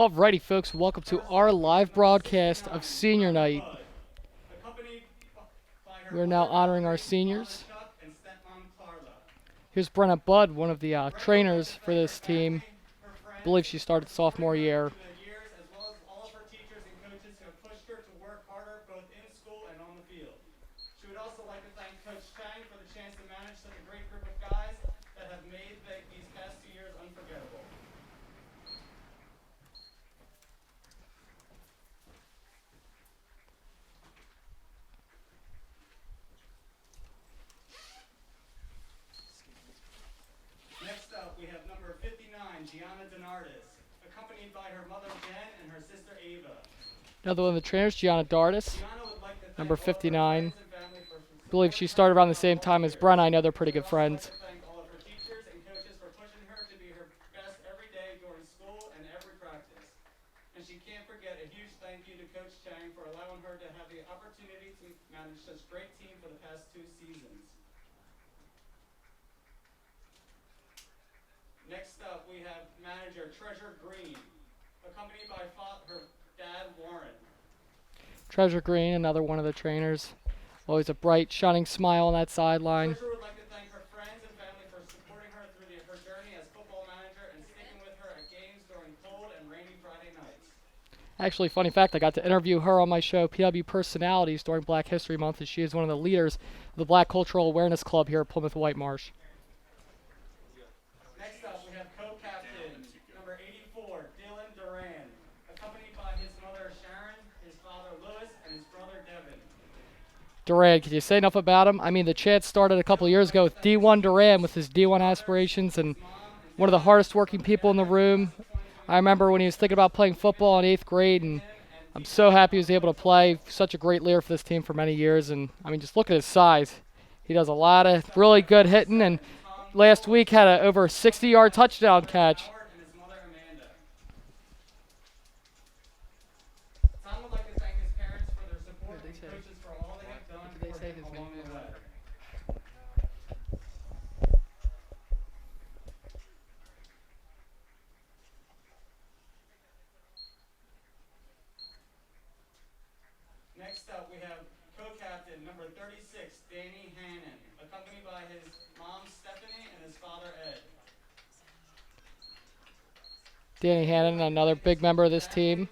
Alrighty, folks, welcome to our live broadcast of Senior Night. We're now honoring our seniors. Here's Brenna Budd, one of the trainers for this team. I believe she started sophomore year. She would also like to thank Coach Chang for the chance to manage such a great group of guys that have made these past 2 years unforgettable. Next up, we have number 59, Gianna Donardis, accompanied by her mother Jen and her sister Ava. Another one of the trainers, Gianna Dardis, Like number 59. I believe she started around the same time as Brenna. I know they're pretty good friends. Thank all of her teachers and coaches for pushing her to be her best every day during school and every practice. And she can't forget a huge thank you to Coach Chang for allowing her to have the opportunity to manage such a great team for the past 2 seasons. Next up, we have manager Treasure Green, accompanied by her dad Warren. Treasure Green, another one of the trainers. Always a bright, shining smile on that sideline. Treasure would like to thank her friends and family for supporting her through her journey as football manager and sticking with her at games during cold and rainy Friday nights. Actually, funny fact, I got to interview her on my show, PW Personalities, during Black History Month, and she is one of the leaders of the Black Cultural Awareness Club here at Plymouth Whitemarsh. Next up, we have co-captain number 84, Dylan Duran, accompanied by his mother Sharon, his father Louis, and his brother Devin. Duran, can you say enough about him? I mean, the chat started a couple of years ago with D1 Duran with his D1 aspirations, and one of the hardest working people in the room. I remember when he was thinking about playing football in 8th grade, and I'm so happy he was able to play. Such a great leader for this team for many years, and I mean, just look at his size. He does a lot of really good hitting, and last week had a over 60-yard touchdown catch. Tom would like to thank his parents for their support and coaches for all they have done for him along the way. Next up, we have co-captain number 36, Danny Hannon, accompanied by his mom Stephanie and his father Ed. Danny Hannon, another big member of this team.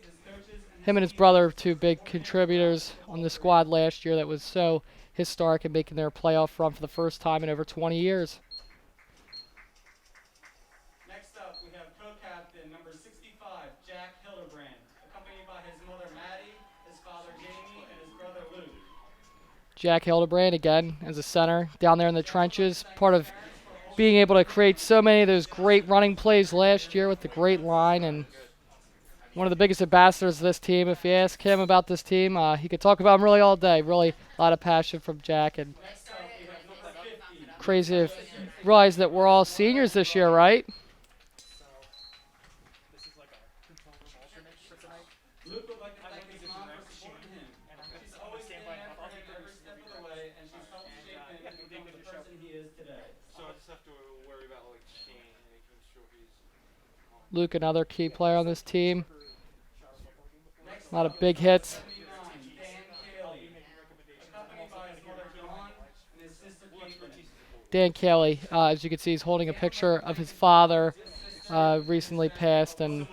Him and his brother, two big contributors on the squad last year that was so historic in making their playoff run for the first time in over 20 years. Next up, we have co-captain number 65, Jack Hildebrand, accompanied by his mother Maddie, his father Jamie, and his brother Luke. Jack Hildebrand, again, as a center, down there in the trenches, part of being able to create so many of those great running plays last year with the great line, and one of the biggest ambassadors of this team. If you ask him about this team, he could talk about him really all day. Really a lot of passion from Jack, and crazy to realize that we're all seniors this year, right? Luke would like to thank his mom for supporting him. She's always been there for him every step of the way, and she's helped shape him to become the person he is today. So I just have to worry about like Shane and making sure he's Luke, another key player on this team. A lot of big hits. Dan Kelly, as you can see, he's holding a picture of his father, recently passed, and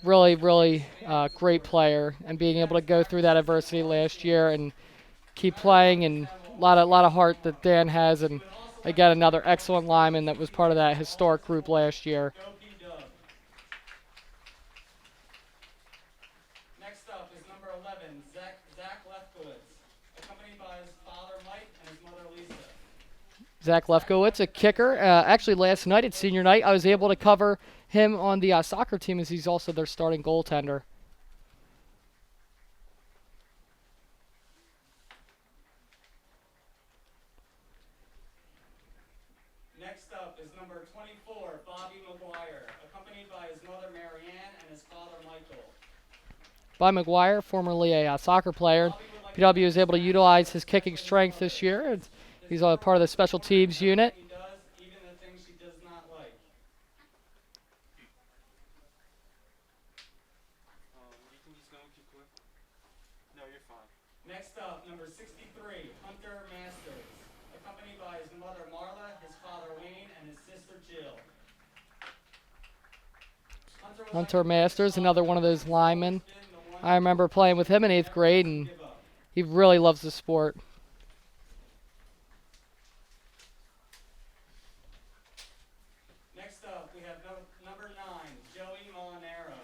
really, really great player. And being able to go through that adversity last year and keep playing, and a lot of heart that Dan has, and again another excellent lineman that was part of that historic group last year. Next up is number 11, Zach Lefkowitz, accompanied by his father Mike and his mother Lisa. Zach Lefkowitz, a kicker. Actually, last night at senior night, I was able to cover him on the soccer team, as he's also their starting goaltender. Next up is number 24, Bobby McGuire, accompanied by his mother Marianne and his father Michael. Bobby McGuire, formerly a soccer player. PW was able to utilize his kicking strength this year. And he's a part of the special teams unit. He does, even the things she does not like. No, you're fine. Next up, number 63, Hunter Masters, accompanied by his mother Marla, his father Wayne, and his sister Jill. Hunter would like Hunter to thank his Masters, another father one of for those always linemen. being the one I remember playing with him in 8th never grade, to and give up. he really loves the sport. Next up, we have number 9, Joey Molinaro.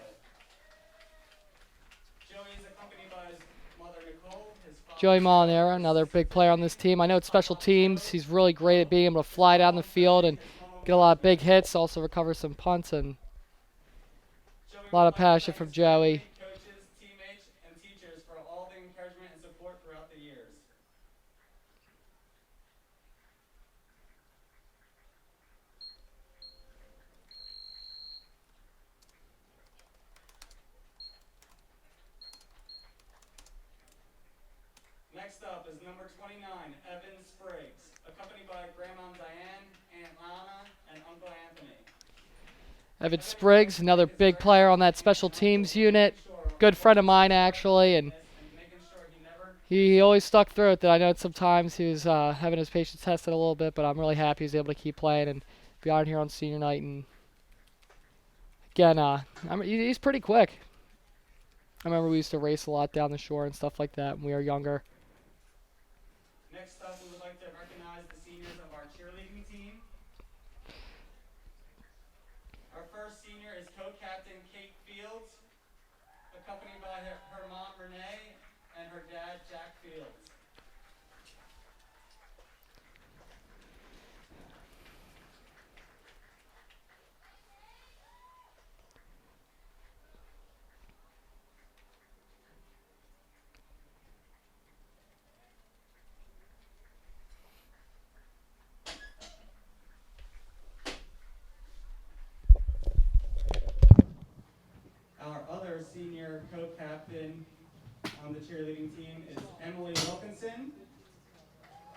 Joey is accompanied by his mother Nicole, his father Joey Molinaro, his another sister big player on Tiffany, this team. I know it's special Papa teams. Joe, He's really great at being able to fly down the field and get a lot of big hits, also recover some punts, and Joey a lot would of like to passion thank from his Joey. family, coaches, teammates, and teachers for all the encouragement and support throughout the years. Next up is number 29, Evan Spriggs, accompanied by Grandma Diane, Aunt Lana, and Uncle Anthony. Evan Spriggs, another big player on that special teams unit. Good friend of mine, actually, and And making sure he never he always stuck through it. That I know sometimes he was having his patience tested a little bit, but I'm really happy he was able to keep playing and be on here on senior night. And again, he's pretty quick. I remember we used to race a lot down the shore and stuff like that when we were younger. Next up, we would like to recognize the seniors of our cheerleading team. Our first senior is co-captain Kate Fields, accompanied by her mom Renee and her dad Jack Fields. Our other senior co-captain on the cheerleading team is Emily Wilkinson.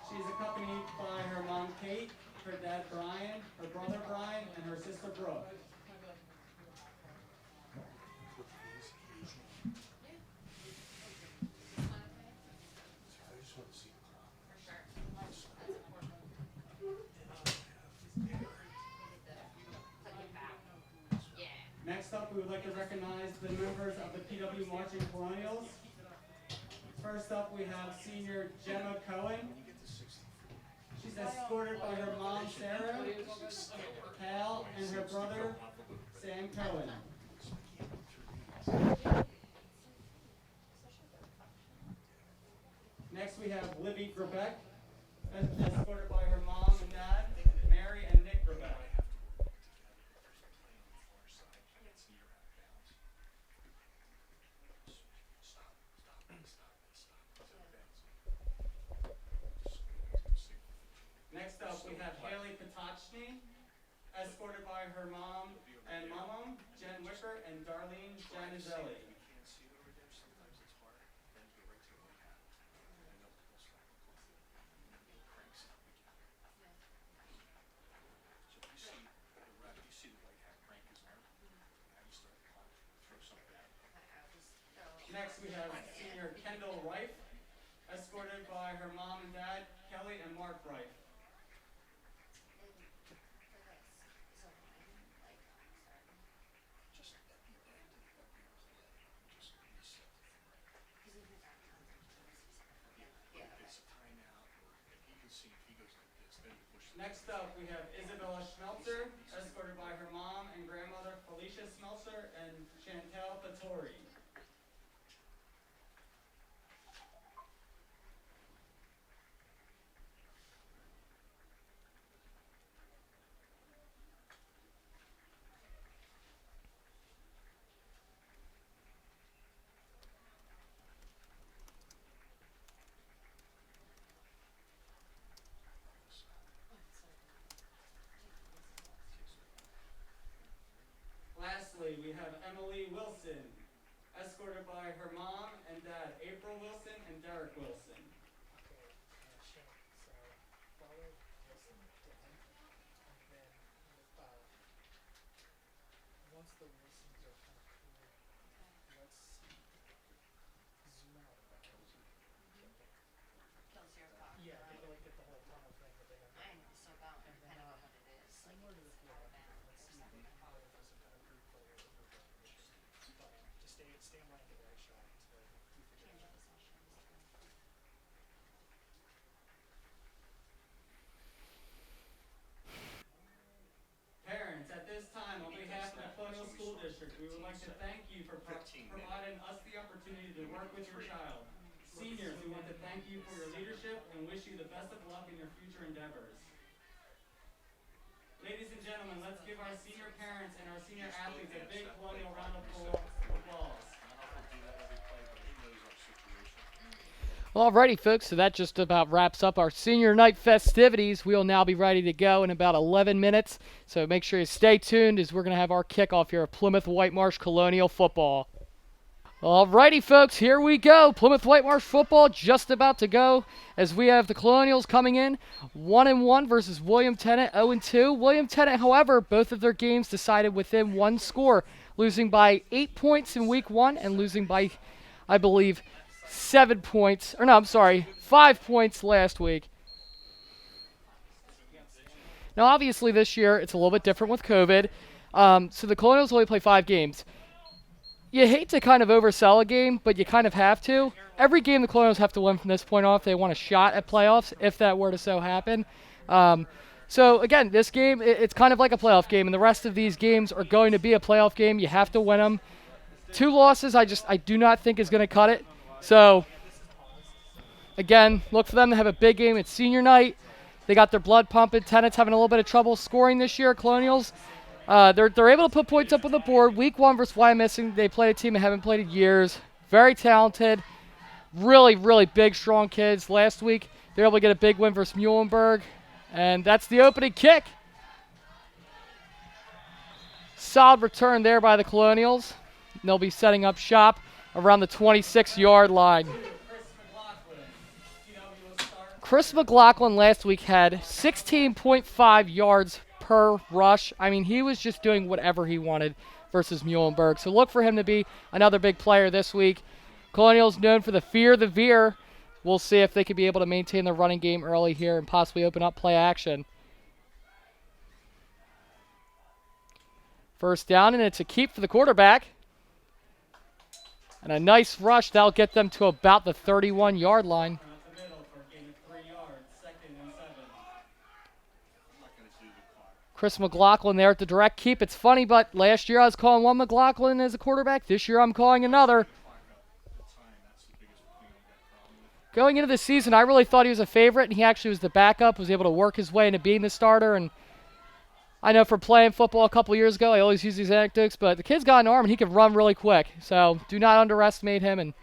She's accompanied by her mom Kate, her dad Brian, her brother Brian, and her sister Brooke. Next up, we would like to recognize the members of the PWHS Colonials. First up, we have senior Gemma Cohen. She's escorted by her mom Sarah, Hal, and her brother Sam Cohen. Next, we have Libby Grebeck, escorted by her mom and dad, Mary and Nick Grebeck. Next up, we have Haley Patochny, escorted by her mom and mama, Jen Wicker, and Darlene Janizelli. Next, we have senior Kendall Reif, escorted by her mom and dad, Kelly and Mark Reif. Next up, we have Isabella Schmelzer, escorted by her mom and grandmother Felicia Schmelzer and Chantel Fattori. Lastly, we have Emily Wilson, escorted by her mom and dad, April Wilson and Derek Wilson. Once the Wilsons are kind of clear, let's zoom out a bit. Parents, at this time, on behalf of the Colonial School District, we would like to thank you for providing us the opportunity to work with your child. Seniors, we want to thank you for your leadership and wish you the best of luck in your future endeavors. Ladies and gentlemen, let's give our senior parents and our senior athletes a big Colonial round of applause. Alrighty, folks, so that just about wraps up our senior night festivities. We'll now be ready to go in about 11 minutes, so make sure you stay tuned as we're going to have our kickoff here at Plymouth Whitemarsh Colonial football. Alrighty, folks, here we go. Plymouth Whitemarsh football just about to go as we have the Colonials coming in 1-1 versus William Tennent 0-2. William Tennent, however, both of their games decided within one score, losing by 8 points in week 1 and losing by, I believe, 5 points last week. Now, obviously, this year it's a little bit different with COVID, so the Colonials only play 5 games. You hate to kind of oversell a game, but you kind of have to. Every game the Colonials have to win from this point on if they want a shot at playoffs, if that were to so happen. So, again, this game, it's kind of like a playoff game, and the rest of these games are going to be a playoff game. You have to win them. 2 losses, I do not think is going to cut it. So, again, look for them to have a big game. It's senior night. They got their blood pumping. Tennant's having a little bit of trouble scoring this year, Colonials. They're able to put points up on the board. Week 1 versus Wyomissing, they played a team they haven't played in years. Very talented. Really, really big, strong kids. Last week, they were able to get a big win versus Muhlenberg. And that's the opening kick. Solid return there by the Colonials. And they'll be setting up shop around the 26-yard line. Chris McLaughlin last week had 16.5 yards per rush. I mean, he was just doing whatever he wanted versus Muhlenberg. So look for him to be another big player this week. Colonials known for the fear the veer. We'll see if they can be able to maintain the running game early here and possibly open up play action. First down, and it's a keep for the quarterback. And a nice rush. That'll get them to about the 31-yard line. Chris McLaughlin there at the direct keep. It's funny, but last year I was calling one McLaughlin as a quarterback. This year I'm calling another. Going into the season, I really thought he was a favorite, and he actually was the backup, was able to work his way into being the starter. And I know from playing football a couple years ago, I always use these anecdotes, but the kid's got an arm, and he can run really quick. So do not underestimate him. And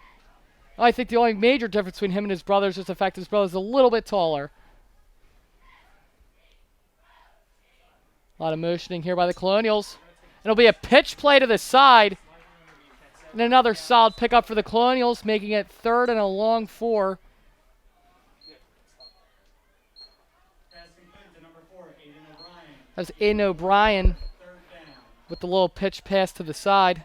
I think the only major difference between him and his brother is just the fact his brother's a little bit taller. A lot of motioning here by the Colonials. It'll be a pitch play to the side. And another solid pickup for the Colonials, making it 3rd and a long 4. That's Aiden O'Brien with the little pitch pass to the side.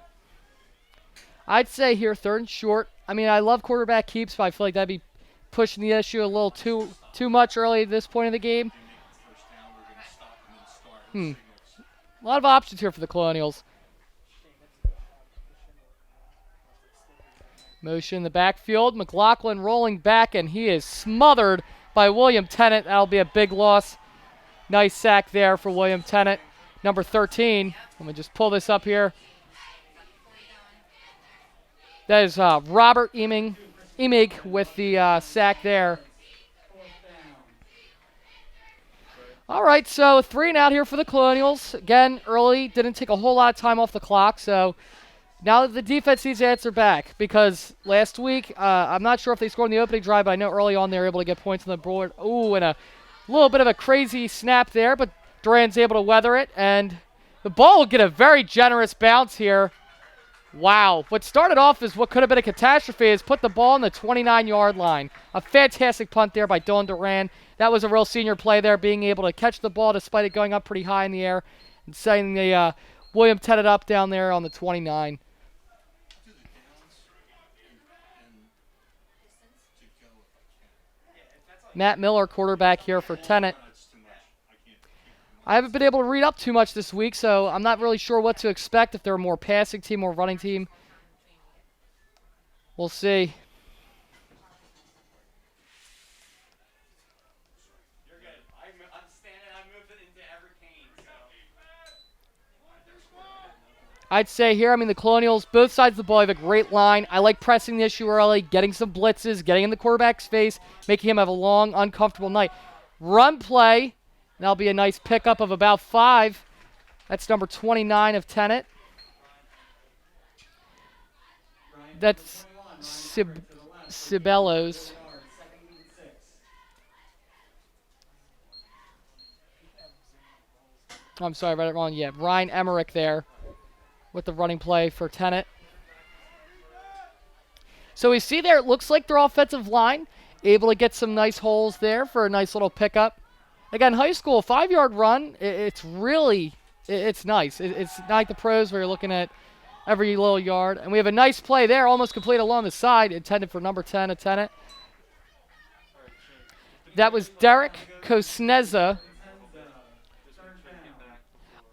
I'd say here 3rd and short. I mean, I love quarterback keeps, but I feel like that'd be pushing the issue a little too much early at this point in the game. A lot of options here for the Colonials. Motion in the backfield. McLaughlin rolling back, and he is smothered by William Tennent. That'll be a big loss. Nice sack there for William Tennent. Number 13. Let me just pull this up here. That is Robert Emig with the sack there. All right, so 3 and out here for the Colonials. Again, early, didn't take a whole lot of time off the clock, so now the defense needs to answer back because last week, I'm not sure if they scored in the opening drive, but I know early on they were able to get points on the board. Ooh, and a little bit of a crazy snap there, but Duran's able to weather it, and the ball will get a very generous bounce here. Wow. What started off as what could have been a catastrophe has put the ball on the 29-yard line. A fantastic punt there by Dylan Duran. That was a real senior play there, being able to catch the ball despite it going up pretty high in the air and setting the William Tennent up down there on the 29. Matt Miller, quarterback here for Tennent. I haven't been able to read up too much this week, so I'm not really sure what to expect, if they're a more passing team or running team. We'll see. You're good. I'm standing. I moved it into every cane. So. I'd say here, I mean, the Colonials, both sides of the ball have a great line. I like pressing the issue early, getting some blitzes, getting in the quarterback's face, making him have a long, uncomfortable night. Run play, and that'll be a nice pickup of about 5. That's number 29 of Tennant. That's Cibello's. Oh, I'm sorry, I read it wrong. Yeah, Ryan Emmerich there with the running play for Tennant. So we see there, it looks like their offensive line able to get some nice holes there for a nice little pickup. Again, high school, 5-yard run, it's really, it's nice. It's not like the pros where you're looking at every little yard. And we have a nice play there, almost complete along the side, intended for number 10 of Tennant. That was Derek Kosneza.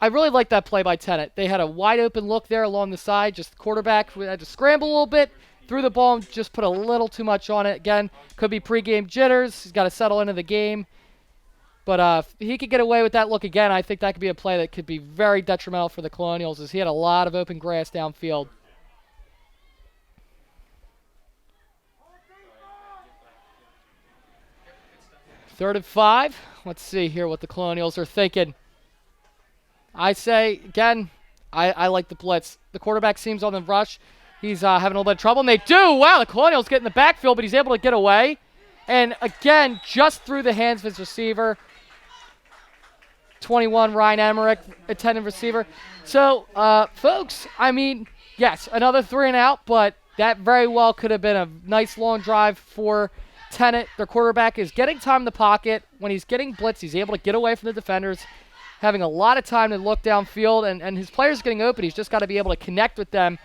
I really like that play by Tennant. They had a wide open look there along the side, just the quarterback had to scramble a little bit, threw the ball and just put a little too much on it. Again, could be pregame jitters. He's got to settle into the game. But if he could get away with that look again, I think that could be a play that could be very detrimental for the Colonials, as he had a lot of open grass downfield. Third and 5. Let's see here what the Colonials are thinking. I say, again, I like the blitz. The quarterback seems on the rush. He's having a little bit of trouble, and they do. Wow, the Colonials get in the backfield, but he's able to get away. And again, just through the hands of his receiver. 21, Ryan Emmerich, attendant receiver. So, folks, I mean, yes, another 3 and out, but that very well could have been a nice long drive for Tennant. Their quarterback is getting time in the pocket. When he's getting blitzed, he's able to get away from the defenders, having a lot of time to look downfield, and his players getting open. He's just got to be able to connect with them.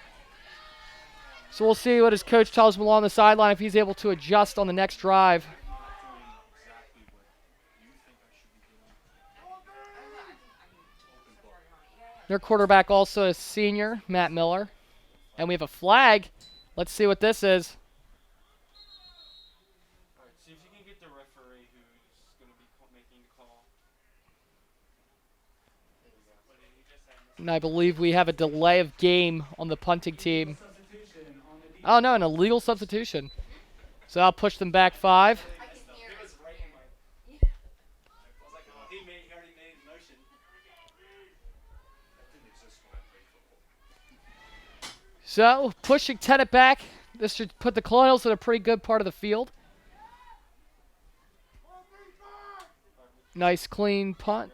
So we'll see what his coach tells him along the sideline if he's able to adjust on the next drive. Their quarterback also is senior, Matt Miller. And we have a flag. Let's see what this is. All right, see if you can get the referee who's going to be making the call. And I believe we have a delay of game on the punting team. Oh, no, an illegal substitution. So I'll push them back 5. So, pushing Tennant back. This should put the Colonials in a pretty good part of the field. Nice, clean punt.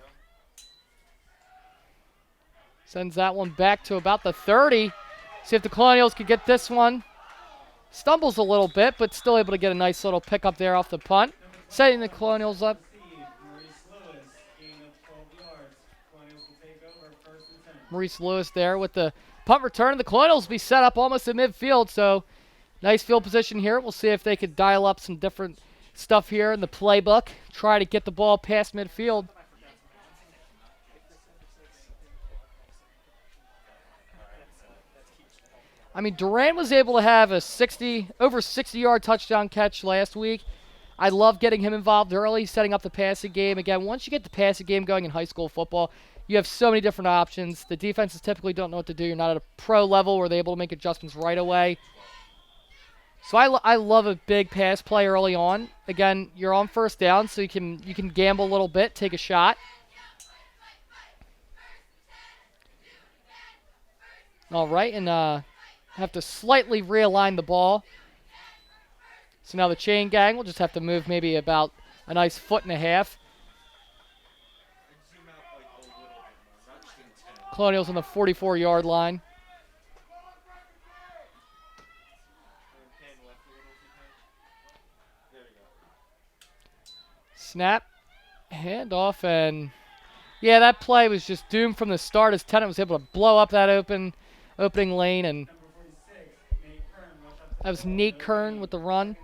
Sends that one back to about the 30. See if the Colonials can get this one. Stumbles a little bit, but still able to get a nice little pickup there off the punt. Setting the Colonials up. Maurice Lewis there with the punt return. The Colonials will be set up almost at midfield, so nice field position here. We'll see if they could dial up some different stuff here in the playbook. Try to get the ball past midfield. I mean, Durant was able to have a over 60-yard touchdown catch last week. I love getting him involved early, setting up the passing game. Again, once you get the passing game going in high school football, you have so many different options. The defenses typically don't know what to do. You're not at a pro level where they're able to make adjustments right away. So I love a big pass play early on. Again, you're on first down, so you can gamble a little bit, take a shot. All right, and have to slightly realign the ball. So now the chain gang will just have to move maybe about a nice 1.5 feet. Colonials on the 44-yard line. Snap, handoff, and yeah, that play was just doomed from the start as Tennant was able to blow up that opening lane, and that was Nate Kern with the run.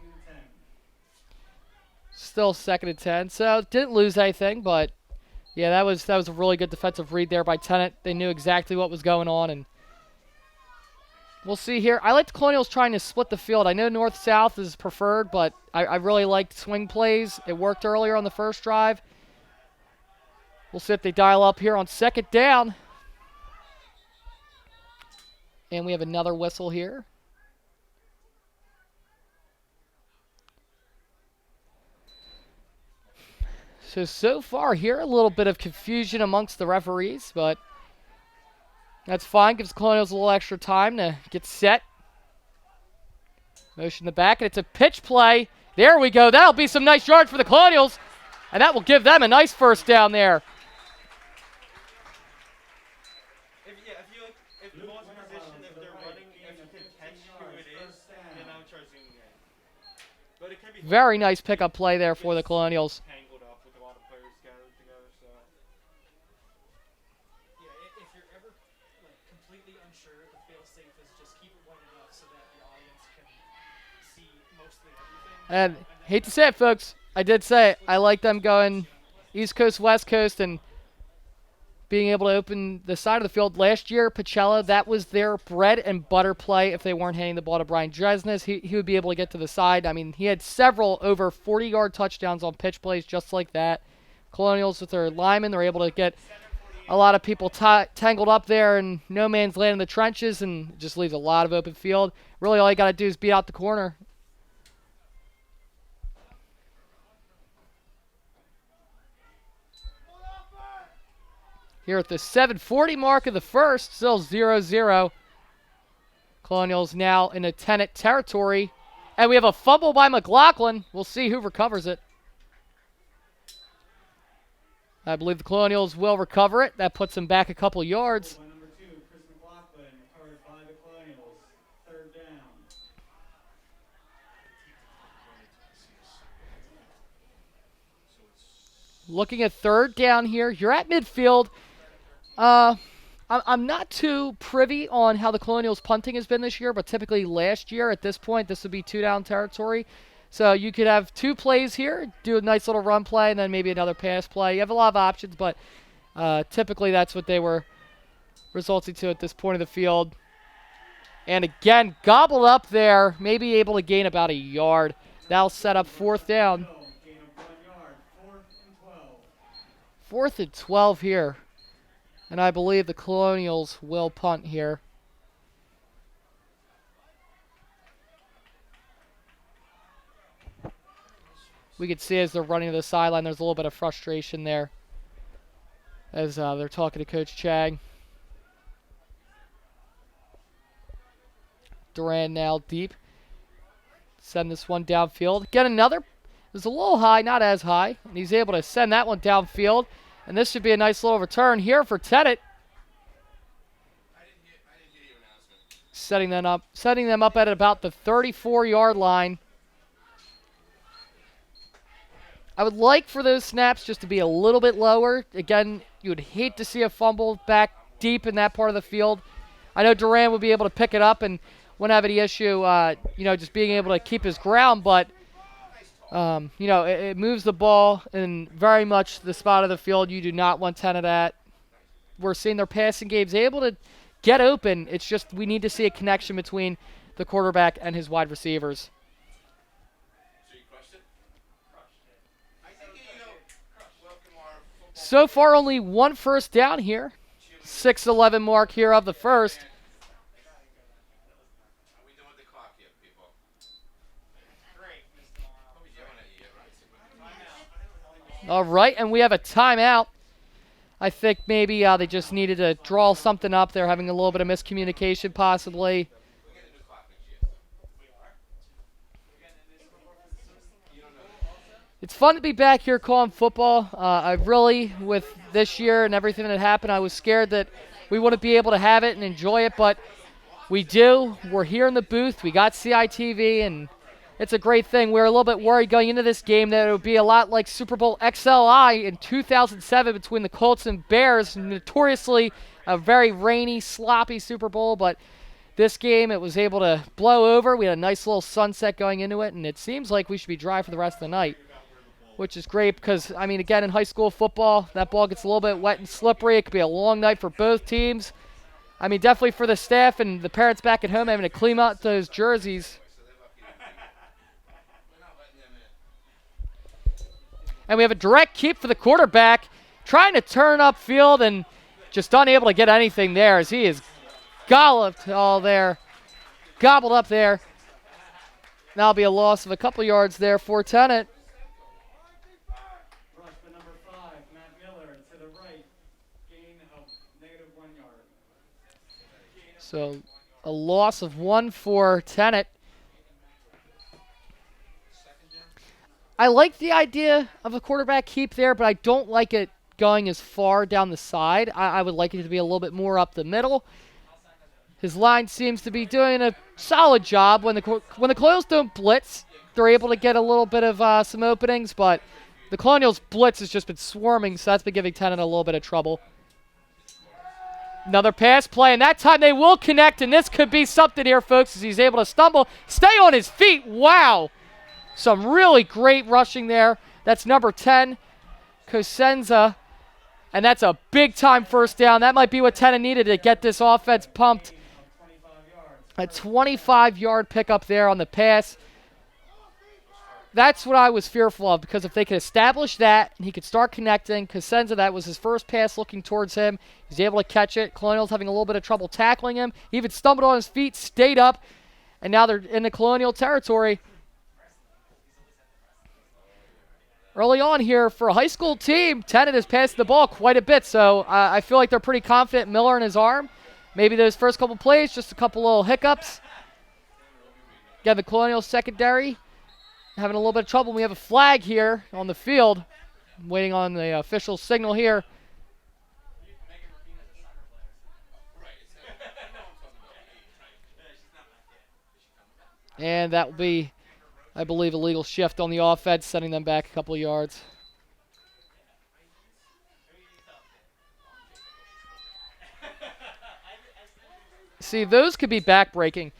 Still 2nd and 10, so didn't lose anything, but yeah, that was a really good defensive read there by Tennant. They knew exactly what was going on, and We'll see here. I like the Colonials trying to split the field. I know north-south is preferred, but I really like swing plays. It worked earlier on the first drive. We'll see if they dial up here on second down. And we have another whistle here. So far here, a little bit of confusion amongst the referees, but that's fine. Gives the Colonials a little extra time to get set. Motion the back, and it's a pitch play. There we go. That'll be some nice yards for the Colonials, and that will give them a nice first down there. If the ball's in position, if they're running, if you can catch who it is, then I would try zooming in. But it can be Very nice pickup play there for the Colonials. tangled up with a lot of players gathered together, so. Yeah, if you're ever completely unsure, the fail-safe is just keep it wide enough so that the audience can see mostly everything. And hate to say it, folks, I did say it. I like them going East Coast, West Coast, and being able to open the side of the field. Last year, Pacella, that was their bread and butter play. If they weren't handing the ball to Brian Dresnes, he would be able to get to the side. I mean, he had several over 40-yard touchdowns on pitch plays just like that. Colonials with their linemen, they're able to get a lot of people tangled up there and no man's land in the trenches, and it just leaves a lot of open field. Really, all you got to do is beat out the corner. Here at the 7:40 mark of the first, still 0-0. Colonials now in a Tennent territory. And we have a fumble by McLaughlin. We'll see who recovers it. I believe the Colonials will recover it. That puts them back a couple yards. By number 2, Chris McLaughlin, recovered by the Colonials. Third down. Looking at third down here. You're at midfield. I'm not too privy on how the Colonials punting has been this year, but typically last year at this point, this would be 2-down territory. So you could have 2 plays here, do a nice little run play, and then maybe another pass play. You have a lot of options, but typically that's what they were resulting to at this point of the field. And again, gobbled up there, maybe able to gain about a yard. That'll set up fourth down. Gain of 1 yard. 4th and 12. 4th and 12 here. And I believe the Colonials will punt here. We can see as they're running to the sideline, there's a little bit of frustration there as they're talking to Coach Chang. Duran now deep. Send this one downfield. Get another. It was a little high, not as high. And he's able to send that one downfield. And this should be a nice little return here for Tennent. Setting them up at about the 34-yard line. I would like for those snaps just to be a little bit lower. Again, you would hate to see a fumble back deep in that part of the field. I know Duran would be able to pick it up and wouldn't have any issue, just being able to keep his ground, but it moves the ball in very much the spot of the field you do not want Tennent at. We're seeing their passing games able to get open. It's just we need to see a connection between the quarterback and his wide receivers. So far, only 1 first down here. 6:11 mark here of the first. All right, and we have a timeout. I think maybe they just needed to draw something up. They're having a little bit of miscommunication possibly. It's fun to be back here calling football. I really, with this year and everything that happened, I was scared that we wouldn't be able to have it and enjoy it, but we do. We're here in the booth. We got CITV, and it's a great thing. We were a little bit worried going into this game that it would be a lot like Super Bowl XLI in 2007 between the Colts and Bears, notoriously a very rainy, sloppy Super Bowl, but this game it was able to blow over. We had a nice little sunset going into it, and it seems like we should be dry for the rest of the night, which is great because, again, in high school football, that ball gets a little bit wet and slippery. It could be a long night for both teams. I mean, definitely for the staff and the parents back at home having to clean up those jerseys. And we have a direct keep for the quarterback, trying to turn upfield and just unable to get anything there as he is gobbled up there. That'll be a loss of a couple yards there for Tennant. Rush for number 5, Matt Miller, to the right. Gain of -1 yard. So a loss of 1 for Tennant. I like the idea of a quarterback keep there, but I don't like it going as far down the side. I would like it to be a little bit more up the middle. His line seems to be doing a solid job. When the Colonials don't blitz, they're able to get a little bit of some openings, but the Colonials blitz has just been swarming, so that's been giving Tennant a little bit of trouble. Another pass play, and that time they will connect, and this could be something here, folks, as he's able to stumble, stay on his feet. Wow. Some really great rushing there. That's number 10, Cosenza. And that's a big-time first down. That might be what Tennant needed to get this offense pumped. A 25-yard pickup there on the pass. That's what I was fearful of, because if they could establish that and he could start connecting, Cosenza, that was his first pass looking towards him. He's able to catch it. Colonials having a little bit of trouble tackling him. He even stumbled on his feet, stayed up, and now they're in the Colonial territory. Early on here, for a high school team, Tennant has passed the ball quite a bit, so I feel like they're pretty confident. Miller in his arm. Maybe those first couple plays, just a couple little hiccups. Again, the Colonial secondary having a little bit of trouble. We have a flag here on the field. I'm waiting on the official signal here. And that will be, I believe, a legal shift on the offense, sending them back a couple of yards. See, those could be back-breaking.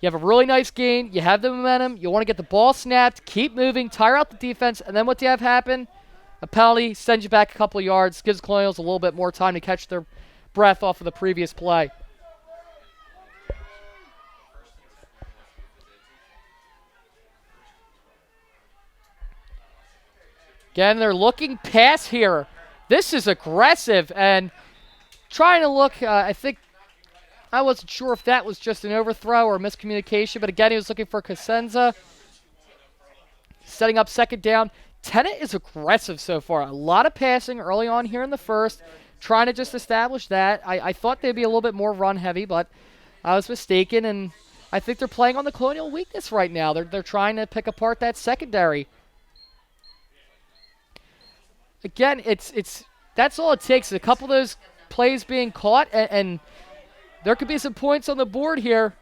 You have a really nice gain. You have the momentum. You want to get the ball snapped, keep moving, tire out the defense, and then what do you have happen? A penalty sends you back a couple of yards, gives Colonials a little bit more time to catch their breath off of the previous play. Again, they're looking pass here. This is aggressive and trying to look, I think, I wasn't sure if that was just an overthrow or miscommunication, but again, he was looking for Cosenza. Setting up second down. Tennant is aggressive so far. A lot of passing early on here in the first, trying to just establish that. I thought they'd be a little bit more run-heavy, but I was mistaken, and I think they're playing on the Colonial weakness right now. They're trying to pick apart that secondary. Again, that's all it takes. A couple of those plays being caught, and there could be some points on the board here.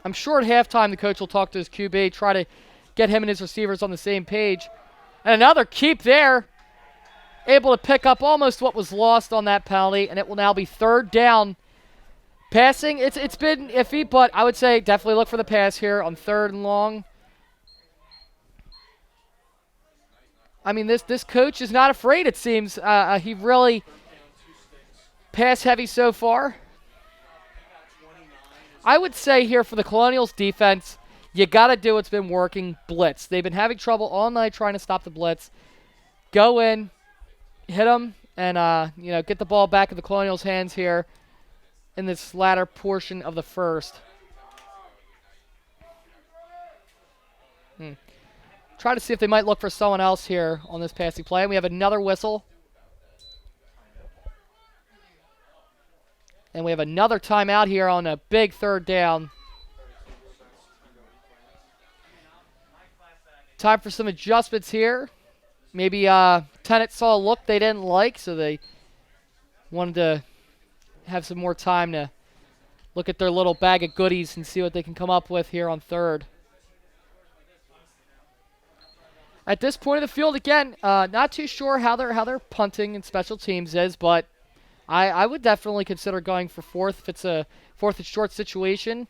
I'm sure at halftime the coach will talk to his QB, try to get him and his receivers on the same page. And another keep there. Able to pick up almost what was lost on that penalty, and it will now be third down. Passing, it's been iffy, but I would say definitely look for the pass here on third and long. I mean, this coach is not afraid, it seems. He really pass-heavy so far. I would say here for the Colonials defense, you got to do what's been working, blitz. They've been having trouble all night trying to stop the blitz. Go in, hit them, and get the ball back in the Colonials' hands here in this latter portion of the first. Try to see if they might look for someone else here on this passing play. And we have another whistle. And we have another timeout here on a big third down. Time for some adjustments here. Maybe Tennant saw a look they didn't like, so they wanted to have some more time to look at their little bag of goodies and see what they can come up with here on third. At this point of the field, again, not too sure how their punting and special teams is, but I would definitely consider going for fourth if it's a fourth and short situation.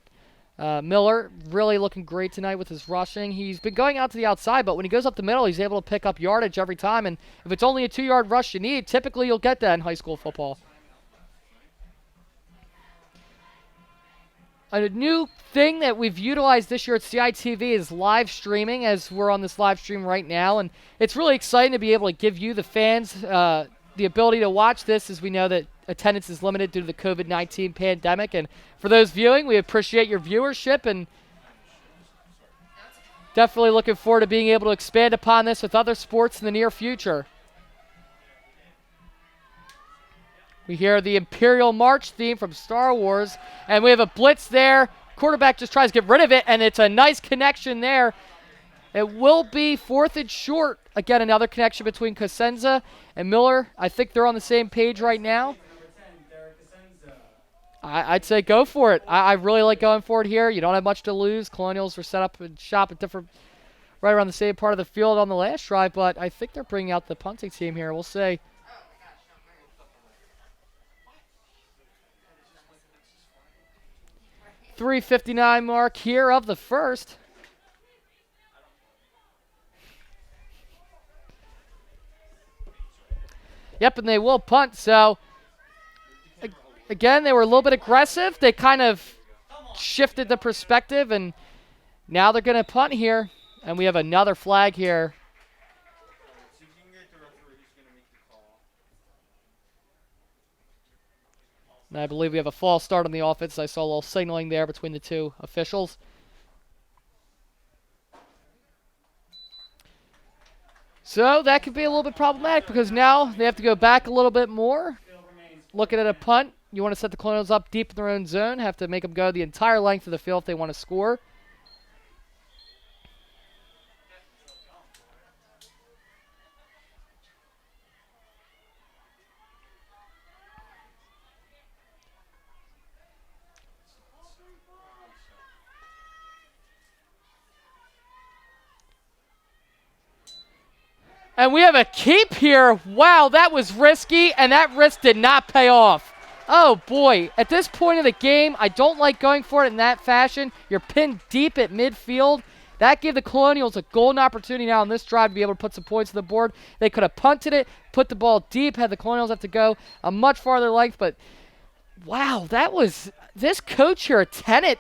Miller really looking great tonight with his rushing. He's been going out to the outside, but when he goes up the middle, he's able to pick up yardage every time. And if it's only a 2-yard rush you need, typically you'll get that in high school football. a new thing that we've utilized this year at CITV is live streaming, as we're on this live stream right now. And it's really exciting to be able to give you, the fans, the ability to watch this, as we know that attendance is limited due to the COVID-19 pandemic. And for those viewing, we appreciate your viewership, and definitely looking forward to being able to expand upon this with other sports in the near future. We hear the Imperial March theme from Star Wars, and we have a blitz there. Quarterback just tries to get rid of it, and it's a nice connection there. It will be 4th and short. Again, another connection between Cosenza and Miller. I think they're on the same page right now. I'd say go for it. I really like going for it here. You don't have much to lose. Colonials were set up and shop at right around the same part of the field on the last drive, but I think they're bringing out the punting team here. We'll see. 3:59 mark here of the first. Yep, and they will punt. So, again, they were a little bit aggressive. They kind of shifted the perspective, and now they're going to punt here. And we have another flag here. And I believe we have a false start on the offense. I saw a little signaling there between the two officials. So that could be a little bit problematic because now they have to go back a little bit more. Looking at a punt, you want to set the Colonials up deep in their own zone, have to make them go the entire length of the field if they want to score. And we have a keep here. Wow, that was risky, and that risk did not pay off. Oh, boy. At this point of the game, I don't like going for it in that fashion. You're pinned deep at midfield. That gave the Colonials a golden opportunity now on this drive to be able to put some points on the board. They could have punted it, put the ball deep, had the Colonials have to go a much farther length. But, wow, that was this coach here, Tennent,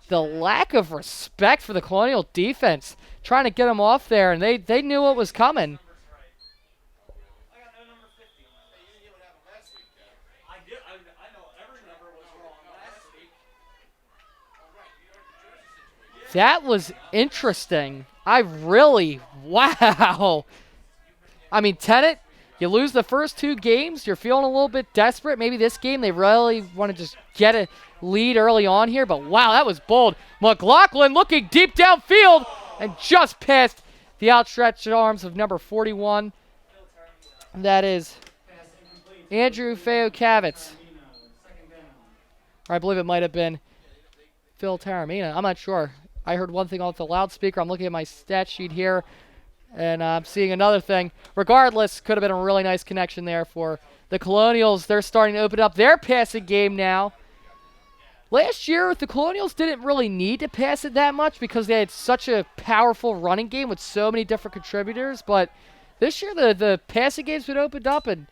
the lack of respect for the Colonial defense, trying to get them off there, and they knew what was coming. That was interesting. Wow. I mean, Tennent, you lose the first two games. You're feeling a little bit desperate. Maybe this game they really want to just get a lead early on here. But, wow, that was bold. McLaughlin looking deep downfield and just past the outstretched arms of number 41. That is Andrew Feo-Kavitz. Or I believe it might have been Phil Taramina. I'm not sure. I heard one thing off the loudspeaker. I'm looking at my stat sheet here, and I'm seeing another thing. Regardless, could have been a really nice connection there for the Colonials. They're starting to open up their passing game now. Last year, the Colonials didn't really need to pass it that much because they had such a powerful running game with so many different contributors. But this year, the passing game's been opened up, and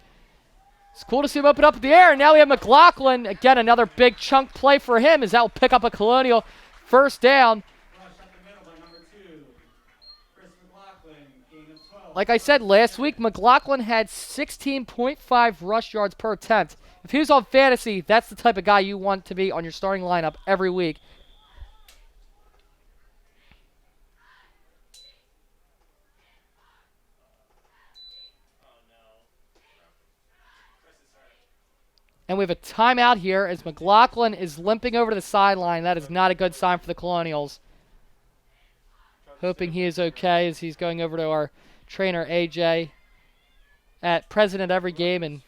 it's cool to see him open up in the air. And now we have McLaughlin. Again, another big chunk play for him as that will pick up a Colonial first down. Like I said last week, McLaughlin had 16.5 rush yards per attempt. If he was on fantasy, that's the type of guy you want to be on your starting lineup every week. And we have a timeout here as McLaughlin is limping over to the sideline. That is not a good sign for the Colonials. Hoping he is okay as he's going over to our trainer, AJ, at present at every game and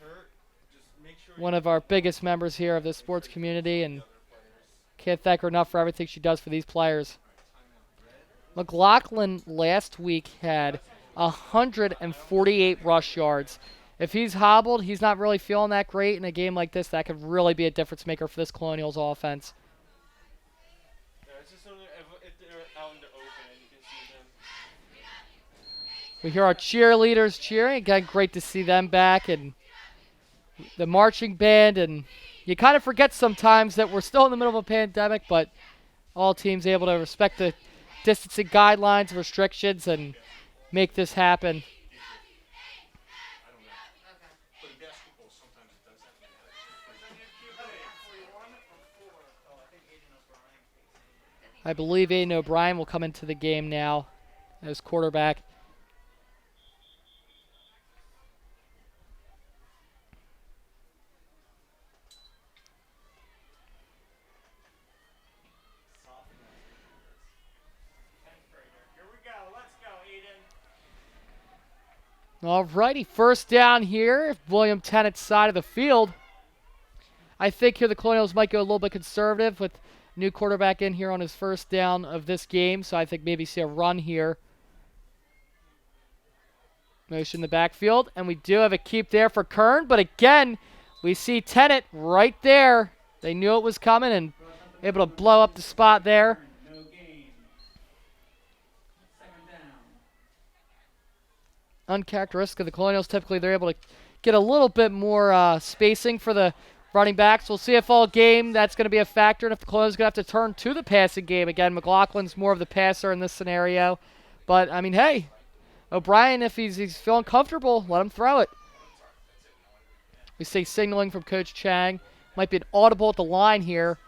one of our biggest members here of the sports community, and can't thank her enough for everything she does for these players. McLaughlin last week had 148 rush yards. If he's hobbled, he's not really feeling that great in a game like this. That could really be a difference maker for this Colonials offense. We hear our cheerleaders cheering. Again, great to see them back, and the marching band, and You kind of forget sometimes that we're still in the middle of a pandemic, but all teams able to respect the distancing guidelines, restrictions, and make this happen. I believe Aiden O'Brien will come into the game now as quarterback. Alrighty, first down here, William Tennent's side of the field. I think here the Colonials might go a little bit conservative with new quarterback in here on his first down of this game, so I think maybe see a run here. Motion in the backfield, and we do have a keep there for Kern, but again, we see Tennant right there. They knew it was coming and able to blow up the spot there. Uncharacteristic of the Colonials. Typically, they're able to get a little bit more spacing for the running backs. We'll see if all game that's going to be a factor, and if the Colonials are going to have to turn to the passing game. Again, McLaughlin's more of the passer in this scenario. But, I mean, hey, O'Brien, if he's feeling comfortable, let him throw it. We see signaling from Coach Chang. Might be an audible at the line here.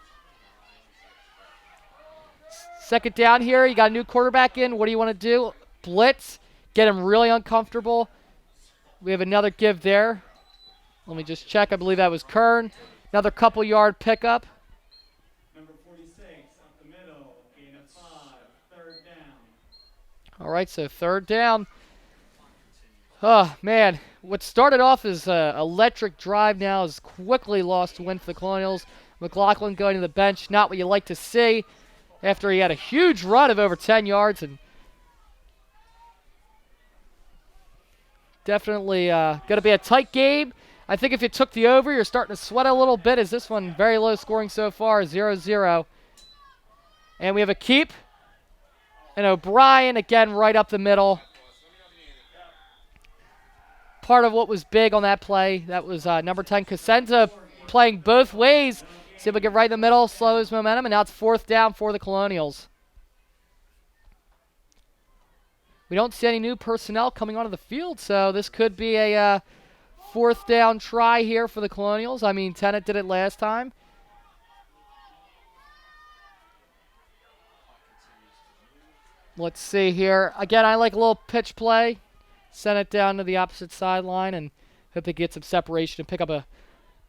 Second down here. You got a new quarterback in. What do you want to do? Blitz. Get him really uncomfortable. We have another give there. Let me just check. I believe that was Kern. Another couple yard pickup. Number 46 up the middle. Gain of 5. Third down. All right, so third down. Oh, man. What started off as an electric drive now is quickly lost to win for the Colonials. McLaughlin going to the bench. Not what you like to see after he had a huge run of over 10 yards and definitely going to be a tight game. I think if you took the over, you're starting to sweat a little bit, as this one very low scoring so far, 0-0. And we have a keep. And O'Brien, again, right up the middle. Part of what was big on that play, that was number 10, Cosenza, playing both ways. See if we get right in the middle, slow his momentum, and now it's fourth down for the Colonials. We don't see any new personnel coming onto the field, so this could be a fourth down try here for the Colonials. I mean, Tennant did it last time. Let's see here. Again, I like a little pitch play. Send it down to the opposite sideline and hope they get some separation and pick up a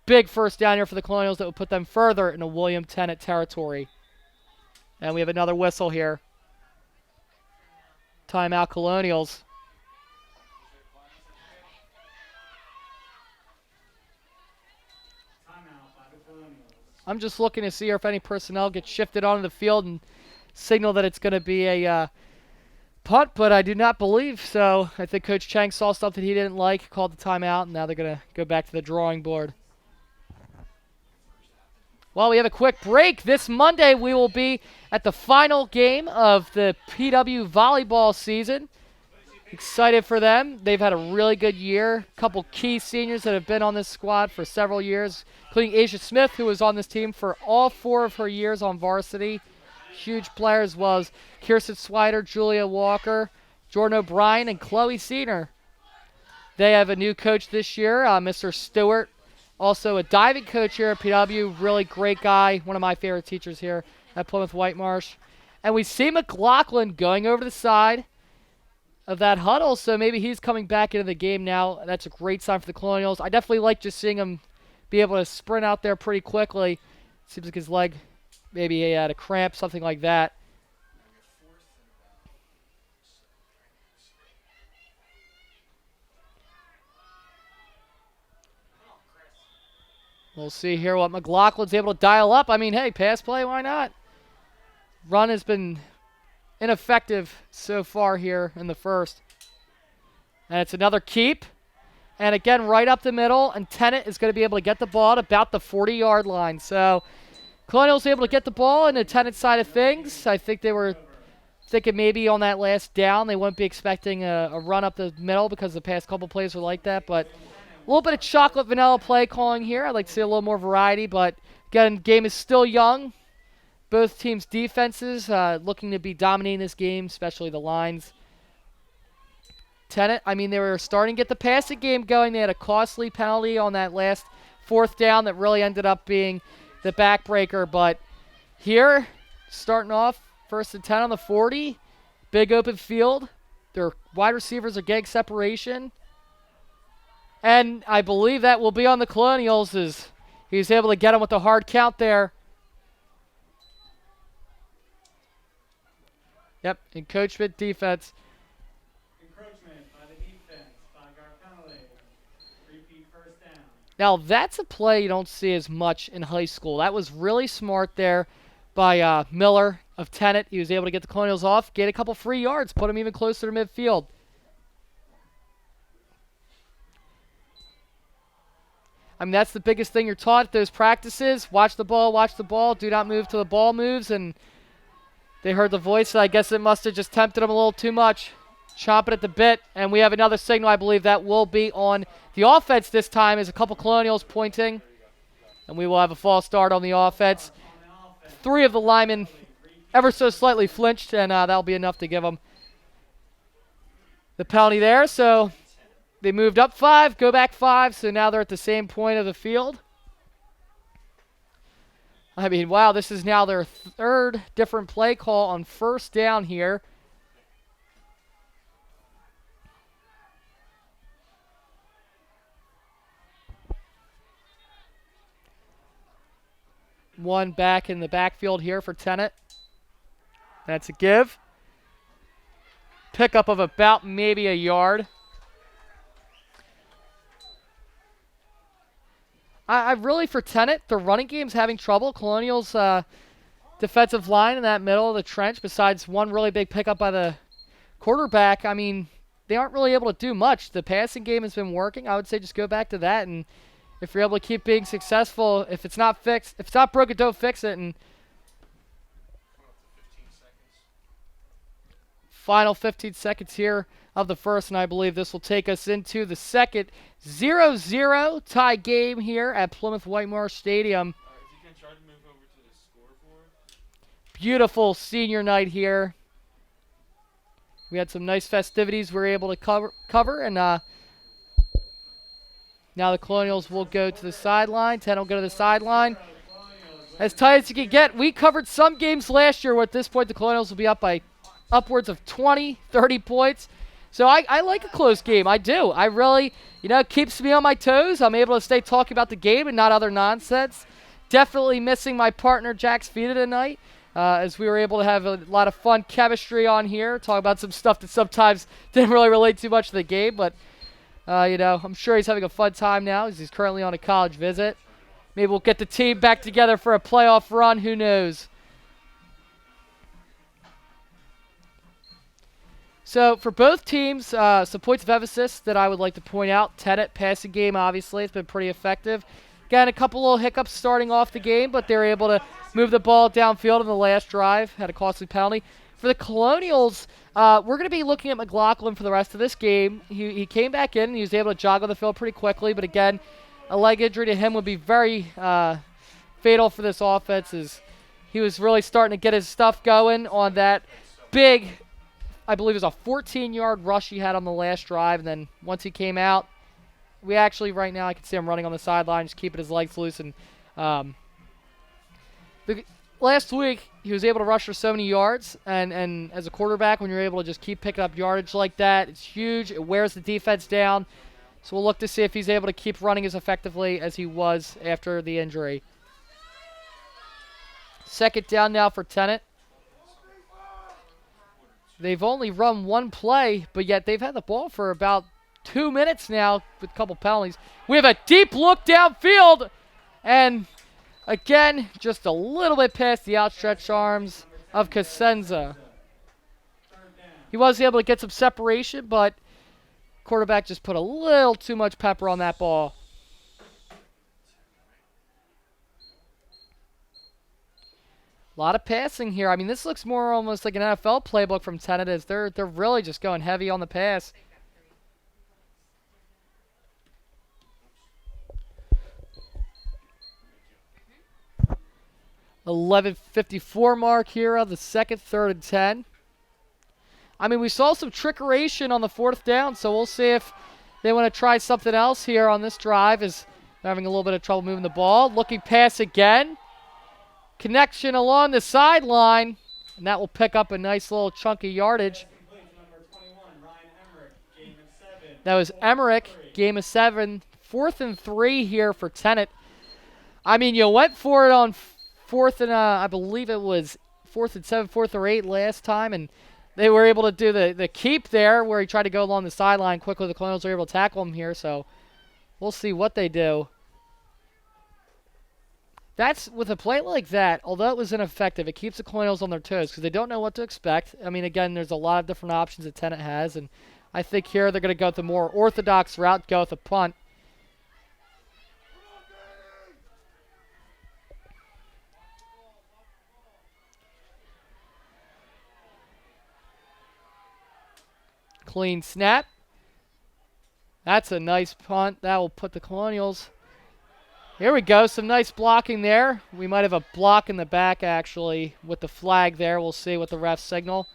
big first down here for the Colonials that would put them further into William Tennent territory. And we have another whistle here. Timeout Colonials. Timeout by the Colonials. I'm just looking to see if any personnel get shifted onto the field and signal that it's going to be a punt, but I do not believe so. I think Coach Chang saw something he didn't like, called the timeout, and now they're going to go back to the drawing board. Well, we have a quick break. This Monday, we will be at the final game of the PW volleyball season. Excited for them. They've had a really good year. A couple key seniors that have been on this squad for several years, including Asia Smith, who was on this team for all 4 of her years on varsity. Huge players was Kirsten Swider, Julia Walker, Jordan O'Brien, and Chloe Seener. They have a new coach this year, Mr. Stewart. Also a diving coach here at PW, really great guy, one of my favorite teachers here at Plymouth Whitemarsh. And we see McLaughlin going over to the side of that huddle, so maybe he's coming back into the game now. That's a great sign for the Colonials. I definitely like just seeing him be able to sprint out there pretty quickly. Seems like his leg, maybe he had a cramp, something like that. We'll see here what McLaughlin's able to dial up. I mean, hey, pass play, why not? Run has been ineffective so far here in the first. And it's another keep. And again, right up the middle. And Tennant is going to be able to get the ball at about the 40-yard line. So Colonials able to get the ball in the Tennant side of things. I think they were thinking maybe on that last down they wouldn't be expecting a run up the middle because the past couple plays were like that. But A little bit of chocolate vanilla play calling here. I'd like to see a little more variety, but again, game is still young. Both teams' defenses looking to be dominating this game, especially the lines. Tennent, I mean, they were starting to get the passing game going. They had a costly penalty on that last 4th down that really ended up being the backbreaker. But here, starting off, 1st and 10 on the 40. Big open field. Their wide receivers are getting separation. And I believe that will be on the Colonials as he's able to get him with a hard count there. Yep, encroachment defense. Encroachment by the defense, 5-yard penalty. Repeat 1st down. Now, that's a play you don't see as much in high school. That was really smart there by Miller of Tennent. He was able to get the Colonials off, get a couple free yards, put them even closer to midfield. I mean, that's the biggest thing you're taught at those practices. Watch the ball, do not move till the ball moves. And they heard the voice, so I guess it must have just tempted them a little too much. Chomping at the bit, and we have another signal, I believe, that will be on the offense this time, is a couple Colonials pointing. And we will have a false start on the offense. 3 of the linemen ever so slightly flinched, and that'll be enough to give them the penalty there. So they moved up 5, go back 5, so now they're at the same point of the field. I mean, wow, this is now their 3rd different play call on 1st down here. One back in the backfield here for Tennent. That's a give. Pickup of about maybe a yard. I really, for Tennent, the running game's having trouble. Colonials' defensive line in that middle of the trench, besides one really big pickup by the quarterback, I mean, they aren't really able to do much. The passing game has been working. I would say just go back to that, and if you're able to keep being successful, if it's not fixed, if it's not broken, don't fix it. And final 15 seconds here of the 1st, and I believe this will take us into the 2nd. 0-0 tie game here at Plymouth Whitemarsh Stadium. If you can try to move over to the scoreboard. Beautiful senior night here. We had some nice festivities we were able to cover, and now the Colonials will go to the sideline. 10 will go to the sideline. As tight as you can get. We covered some games last year where at this point the Colonials will be up by upwards of 20, 30 points. So I like a close game. I do. I really, it keeps me on my toes. I'm able to stay talking about the game and not other nonsense. Definitely missing my partner, Jack's Vita, tonight, as we were able to have a lot of fun chemistry on here, talk about some stuff that sometimes didn't really relate too much to the game. But, I'm sure he's having a fun time now as he's currently on a college visit. Maybe we'll get the team back together for a playoff run. Who knows? So for both teams, some points of emphasis that I would like to point out. Tennent passing game, obviously, it's been pretty effective. Again, a couple little hiccups starting off the game, but they were able to move the ball downfield in the last drive. Had a costly penalty. For the Colonials, we're going to be looking at McLaughlin for the rest of this game. He came back in and he was able to jog on the field pretty quickly, but again, a leg injury to him would be very fatal for this offense, as he was really starting to get his stuff going on that big, I believe it was a 14-yard rush he had on the last drive. And then once he came out, we actually, right now, I can see him running on the sideline, just keeping his legs loose. And last week, he was able to rush for so many yards. And as a quarterback, when you're able to just keep picking up yardage like that, it's huge. It wears the defense down. So we'll look to see if he's able to keep running as effectively as he was after the injury. 2nd down now for Tennent. They've only run one play, but yet they've had the ball for about 2 minutes now with a couple penalties. We have a deep look downfield, and again, just a little bit past the outstretched arms of Cosenza. He was able to get some separation, but quarterback just put a little too much pepper on that ball. A lot of passing here. I mean, this looks more almost like an NFL playbook from Tennent, as they're really just going heavy on the pass. 11:54 mark here on the second, 3rd and 10. I mean, we saw some trickeration on the 4th down, so we'll see if they want to try something else here on this drive as they're having a little bit of trouble moving the ball. Looking pass again. Connection along the sideline, and that will pick up a nice little chunky yardage. That was Emmerich, game of 7. 4th and 3 here for Tennent. I mean, you went for it on 4th and, I believe it was 4th and 7, 4th or 8 last time, and they were able to do the keep there where he tried to go along the sideline quickly. The Colonials were able to tackle him here, so we'll see what they do. That's with a play like that, although it was ineffective, it keeps the Colonials on their toes because they don't know what to expect. I mean, again, there's a lot of different options that Tennent has, and I think here they're going to go with the more orthodox route, go with a punt. Clean snap. That's a nice punt. That will put the Colonials. Here we go. Some nice blocking there. We might have a block in the back, actually, with the flag there. We'll see what the refs signal.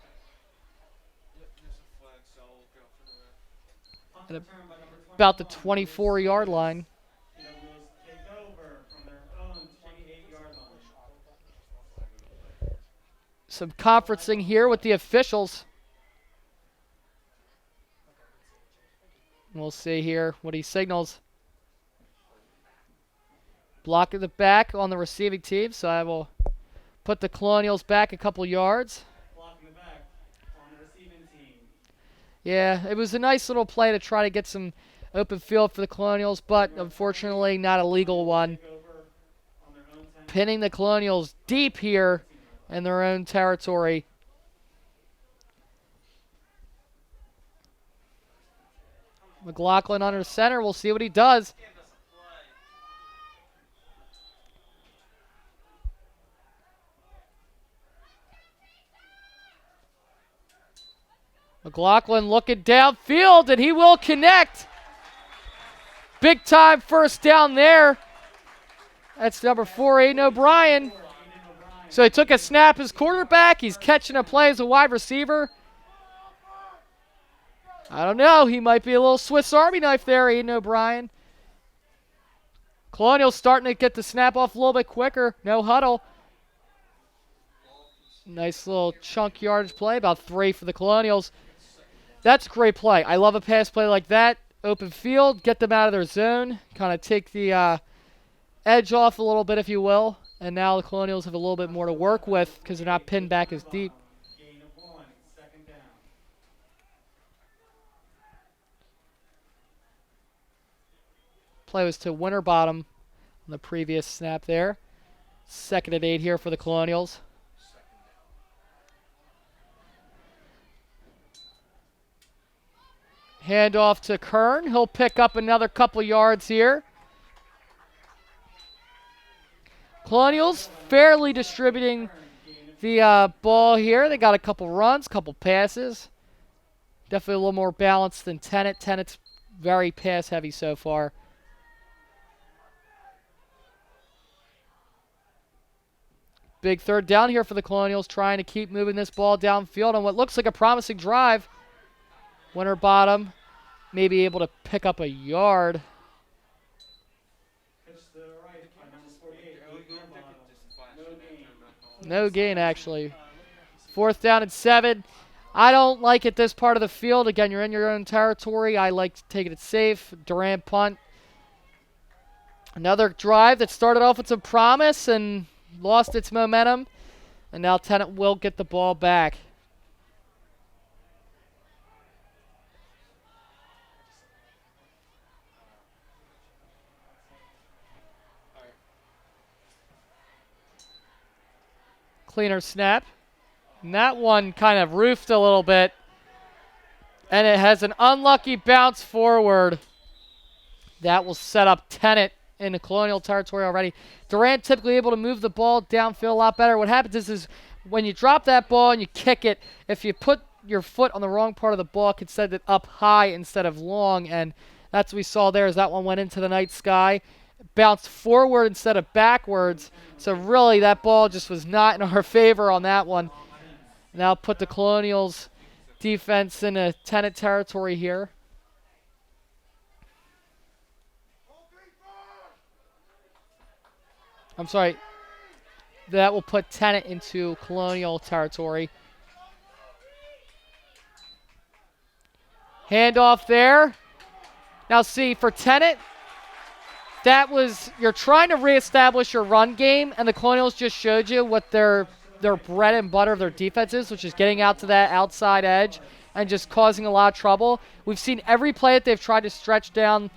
At about the 24-yard line. Some conferencing here with the officials. We'll see here what he signals. Block at the back on the receiving team, so I will put the Colonials back a couple yards. Block in the back on the receiving team. Yeah, it was a nice little play to try to get some open field for the Colonials, but unfortunately not a legal one. Pinning the Colonials deep here in their own territory. McLaughlin under center. We'll see what he does. McLaughlin looking downfield, and he will connect. Big time first down there. That's number 4, Aiden O'Brien. So he took a snap as quarterback. He's catching a play as a wide receiver. I don't know. He might be a little Swiss Army knife there, Aiden O'Brien. Colonials starting to get the snap off a little bit quicker. No huddle. Nice little chunk yardage play. About 3 for the Colonials. That's a great play. I love a pass play like that. Open field. Get them out of their zone. Kind of take the edge off a little bit, if you will. And now the Colonials have a little bit more to work with because they're not pinned back as deep. Gain of 1, second down. Play was to Winterbottom on the previous snap there. 2nd and 8 here for the Colonials. Handoff to Kern. He'll pick up another couple yards here. Colonials fairly distributing the ball here. They got a couple runs, couple passes. Definitely a little more balanced than Tennent. Tennent's very pass heavy so far. Big 3rd down here for the Colonials, trying to keep moving this ball downfield on what looks like a promising drive. Winterbottom may be able to pick up a yard. No gain, actually. 4th down and 7. I don't like it this part of the field. Again, you're in your own territory. I like taking it safe. Durant punt. Another drive that started off with some promise and lost its momentum. And now Tennent will get the ball back. Cleaner snap. And that one kind of roofed a little bit. And it has an unlucky bounce forward. That will set up Tennent in the Colonial territory already. Durant typically able to move the ball downfield a lot better. What happens is when you drop that ball and you kick it, if you put your foot on the wrong part of the ball, it can send it up high instead of long. And that's what we saw there as that one went into the night sky. bounced forward instead of backwards. So really that ball just was not in our favor on that one. Now put the Colonials defense in a Tennent territory here. I'm sorry. That will put Tennent into Colonial territory. Handoff there. Now see, for Tennent, that was, you're trying to reestablish your run game, and the Colonials just showed you what their bread and butter of their defense is, which is getting out to that outside edge and just causing a lot of trouble. We've seen every play that they've tried to stretch down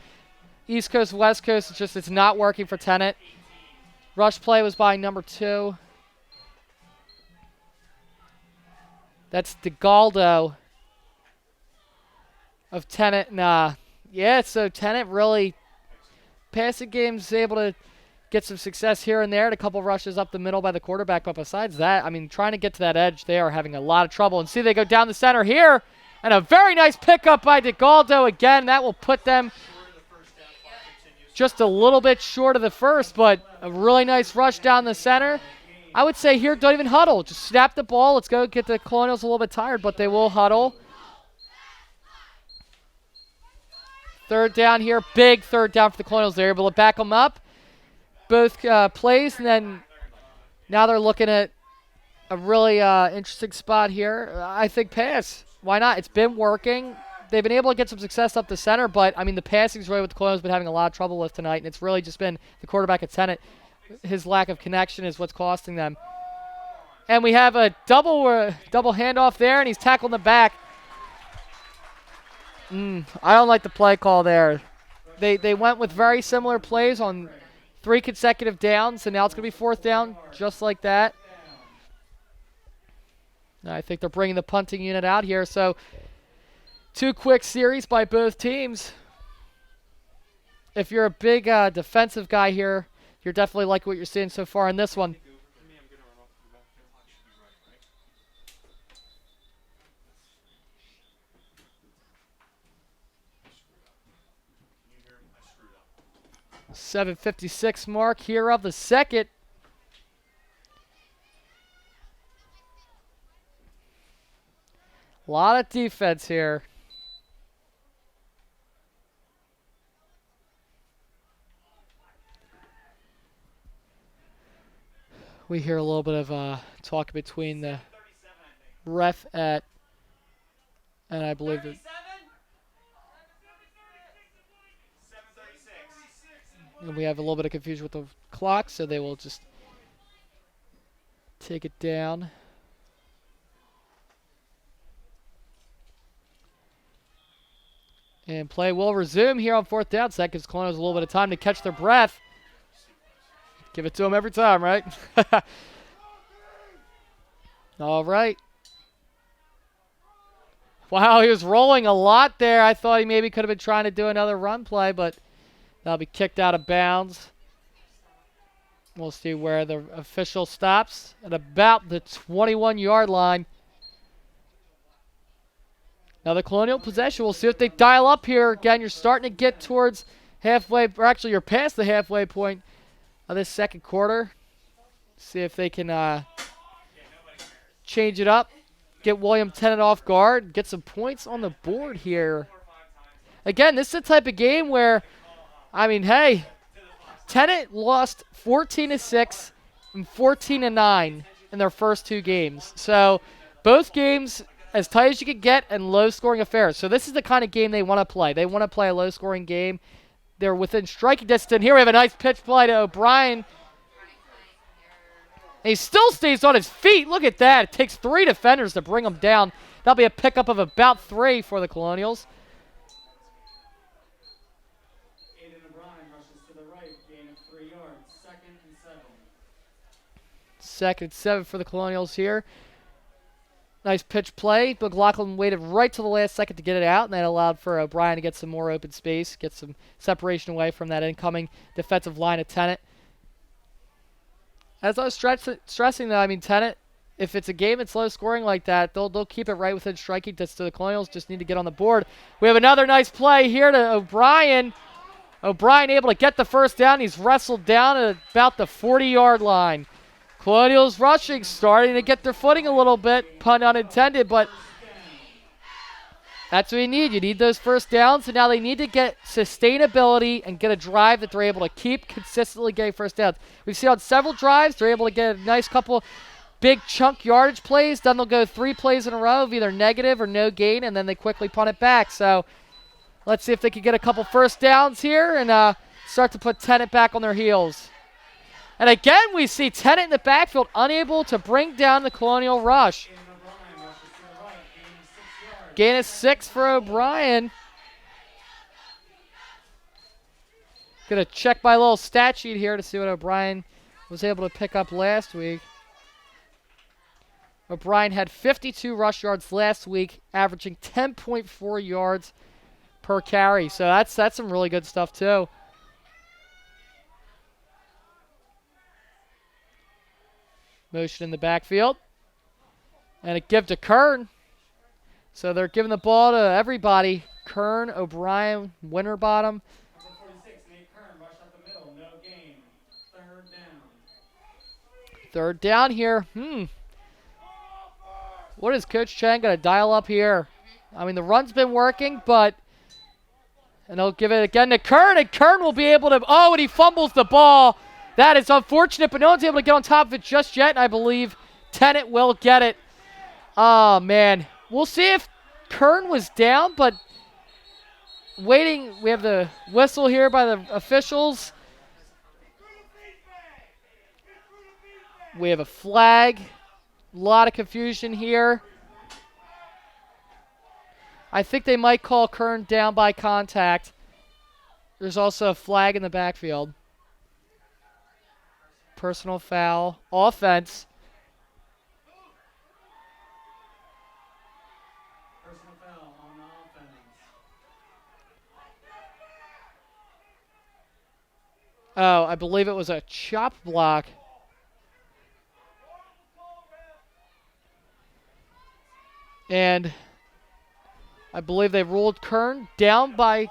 East Coast, West Coast. It's not working for Tennent. Rush play was by number 2. That's DeGaldo of Tennent. Yeah, so Tennent really, passing game's able to get some success here and there, and a couple rushes up the middle by the quarterback. But besides that, I mean, trying to get to that edge, they are having a lot of trouble. And see, they go down the center here, and a very nice pickup by DeGaldo again. That will put them just a little bit short of the first, but a really nice rush down the center. I would say here, don't even huddle. Just snap the ball. Let's go get the Colonials a little bit tired, but they will huddle. Third down here, big third down for the Colonials. They're able to back them up, both plays, and then now they're looking at a really interesting spot here. I think pass. Why not? It's been working. They've been able to get some success up the center, but, I mean, the passing's really what the Colonials have been having a lot of trouble with tonight, and it's really just been the quarterback at Tennent. His lack of connection is what's costing them. And we have a double handoff there, and he's tackled in the back. I don't like the play call there. They went with very similar plays on 3 consecutive downs, and now it's going to be 4th down just like that. I think they're bringing the punting unit out here, so 2 quick series by both teams. If you're a big defensive guy here, you're definitely like what you're seeing so far in this one. .756 mark here of the second. A lot of defense here. We hear a little bit of talk between the ref and I believe that. And we have a little bit of confusion with the clock, so they will just take it down. And play will resume here on 4th down. So that gives Colonials a little bit of time to catch their breath. Give it to them every time, right? All right. Wow, he was rolling a lot there. I thought he maybe could have been trying to do another run play, but that'll be kicked out of bounds. We'll see where the official stops at about the 21-yard line. Now the Colonial possession. We'll see if they dial up here. Again, you're starting to get towards halfway, or actually you're past the halfway point of this second quarter. See if they can change it up. Get William Tennent off guard. Get some points on the board here. Again, this is the type of game where, I mean, hey, Tennent lost 14-6 and 14-9 in their first 2 games. So both games as tight as you could get and low-scoring affairs. So this is the kind of game they want to play. They want to play a low-scoring game. They're within striking distance. Here we have a nice pitch play to O'Brien. And he still stays on his feet. Look at that. It takes 3 defenders to bring him down. That'll be a pickup of about 3 for the Colonials. Second and 7 for the Colonials here. Nice pitch play. McLaughlin waited right till the last second to get it out, and that allowed for O'Brien to get some more open space, get some separation away from that incoming defensive line of Tennent. As I was stressing, though, I mean, Tennent, if it's a game that's low scoring like that, they'll keep it right within striking distance. The Colonials just need to get on the board. We have another nice play here to O'Brien. O'Brien able to get the first down. He's wrestled down at about the 40-yard line. Colonials rushing, starting to get their footing a little bit, pun unintended, but that's what you need. You need those first downs, and now they need to get sustainability and get a drive that they're able to keep consistently getting first downs. We've seen on several drives, they're able to get a nice couple big chunk yardage plays. Then they'll go 3 plays in a row of either negative or no gain, and then they quickly punt it back. So let's see if they can get a couple first downs here and start to put Tennent back on their heels. And again, we see Tennent in the backfield unable to bring down the Colonial rush. Gain of 6 for O'Brien. Gonna check my little stat sheet here to see what O'Brien was able to pick up last week. O'Brien had 52 rush yards last week, averaging 10.4 yards per carry. So that's some really good stuff too. Motion in the backfield. And a give to Kern. So they're giving the ball to everybody. Kern, O'Brien, Winterbottom. Number 46, Nate Kern, rush up the middle, no gain. 3rd down. 3rd down here. What is Coach Chang going to dial up here? I mean, the run's been working, but... And they'll give it again to Kern, and Kern will be able to... Oh, and he fumbles the ball. That is unfortunate, but no one's able to get on top of it just yet, and I believe Tennent will get it. Oh, man. We'll see if Kern was down, but waiting. We have the whistle here by the officials. We have a flag. A lot of confusion here. I think they might call Kern down by contact. There's also a flag in the backfield. Personal foul. Offense. Personal foul on offense. Oh, I believe it was a chop block. And I believe they ruled Kern down by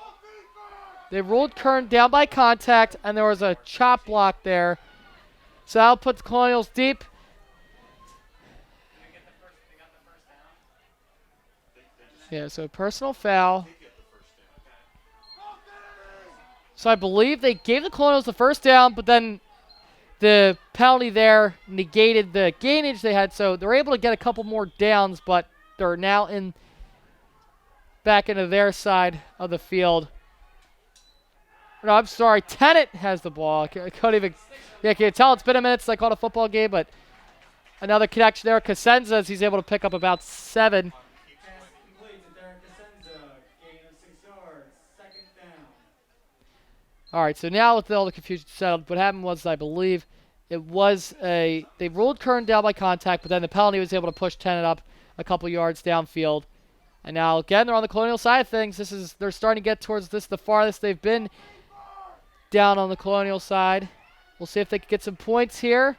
contact, and there was a chop block there. So that'll put the Colonials deep. Yeah, so personal foul. So I believe they gave the Colonials the first down, but then the penalty there negated the gainage they had. So they're able to get a couple more downs, but they're now back into their side of the field. No, I'm sorry. Tennent has the ball. I can't even... Yeah, can you tell it's been a minute since I called a football game, but another connection there. Cosenza, he's able to pick up about 7. Pass complete to Derek Cosenza. Gain of 6 yards. 2nd down. All right, so now with all the confusion settled, what happened was, I believe, it was they ruled Kern down by contact, but then the penalty was able to push Tennent up a couple yards downfield. And now, again, they're on the Colonial side of things. They're starting to get towards this, the farthest they've been down on the Colonial side. We'll see if they can get some points here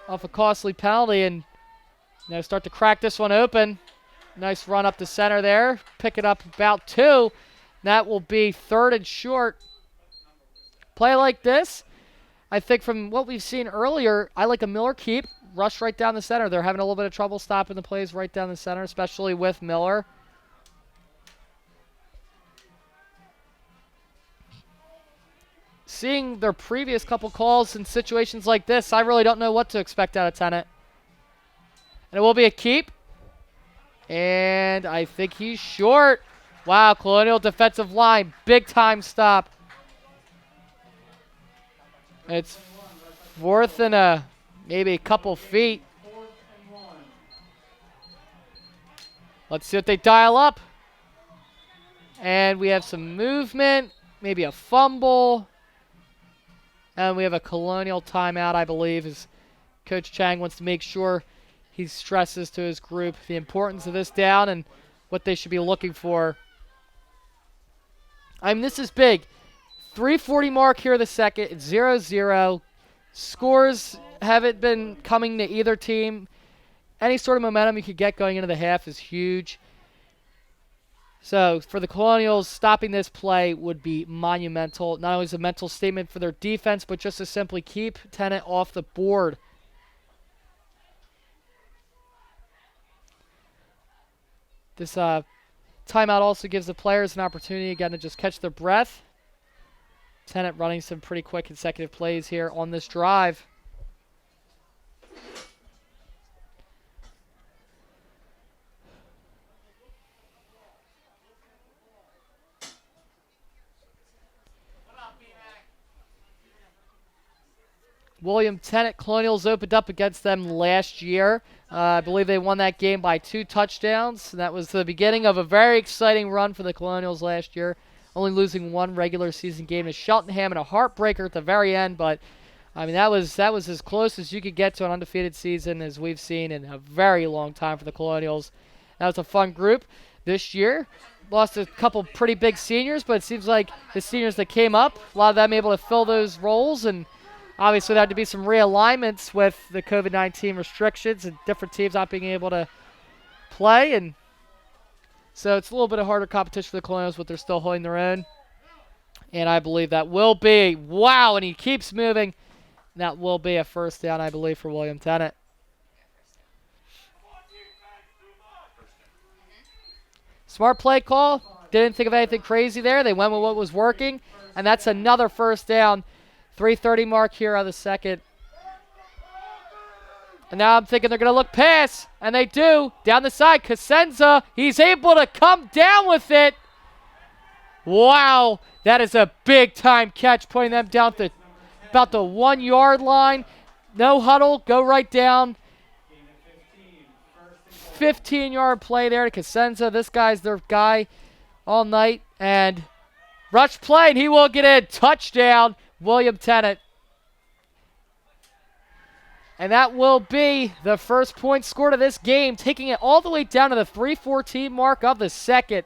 off a costly penalty and start to crack this one open. Nice run up the center there. Pick it up about 2. That will be 3rd and short. Play like this, I think from what we've seen earlier, I like a Miller keep. Rush right down the center. They're having a little bit of trouble stopping the plays right down the center, especially with Miller. Seeing their previous couple calls in situations like this, I really don't know what to expect out of Tennent. And it will be a keep. And I think he's short. Wow, Colonial defensive line, big time stop. It's 4th and maybe a couple feet. 4th and 1. Let's see what they dial up. And we have some movement, maybe a fumble. And we have a Colonial timeout, I believe, as Coach Chang wants to make sure he stresses to his group the importance of this down and what they should be looking for. I mean, this is big. 3:40 mark here the second. It's 0-0. Scores haven't been coming to either team. Any sort of momentum you could get going into the half is huge. So for the Colonials, stopping this play would be monumental. Not only is a mental statement for their defense, but just to simply keep Tennent off the board. This timeout also gives the players an opportunity again to just catch their breath. Tennent running some pretty quick consecutive plays here on this drive. William Tennent Colonials opened up against them last year. I believe they won that game by 2 touchdowns. That was the beginning of a very exciting run for the Colonials last year, only losing 1 regular season game to Cheltenham and a heartbreaker at the very end. But I mean, that was as close as you could get to an undefeated season as we've seen in a very long time for the Colonials. That was a fun group this year. Lost a couple pretty big seniors, but it seems like the seniors that came up, a lot of them able to fill those roles, and obviously, there had to be some realignments with the COVID-19 restrictions and different teams not being able to play. And so it's a little bit of harder competition for the Colonials, but they're still holding their own. And I believe that will be, wow, and he keeps moving. That will be a first down, I believe, for William Tennent. Smart play call. Didn't think of anything crazy there. They went with what was working. And that's another first down. 3:30 mark here on the second. And now I'm thinking they're going to look pass. And they do. Down the side. Cosenza. He's able to come down with it. Wow. That is a big time catch. Putting them down to about the 1 yard line. No huddle. Go right down. 15-yard play there to Cosenza. This guy's their guy all night. And rush play. And he will get in. Touchdown. William Tennent. And that will be the first point scored of this game, taking it all the way down to the 3:14 mark of the second.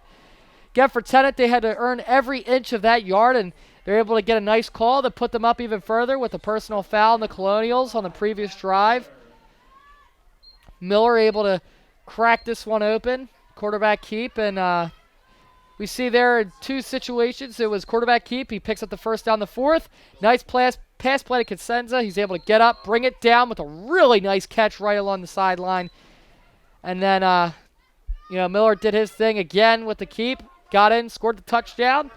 Again, for Tennent, they had to earn every inch of that yard, and they're able to get a nice call to put them up even further with a personal foul on the Colonials on the previous drive. Miller able to crack this one open, quarterback keep, and we see there in 2 situations, it was quarterback keep. He picks up the first down the 4th. Nice pass play to Cosenza. He's able to get up, bring it down with a really nice catch right along the sideline. And then, Miller did his thing again with the keep. Got in, scored the touchdown.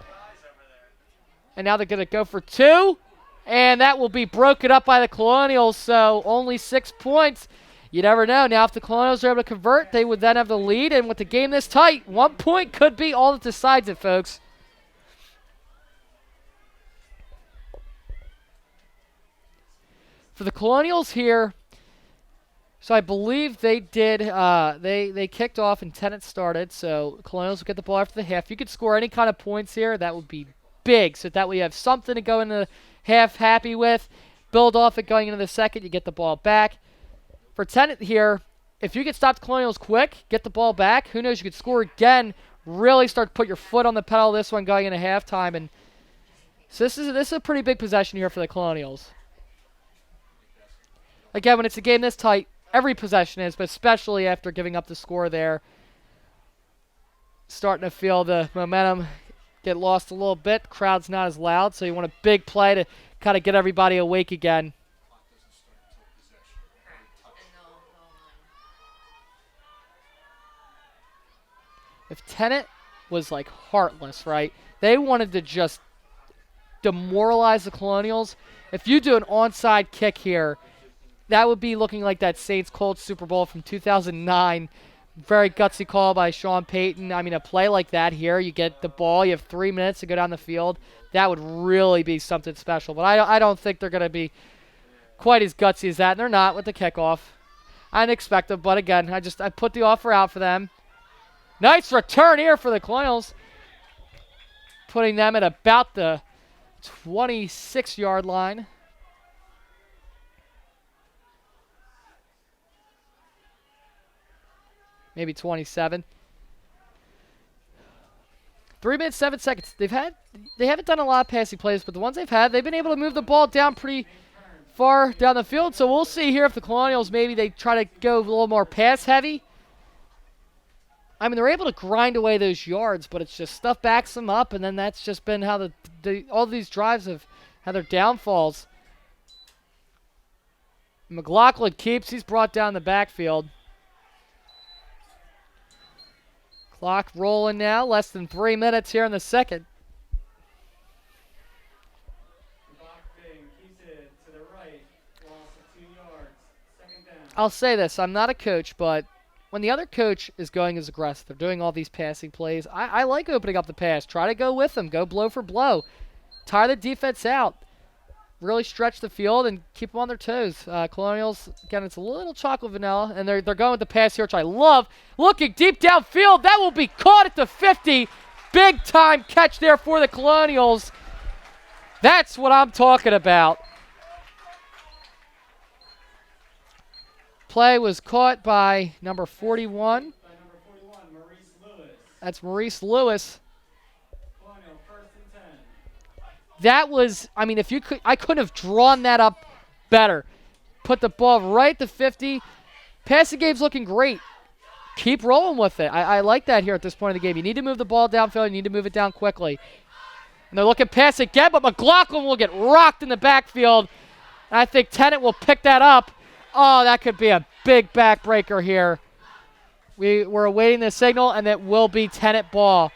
And now they're going to go for 2. And that will be broken up by the Colonials, so only 6 points. You never know. Now, if the Colonials are able to convert, they would then have the lead. And with the game this tight, 1 point could be all that decides it, folks. For the Colonials here, so I believe they did, they kicked off and Tennent started. So Colonials will get the ball after the half. You could score any kind of points here. That would be big. So that way you have something to go into the half happy with. Build off it going into the second. You get the ball back. For Tennent here, if you could stop the Colonials quick, get the ball back, who knows, you could score again, really start to put your foot on the pedal this one going into halftime. And so this is a pretty big possession here for the Colonials. Again, when it's a game this tight, every possession is, but especially after giving up the score there. Starting to feel the momentum get lost a little bit. Crowd's not as loud, so you want a big play to kind of get everybody awake again. If Tennent was like heartless, right? They wanted to just demoralize the Colonials. If you do an onside kick here, that would be looking like that Saints-Colts Super Bowl from 2009. Very gutsy call by Sean Payton. I mean, a play like that here, you get the ball, you have 3 minutes to go down the field. That would really be something special. But I don't think they're going to be quite as gutsy as that. And they're not with the kickoff. I didn't expect them, but again, I put the offer out for them. Nice return here for the Colonials. Putting them at about the 26-yard line. Maybe 27. 3 minutes, 7 seconds. They haven't done a lot of passing plays, but the ones they've had, they've been able to move the ball down pretty far down the field. So we'll see here if the Colonials maybe they try to go a little more pass heavy. I mean, they're able to grind away those yards, but it's just stuff backs them up, and then that's just been how all these drives have had their downfalls. McLaughlin keeps. He's brought down the backfield. Clock rolling now. Less than 3 minutes here in the second. Keeps it to the right. Loss of 2 yards. Second down. I'll say this. I'm not a coach, but when the other coach is going as aggressive, they're doing all these passing plays, I like opening up the pass. Try to go with them. Go blow for blow. Tire the defense out. Really stretch the field and keep them on their toes. Colonials, again, it's a little chocolate vanilla, and they're going with the pass here, which I love. Looking deep downfield. That will be caught at the 50. Big time catch there for the Colonials. That's what I'm talking about. Play was caught by number 41. By number 41, Maurice Lewis. That's Maurice Lewis. Colonial, 1st and 10. That was, I mean, I couldn't have drawn that up better. Put the ball right at the 50. Passing game's looking great. Keep rolling with it. I like that here at this point of the game. You need to move the ball downfield. You need to move it down quickly. And they're looking past again, but McLaughlin will get rocked in the backfield. And I think Tennant will pick that up. Oh, that could be a big backbreaker here. We're awaiting the signal, and it will be Tennant ball.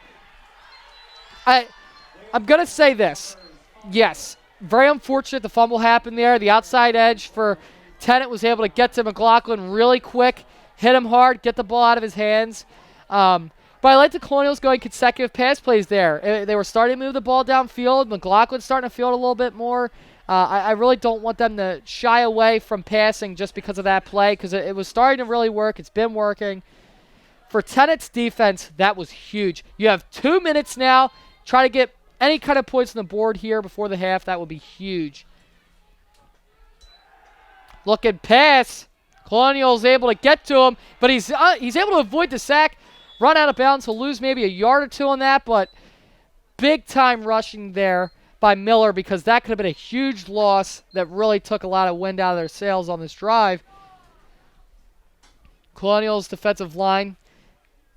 I'm going to say this. Yes, very unfortunate the fumble happened there. The outside edge for Tennant was able to get to McLaughlin really quick, hit him hard, get the ball out of his hands. But I like the Colonials going consecutive pass plays there. They were starting to move the ball downfield. McLaughlin's starting to field a little bit more. I really don't want them to shy away from passing just because of that play, because it was starting to really work. It's been working. For Tennant's defense, that was huge. You have 2 minutes now. Try to get any kind of points on the board here before the half. That would be huge. Looking pass. Colonial's able to get to him, but he's able to avoid the sack, run out of bounds. He'll lose maybe a yard or two on that, but big time rushing there by Miller, because that could have been a huge loss that really took a lot of wind out of their sails on this drive. Colonials defensive line,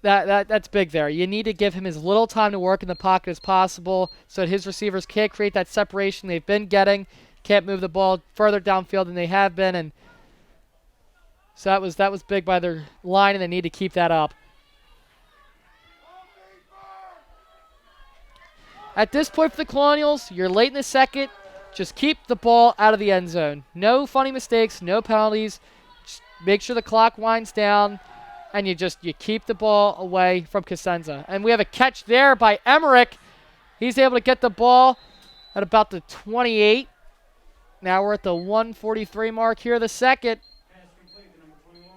that's big there. You need to give him as little time to work in the pocket as possible so that his receivers can't create that separation they've been getting, can't move the ball further downfield than they have been, and so that was big by their line, and they need to keep that up. At this point for the Colonials, you're late in the second. Just keep the ball out of the end zone. No funny mistakes, no penalties. Just make sure the clock winds down, and you keep the ball away from Cosenza. And we have a catch there by Emmerich. He's able to get the ball at about the 28. Now we're at the 143 mark here, the second. Pass complete to number 21,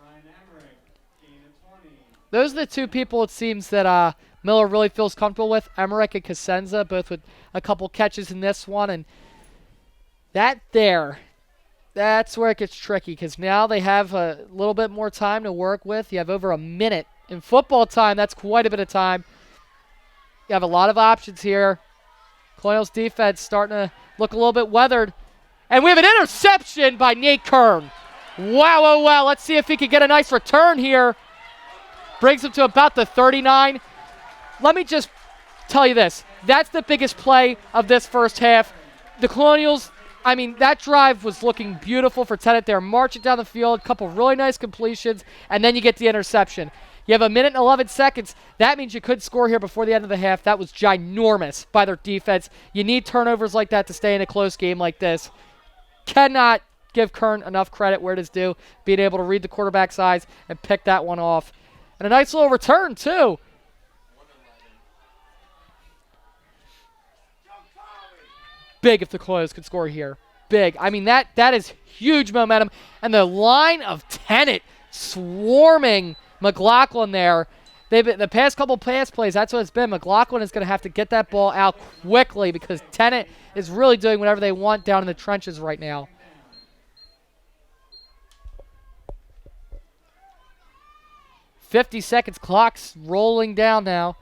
Ryan Emmerich, gain of 20. Those are the two people it seems that Miller really feels comfortable with, Emmerich and Cosenza, both with a couple catches in this one. And that's where it gets tricky, because now they have a little bit more time to work with. You have over a minute. In football time, that's quite a bit of time. You have a lot of options here. Colonials defense starting to look a little bit weathered. And we have an interception by Nate Kern. Wow, oh, wow. Let's see if he can get a nice return here. Brings him to about the 39. Let me just tell you this. That's the biggest play of this first half. The Colonials, I mean, that drive was looking beautiful for Tennant. They're marching down the field, a couple really nice completions, and then you get the interception. You have a minute and 11 seconds. That means you could score here before the end of the half. That was ginormous by their defense. You need turnovers like that to stay in a close game like this. Cannot give Kern enough credit where it is due, being able to read the quarterback's eyes and pick that one off. And a nice little return, too. Big if the Colonials could score here. Big. I mean, that is huge momentum. And the line of Tennant swarming McLaughlin there. The past couple pass plays, that's what it's been. McLaughlin is going to have to get that ball out quickly, because Tennant is really doing whatever they want down in the trenches right now. .50 seconds, clock's rolling down now.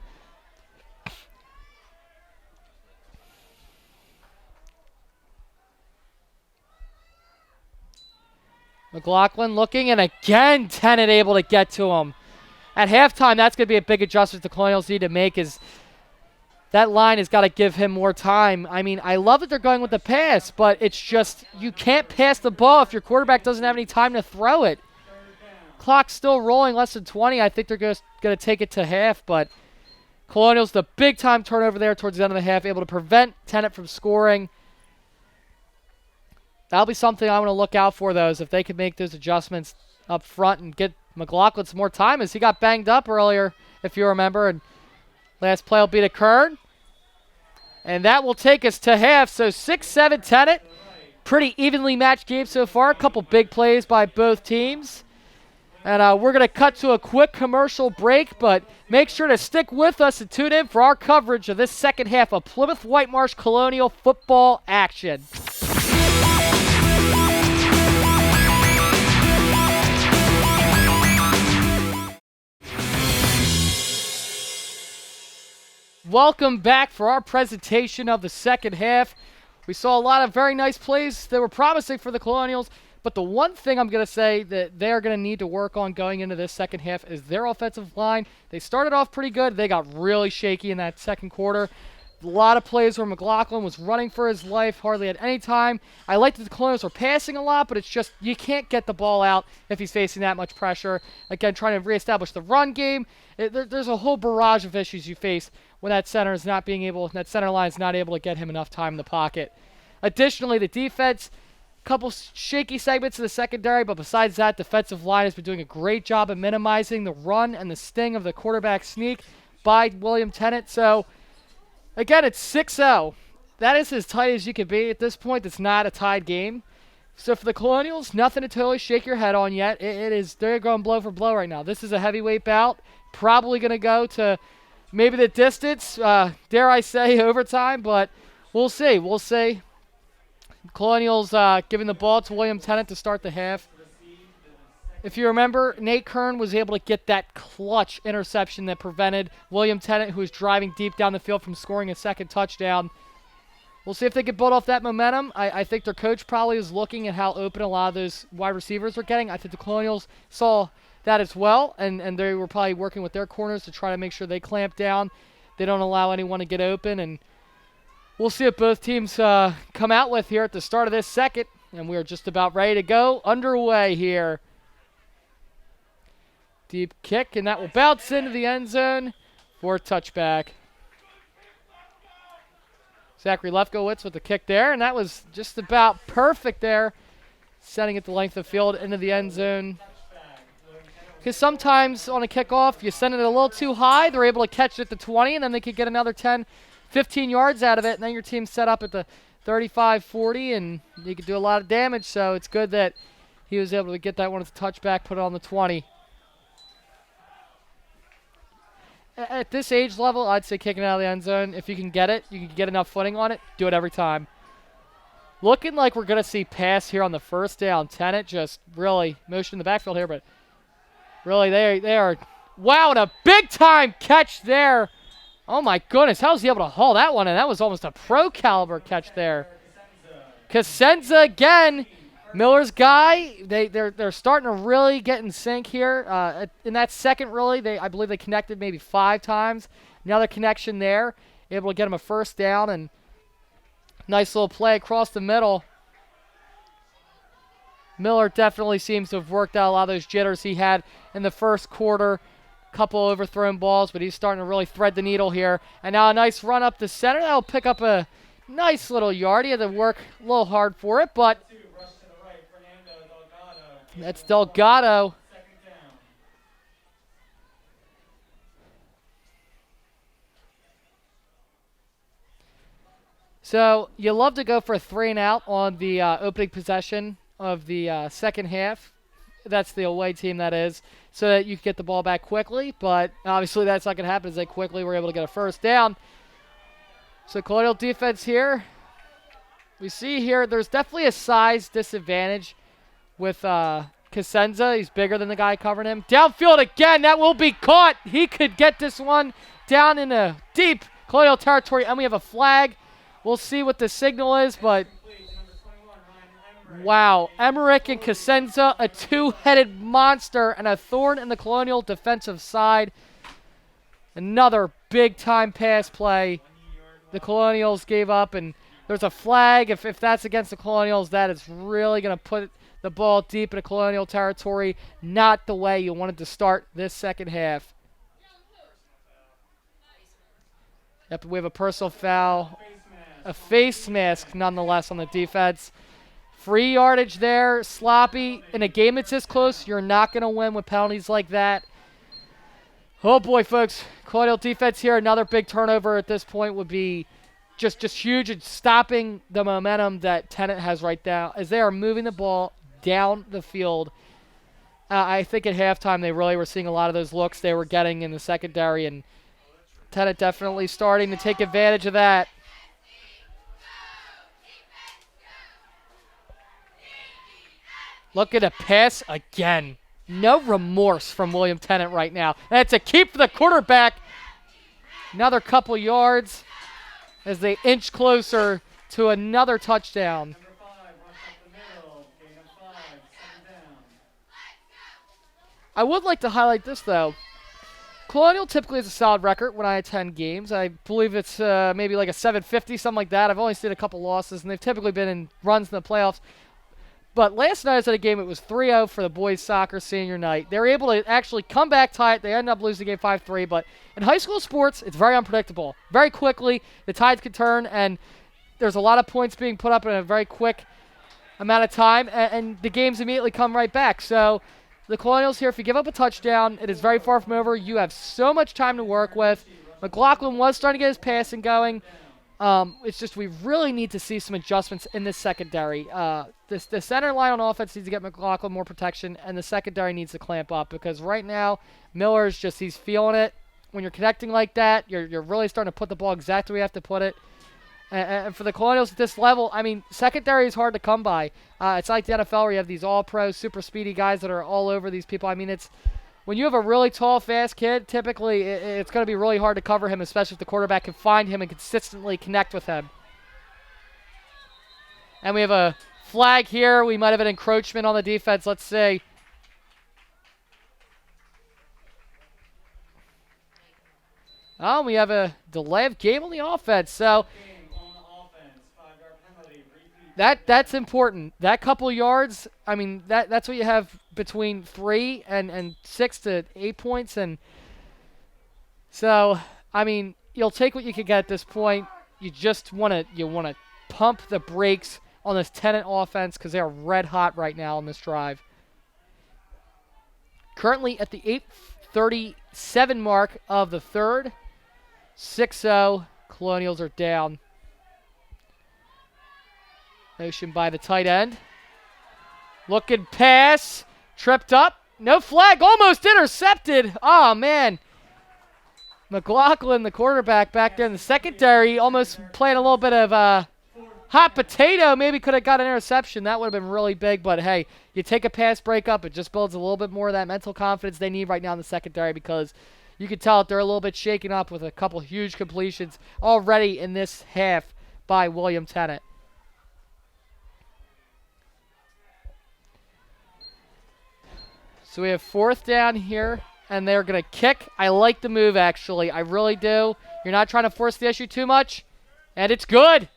McLaughlin looking, and again Tennant able to get to him. at halftime, that's going to be a big adjustment the Colonials need to make is that line has got to give him more time. I mean, I love that they're going with the pass, but it's just you can't pass the ball if your quarterback doesn't have any time to throw it. Clock's still rolling, less than 20. I think they're going to take it to half, but Colonials, the big-time turnover there towards the end of the half, able to prevent Tennent from scoring. That'll be something I want to look out for, though, is if they can make those adjustments up front and get McLaughlin some more time, as he got banged up earlier, if you remember, and last play will be to Kern. And that will take us to half. So 6-7 Tennent. Pretty evenly matched game so far. A couple big plays by both teams. And we're going to cut to a quick commercial break, but make sure to stick with us and tune in for our coverage of this second half of Plymouth Whitemarsh Colonial football action. Welcome back for our presentation of the second half. We saw a lot of very nice plays that were promising for the Colonials, but the one thing I'm going to say that they're going to need to work on going into this second half is their offensive line. They started off pretty good. They got really shaky in that second quarter. A lot of plays where McLaughlin was running for his life, hardly at any time. I like that the Colonials were passing a lot, but it's just you can't get the ball out if he's facing that much pressure. Again, trying to reestablish the run game. There's a whole barrage of issues you face when that center is not being able, that center line is not able to get him enough time in the pocket. Additionally, the defense, couple shaky segments in the secondary, but besides that, defensive line has been doing a great job of minimizing the run and the sting of the quarterback sneak by William Tennent. So, again, it's 6-0. That is as tight as you can be. At this point, it's not a tied game. So for the Colonials, nothing to totally shake your head on yet. They're going blow for blow right now. This is a heavyweight bout. Probably going to go to maybe the distance, dare I say, overtime, but we'll see. We'll see. Colonials giving the ball to William Tennent to start the half. If you remember, Nate Kern was able to get that clutch interception that prevented William Tennent, who was driving deep down the field, from scoring a second touchdown. We'll see if they can build off that momentum. I think their coach probably is looking at how open a lot of those wide receivers are getting. I think the Colonials saw that as well, and they were probably working with their corners to try to make sure they clamp down. They don't allow anyone to get open, and we'll see what both teams come out with here at the start of this second, and we're just about ready to go underway here. Deep kick, and that will bounce into the end zone for a touchback. Zachary Lefkowitz with the kick there, and that was just about perfect there, setting it the length of field into the end zone. Because sometimes on a kickoff, you send it a little too high, they're able to catch it at the 20, and then they could get another 10, 15 yards out of it, and then your team's set up at the 35, 40, and you could do a lot of damage. So it's good that he was able to get that one as a touchback, put it on the 20. At this age level, I'd say kicking it out of the end zone. If you can get it, you can get enough footing on it, do it every time. Looking like we're going to see pass here on the first down. Tennent just really motion in the backfield here, but really they are, wow, and a big-time catch there. Oh, my goodness. How was he able to haul that one? And that was almost a pro-caliber catch there. Cosenza again. Miller's guy. They're starting to really get in sync here. In that second, really, I believe they connected maybe 5 times. Another connection there. Able to get him a first down. And nice little play across the middle. Miller definitely seems to have worked out a lot of those jitters he had in the first quarter. Couple overthrown balls, but he's starting to really thread the needle here. And now a nice run up the center. That'll pick up a nice little yard. He had to work a little hard for it, but that's Delgado. So you love to go for a 3 and out on the opening possession of the second half. That's the away team, that is, so that you can get the ball back quickly. But obviously that's not going to happen as they quickly were able to get a first down. So Colonial defense here. We see here there's definitely a size disadvantage with Cosenza. He's bigger than the guy covering him. Downfield again. That will be caught. He could get this one down in a deep Colonial territory, and we have a flag. We'll see what the signal is, but Wow, Emmerich and Cosenza, a two-headed monster and a thorn in the Colonial defensive side. Another big-time pass play. The Colonials gave up, and there's a flag. If that's against the Colonials, that is really going to put the ball deep into Colonial territory. Not the way you wanted to start this second half. Yep, we have a personal foul. A face mask, nonetheless, on the defense. Free yardage there, sloppy. In a game that's this close, you're not going to win with penalties like that. Oh boy, folks. Colonial defense here. Another big turnover at this point would be just huge and stopping the momentum that Tennent has right now as they are moving the ball down the field. I think at halftime they really were seeing a lot of those looks they were getting in the secondary, and Tennent definitely starting to take advantage of that. Look at a pass again. No remorse from William Tennent right now. That's a keep for the quarterback. Another couple yards as they inch closer to another touchdown. Number 5, rush up the middle, gain of 5, 7 down. I would like to highlight this, though. Colonial typically has a solid record when I attend games. I believe it's maybe like a 750, something like that. I've only seen a couple losses, and they've typically been in runs in the playoffs. But last night I was at a game, it was 3-0 for the boys' soccer senior night. They were able to actually come back tight. They ended up losing the game 5-3. But in high school sports, it's very unpredictable. Very quickly, the tides can turn, and there's a lot of points being put up in a very quick amount of time, and the games immediately come right back. So the Colonials here, if you give up a touchdown, it is very far from over. You have so much time to work with. McLaughlin was starting to get his passing going. It's just we really need to see some adjustments in this secondary. The center line on offense needs to get McLaughlin more protection, and the secondary needs to clamp up because right now Miller's just he's feeling it. When you're connecting like that, you're really starting to put the ball exactly where you have to put it. And for the Colonials at this level, I mean, secondary is hard to come by. It's like the NFL where you have these all-pro, super speedy guys that are all over these people. I mean, it's when you have a really tall, fast kid, typically it's going to be really hard to cover him, especially if the quarterback can find him and consistently connect with him. And we have a flag here. We might have an encroachment on the defense. Let's see. Oh, we have a delay of game on the offense. So that's important. That couple yards, I mean, that's what you have between 3 and 6 to 8 points. And so, I mean, you'll take what you can get at this point. You just want to pump the brakes on this Tennent offense because they are red hot right now on this drive. Currently at the 8:37 mark of the third, 6-0. Colonials are down. Motion by the tight end. Looking pass. Tripped up. No flag. Almost intercepted. Oh, man. McLaughlin, the quarterback back there in the secondary, almost playing a little bit of hot potato. Maybe could have got an interception. That would have been really big. But, hey, you take a pass breakup. It just builds a little bit more of that mental confidence they need right now in the secondary because you can tell that they're a little bit shaken up with a couple huge completions already in this half by William Tennent. So we have 4th down here, and they're going to kick. I like the move, actually. I really do. You're not trying to force the issue too much, and it's good.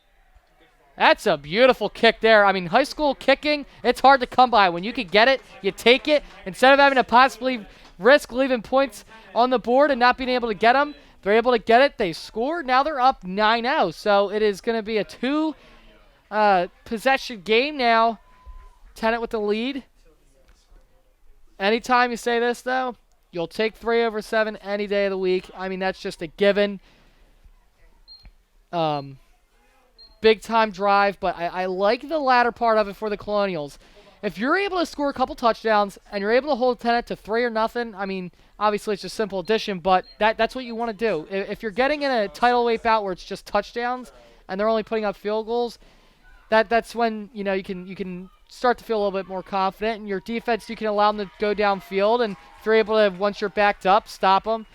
That's a beautiful kick there. I mean, high school kicking, it's hard to come by. When you can get it, you take it. Instead of having to possibly risk leaving points on the board and not being able to get them, they're able to get it. They score. Now they're up 9-0. So it is going to be a 2-possession game now. Tennent with the lead. Anytime you say this, though, you'll take 3 over 7 any day of the week. I mean, that's just a given. Big-time drive, but I like the latter part of it for the Colonials. If you're able to score a couple touchdowns and you're able to hold Tennent to 3 or nothing, I mean, obviously it's just simple addition, but that's what you want to do. If you're getting in a title weight bout where it's just touchdowns and they're only putting up field goals, that's when you can start to feel a little bit more confident. And your defense, you can allow them to go downfield, and if you're able to, once you're backed up, stop them.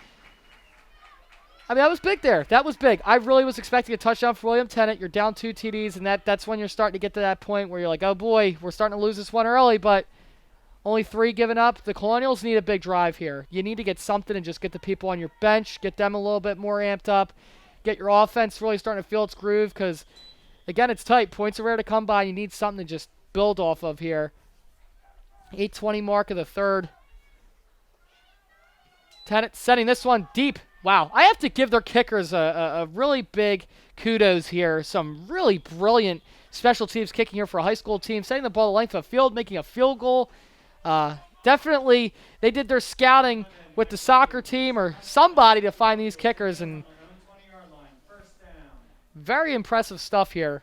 I mean, that was big there. That was big. I really was expecting a touchdown for William Tennent. You're down 2 TDs, and that's when you're starting to get to that point where you're like, oh, boy, we're starting to lose this one early, but only 3 given up. The Colonials need a big drive here. You need to get something and just get the people on your bench, get them a little bit more amped up, get your offense really starting to feel its groove because, again, it's tight. Points are rare to come by. You need something to just build off of here. 8:20 mark of the third. Tennant setting this one deep. Wow, I have to give their kickers a really big kudos here. Some really brilliant special teams kicking here for a high school team, setting the ball the length of the field, making a field goal. Definitely, they did their scouting with the soccer team or somebody to find these kickers, and very impressive stuff here.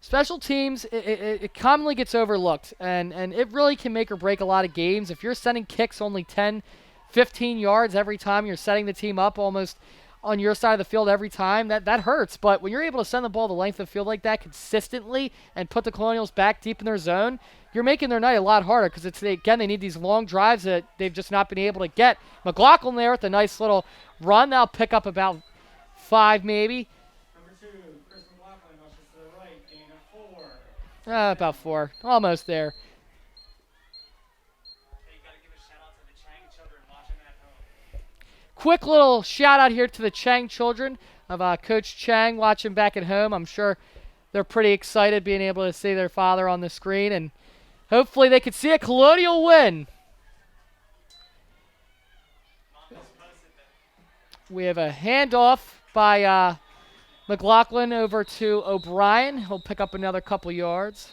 Special teams, it commonly gets overlooked, and it really can make or break a lot of games. If you're sending kicks only 10, 15 yards every time, you're setting the team up almost on your side of the field every time, that hurts. But when you're able to send the ball the length of the field like that consistently and put the Colonials back deep in their zone, you're making their night a lot harder because, again, they need these long drives that they've just not been able to get. McLaughlin there with a nice little run. They'll pick up about 5 maybe. About 4. Almost there. Quick little shout out here to the Chang children of Coach Chang watching back at home. I'm sure they're pretty excited being able to see their father on the screen, and hopefully they could see a Colonial win. We have a handoff by McLaughlin over to O'Brien. He'll pick up another couple yards.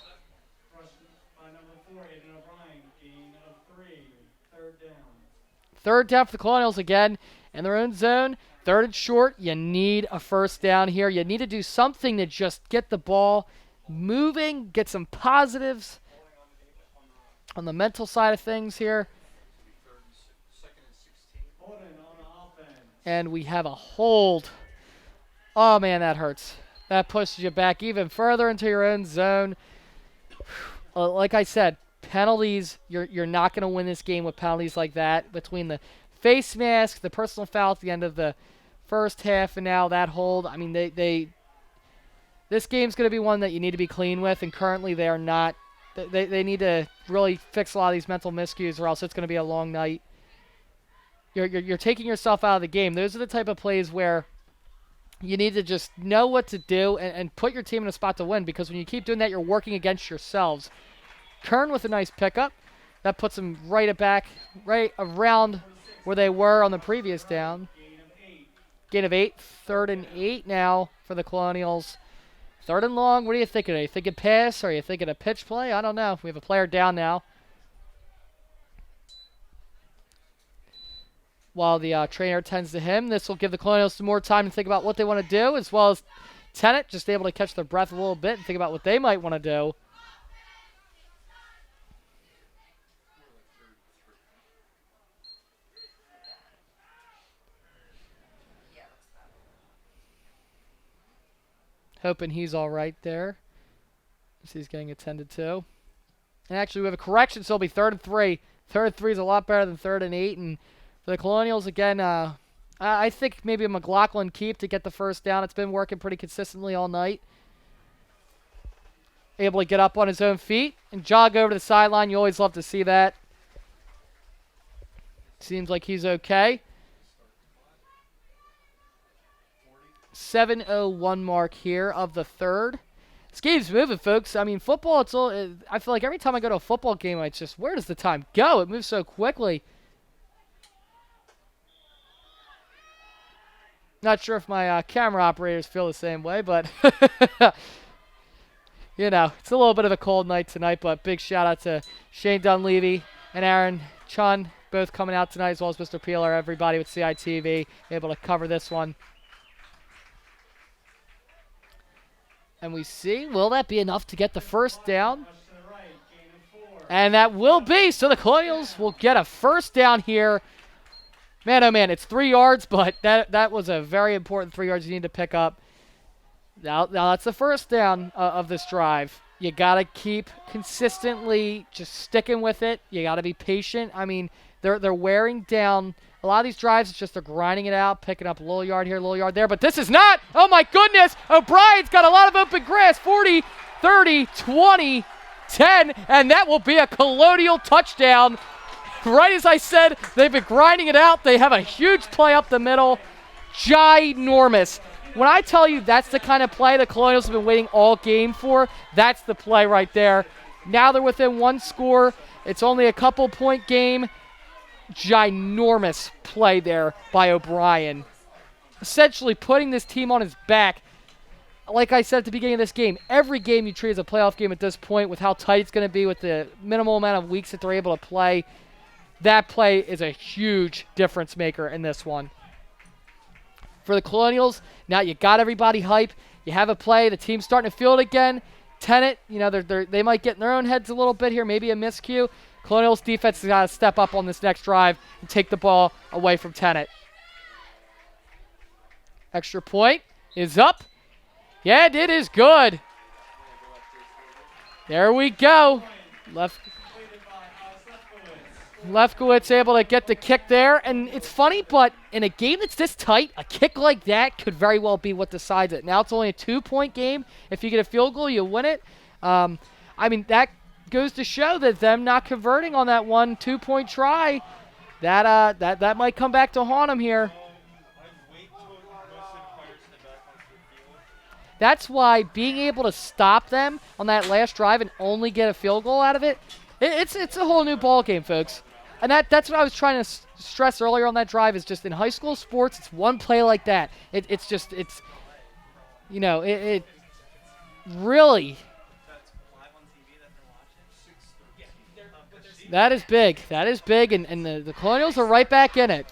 Third down for the Colonials again in their own zone. 3rd and short. You need a first down here. You need to do something to just get the ball moving, get some positives on the mental side of things here. And we have a hold. Oh, man, that hurts. That pushes you back even further into your own zone. Like I said, penalties, you're not going to win this game with penalties like that. Between the face mask, the personal foul at the end of the first half, and now that hold. I mean, this game's going to be one that you need to be clean with, and currently they are not. They need to really fix a lot of these mental miscues, or else it's going to be a long night. You're taking yourself out of the game. Those are the type of plays where you need to just know what to do and put your team in a spot to win, because when you keep doing that, you're working against yourselves. Kern with a nice pickup. That puts them right around where they were on the previous down. Gain of 8. 3rd and 8 now for the Colonials. 3rd and long. What are you thinking? Are you thinking pass? Or are you thinking a pitch play? I don't know. We have a player down now. While the trainer tends to him, this will give the Colonials some more time to think about what they want to do, as well as Tennant just able to catch their breath a little bit and think about what they might want to do. Hoping he's all right there. He's getting attended to. And actually, we have a correction, so it'll be 3rd and 3. 3rd and 3 is a lot better than 3rd and 8. And for the Colonials, again, I think maybe a McLaughlin keep to get the first down. It's been working pretty consistently all night. Able to get up on his own feet and jog over to the sideline. You always love to see that. Seems like he's okay. 7:01 mark here of the 3rd. This game's moving, folks. I mean, football, I feel like every time I go to a football game, it's just, where does the time go? It moves so quickly. Not sure if my camera operators feel the same way, but you know, it's a little bit of a cold night tonight, but big shout out to Shane Dunleavy and Aaron Chun, both coming out tonight, as well as Mr. Peeler, everybody with CITV, able to cover this one. And we see, will that be enough to get the first down? And that will be, so the Colonials will get a first down here. Man, oh man, it's 3 yards, but that was a very important 3 yards you need to pick up. Now that's the first down of this drive. You got to keep consistently just sticking with it. You got to be patient. I mean, they're wearing down A lot of these drives, it's just they're grinding it out, picking up a little yard here, a little yard there. But this is not. Oh, my goodness. O'Brien's got a lot of open grass. 40, 30, 20, 10. And that will be a Colonial touchdown. Right as I said, they've been grinding it out. They have a huge play up the middle. Ginormous. When I tell you that's the kind of play the Colonials have been waiting all game for, that's the play right there. Now they're within one score. It's only a couple-point game. Ginormous play there by O'Brien. Essentially putting this team on his back. Like I said at the beginning of this game, every game you treat as a playoff game at this point with how tight it's going to be with the minimal amount of weeks that they're able to play. That play is a huge difference maker in this one. For the Colonials, now you got everybody hype. You have a play. The team's starting to feel it again. Tennent, they might get in their own heads a little bit here, maybe a miscue. Colonials defense has got to step up on this next drive and take the ball away from Tennent. Extra point is up. Yeah, it is good. There we go. Lefkowitz able to get the kick there. And it's funny, but in a game that's this tight, a kick like that could very well be what decides it. Now it's only a 2-point game. If you get a field goal, you win it. That goes to show that them not converting on that 1 2-point try, that might come back to haunt them here. That's why being able to stop them on that last drive and only get a field goal out of it, it's a whole new ball game, folks. And that's what I was trying to stress earlier on that drive is just in high school sports, it's one play like that. It really. That is big. That is big, and the Colonials are right back in it.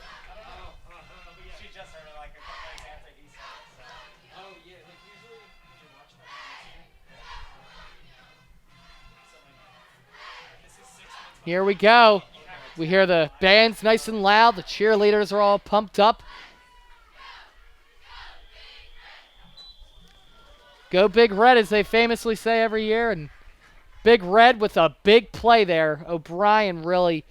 Here we go. We hear the band's nice and loud. The cheerleaders are all pumped up. Go Big Red, as they famously say every year. And Big Red with a big play there. O'Brien really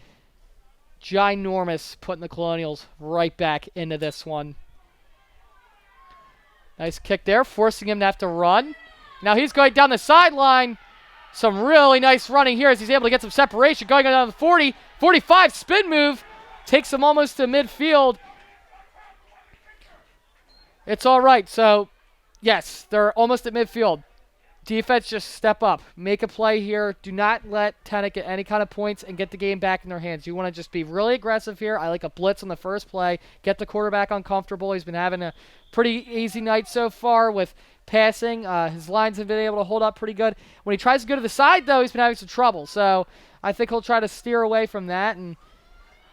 ginormous, putting the Colonials right back into this one. Nice kick there, forcing him to have to run. Now he's going down the sideline. Some really nice running here as he's able to get some separation. Going down the 40, 45, spin move. Takes him almost to midfield. It's all right. So, yes, they're almost at midfield. Defense, just step up. Make a play here. Do not let Tennent get any kind of points and get the game back in their hands. You want to just be really aggressive here. I like a blitz on the first play. Get the quarterback uncomfortable. He's been having a pretty easy night so far with passing. His lines have been able to hold up pretty good. When he tries to go to the side, though, he's been having some trouble. So I think he'll try to steer away from that. And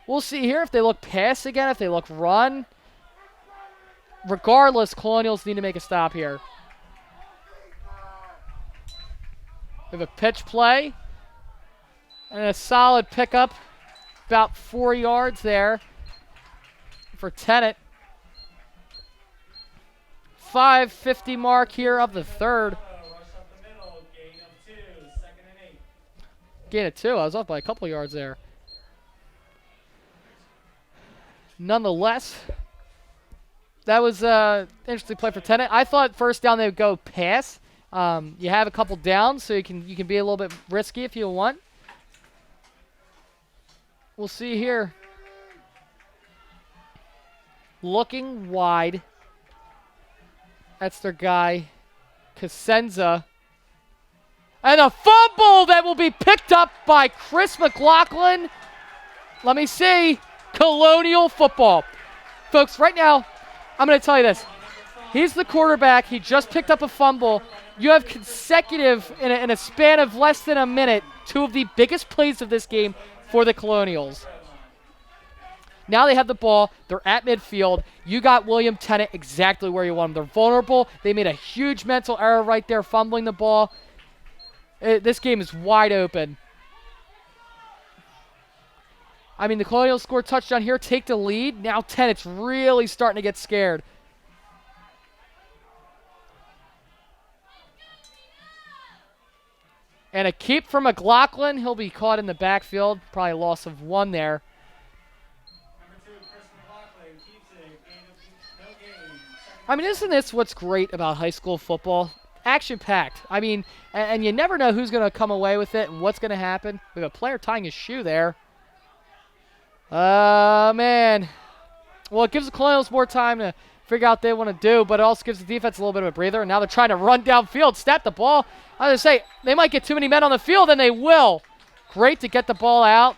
we'll see here if they look pass again, if they look run. Regardless, Colonials need to make a stop here. We have a pitch play and a solid pickup, about 4 yards there for Tennent. 5:50 mark here of the third. Gain of 2. I was off by a couple yards there. Nonetheless, that was an interesting play for Tennent. I thought first down they would go pass. You have a couple downs, so you can be a little bit risky if you want. We'll see here. Looking wide. That's their guy, Cosenza. And a fumble that will be picked up by Chris McLaughlin. Let me see. Colonial football. Folks, right now, I'm going to tell you this. He's the quarterback. He just picked up a fumble. You have consecutive, in a span of less than a minute, 2 of the biggest plays of this game for the Colonials. Now they have the ball. They're at midfield. You got William Tennent exactly where you want them. They're vulnerable. They made a huge mental error right there, fumbling the ball. This game is wide open. I mean, the Colonials score a touchdown here, take the lead. Now Tennent's really starting to get scared. And a keep from McLaughlin. He'll be caught in the backfield. Probably a loss of 1 there. keeps it. Gain of no game. I mean, isn't this what's great about high school football? Action-packed. I mean, and you never know who's going to come away with it and what's going to happen. We have a player tying his shoe there. Man. Well, it gives the Colonials more time to figure out what they want to do, but it also gives the defense a little bit of a breather. And now they're trying to run downfield, snap the ball. I was going to say, they might get too many men on the field, and they will. Great to get the ball out.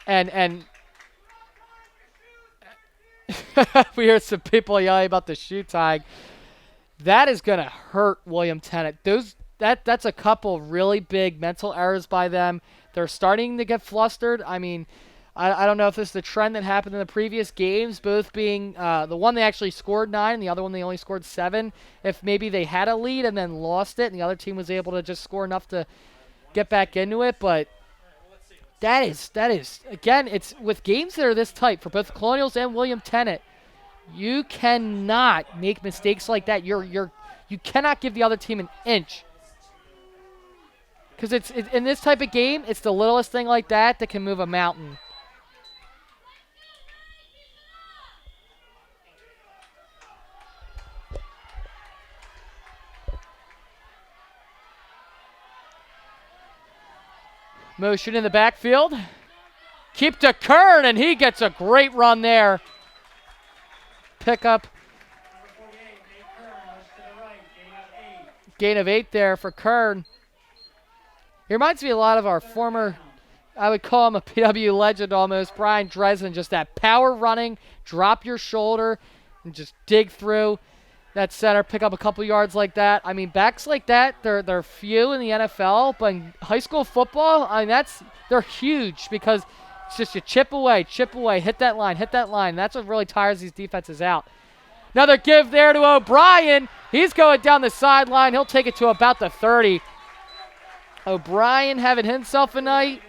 And we hear some people yelling about the shoe tying. That is going to hurt William Tennent. That's a couple really big mental errors by them. They're starting to get flustered. I mean, I don't know if this is the trend that happened in the previous games, both being the one they actually scored 9 and the other one they only scored 7. If maybe they had a lead and then lost it and the other team was able to just score enough to get back into it. But that is, again, it's with games that are this tight for both the Colonials and William Tennent, you cannot make mistakes like that. You cannot give the other team an inch. Because it's in this type of game, it's the littlest thing like that can move a mountain. Motion in the backfield. Keep to Kern, and he gets a great run there. Pickup. Number 48, Nate Kern, rush to the right. Gain of 8. Gain of 8 there for Kern. He reminds me a lot of our former, I would call him a PW legend almost, Brian Dresden. Just that power running, drop your shoulder, and just dig through that center, pick up a couple yards like that. I mean, backs like that, they're few in the NFL, but in high school football, I mean, they're huge because it's just you chip away, hit that line. That's what really tires these defenses out. Another give there to O'Brien. He's going down the sideline. He'll take it to about the 30. O'Brien having himself a night.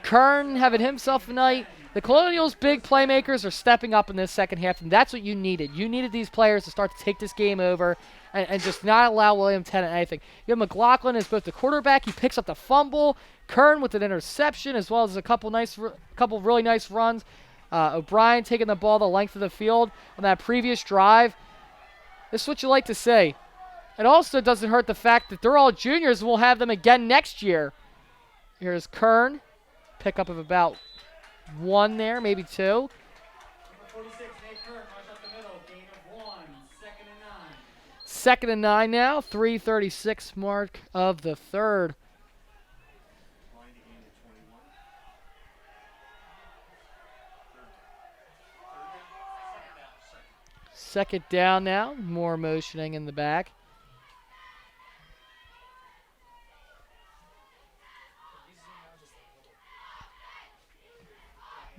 Kern having himself a night. The Colonials' big playmakers are stepping up in this second half, and that's what you needed. You needed these players to start to take this game over and just not allow William Tennent anything. You have McLaughlin as both the quarterback. He picks up the fumble. Kern with an interception as well as a couple really nice runs. O'Brien taking the ball the length of the field on that previous drive. This is what you like to say. It also doesn't hurt the fact that they're all juniors and we'll have them again next year. Here's Kern. Pickup of about 1 there, maybe 2. Number 46, Nate Kern, rush up the middle. Gain of 1. 2nd and 9. 2nd and 9 now. 3:36 mark of the third. Second down now. More motioning in the back.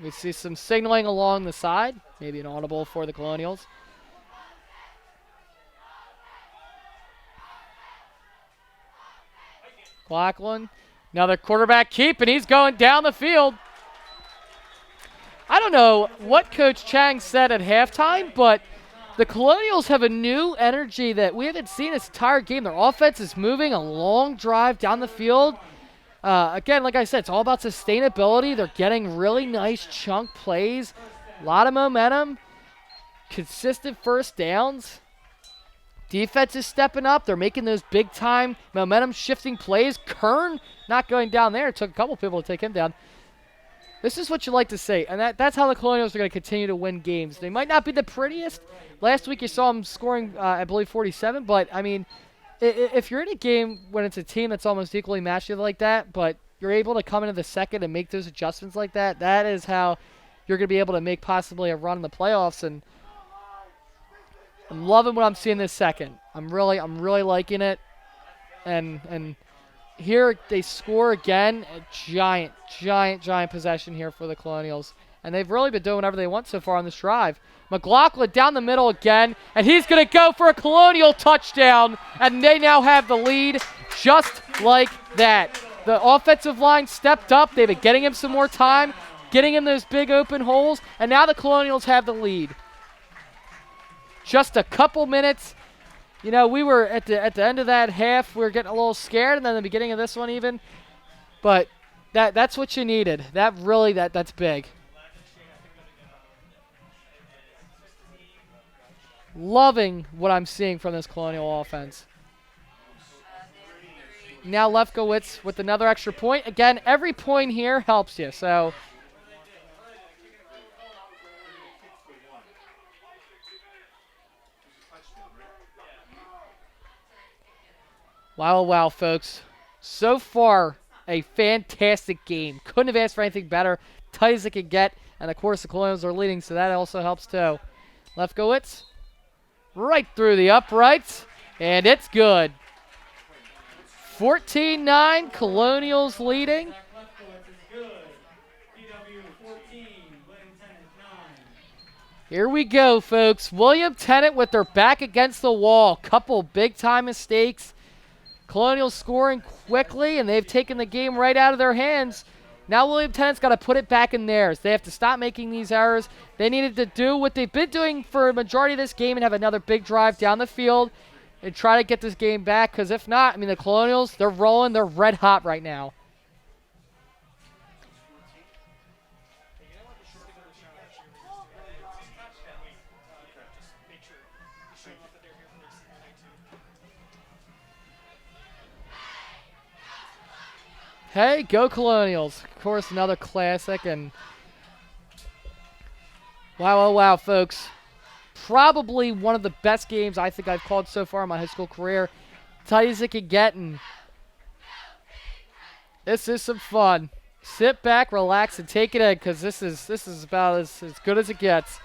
We see some signaling along the side. Maybe an audible for the Colonials. McLaughlin. Another quarterback keep, and he's going down the field. I don't know what Coach Chang said at halftime, but the Colonials have a new energy that we haven't seen this entire game. Their offense is moving a long drive down the field. Again, like I said, it's all about sustainability. They're getting really nice chunk plays, a lot of momentum, consistent first downs. Defense is stepping up. They're making those big-time momentum-shifting plays. Kern not going down there. It took a couple people to take him down. This is what you like to say, and that's how the Colonials are going to continue to win games. They might not be the prettiest. Last week you saw them scoring, I believe, 47, but, I mean, if you're in a game when it's a team that's almost equally matched like that, but you're able to come into the second and make those adjustments like that, that is how you're going to be able to make possibly a run in the playoffs. And I'm loving what I'm seeing this second. I'm really liking it. And here they score again. A giant possession here for the Colonials. And they've really been doing whatever they want so far on this drive. McLaughlin down the middle again, and he's going to go for a Colonial touchdown, and they now have the lead just like that. The offensive line stepped up. They've been getting him some more time, getting him those big open holes, and now the Colonials have the lead. Just a couple minutes. You know, we were at the end of that half, we were getting a little scared, and then the beginning of this one even. But that's what you needed. That's big. Loving what I'm seeing from this Colonial offense. Now Lefkowitz with another extra point. Again, every point here helps you. So wow, wow, folks. So far, a fantastic game. Couldn't have asked for anything better. Tight as it could get. And, of course, the Colonials are leading, so that also helps, too. Lefkowitz right through the uprights, and it's good. 14-9, Colonials leading. Zach Lefkowitz is good. PW 14, William Tennent 9. Here we go, folks. William Tennent with their back against the wall. Couple big-time mistakes. Colonials scoring quickly, and they've taken the game right out of their hands. Now William Tennent's got to put it back in theirs. They have to stop making these errors. They needed to do what they've been doing for a majority of this game and have another big drive down the field and try to get this game back, because if not, I mean, the Colonials, they're rolling. They're red hot right now. Hey, you know what? Just give it a shot actually. Just make sure you show them that they're here for their senior day too. Hey, go Colonials. Of course, another classic. And wow, oh, wow, folks. Probably one of the best games I think I've called so far in my high school career. Tight as it can get, and this is some fun. Sit back, relax, and take it in, because this is about as good as it gets.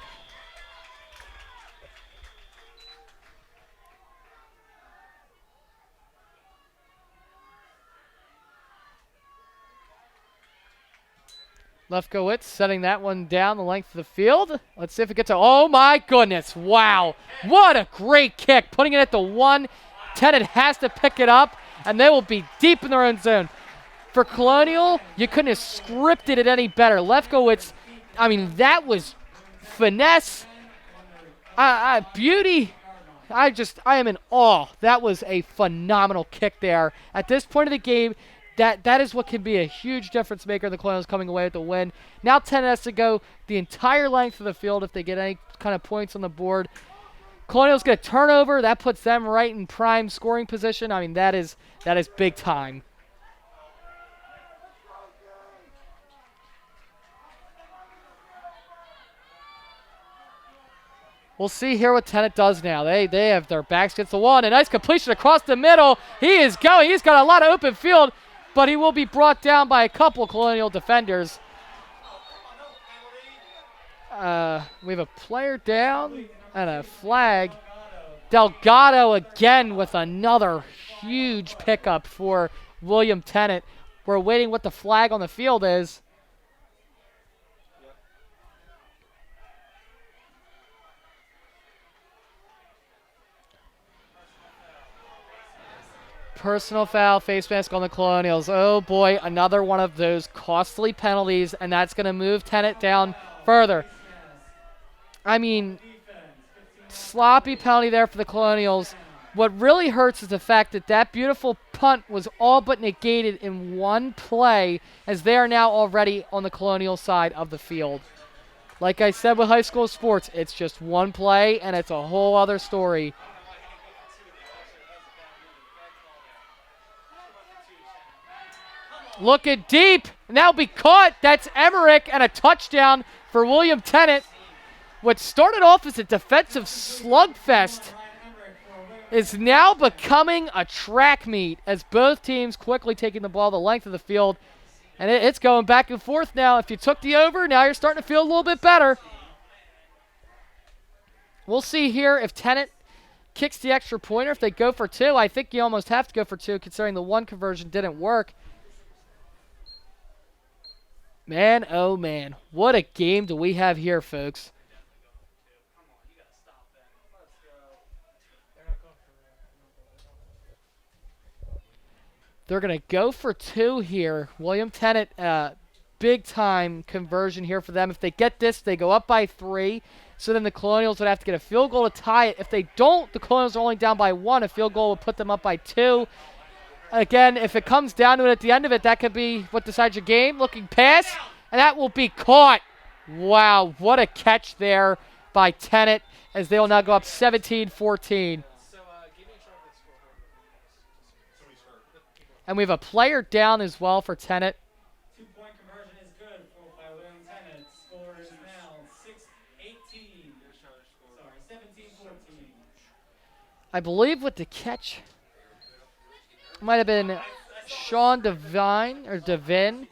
Lefkowitz setting that one down the length of the field. Let's see if it gets to, oh my goodness, wow. What a great kick, putting it at the 1. Tennant has to pick it up, and they will be deep in their own zone. For Colonial, you couldn't have scripted it any better. Lefkowitz, I mean, that was finesse, beauty. I am in awe. That was a phenomenal kick there. At this point of the game, that is what can be a huge difference maker. The Colonials coming away with the win. Now Tennant has to go the entire length of the field if they get any kind of points on the board. Colonials get a turnover. That puts them right in prime scoring position. I mean, that is big time. We'll see here what Tennant does now. They have their backs against the wall. And a nice completion across the middle. He is going. He's got a lot of open field, but he will be brought down by a couple Colonial defenders. We have a player down and a flag. Delgado again with another huge pickup for William Tennant. We're waiting what the flag on the field is. Personal foul, face mask on the Colonials. Oh boy, another one of those costly penalties, and that's going to move Tennant down further. I mean, sloppy penalty there for the Colonials. What really hurts is the fact that that beautiful punt was all but negated in one play, as they are now already on the Colonial side of the field. Like I said with high school sports, it's just one play, and it's a whole other story. Looking deep, and that'll be caught. That's Emmerich, and a touchdown for William Tennant. What started off as a defensive slugfest is now becoming a track meet, as both teams quickly taking the ball the length of the field. And it's going back and forth now. If you took the over, now you're starting to feel a little bit better. We'll see here if Tennant kicks the extra pointer, if they go for 2. I think you almost have to go for 2, considering the 1 conversion didn't work. Man, oh man, what a game do we have here, folks. They're going to go for 2 here. William Tennant, big time conversion here for them. If they get this, they go up by 3. So then the Colonials would have to get a field goal to tie it. If they don't, the Colonials are only down by 1. A field goal would put them up by 2. Again, if it comes down to it at the end of it, that could be what decides your game. Looking pass, and that will be caught. Wow, what a catch there by Tennant as they will now go up 17-14. So, give me a shot at that score. And we have a player down as well for Tennant. 2-point conversion is good by William Tennent. Score is now 6-18. Sorry, 17-14. I believe with the catch might have been Sean Devine or Devin.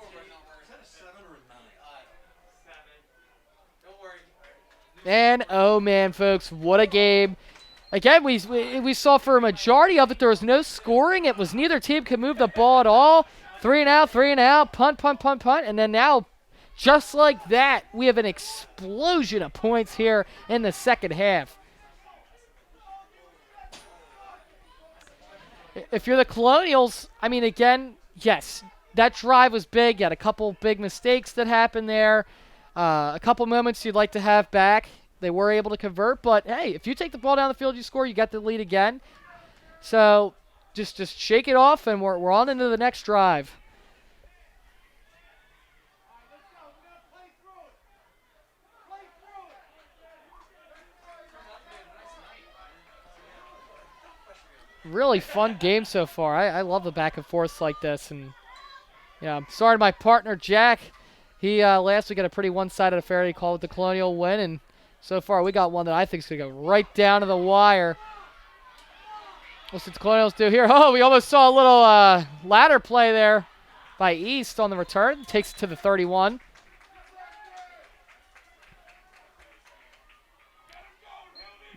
And oh man, folks, what a game! Again, we saw for a majority of it there was no scoring. It was neither team could move the ball at all. 3 and out, punt, and then now, just like that, we have an explosion of points here in the second half. If you're the Colonials, I mean, again, yes, that drive was big. You had a couple big mistakes that happened there. A couple moments you'd like to have back. They were able to convert, but hey, if you take the ball down the field, you score, you got the lead again. So just shake it off, and we're on into the next drive. Really fun game so far. I love the back and forths like this, and yeah, I'm sorry to my partner Jack. He last week had a pretty one-sided affair. He called it the Colonial win, and so far we got one that I think is going to go right down to the wire. What's the Colonials do here? Oh, we almost saw a little ladder play there by East on the return. Takes it to the 31.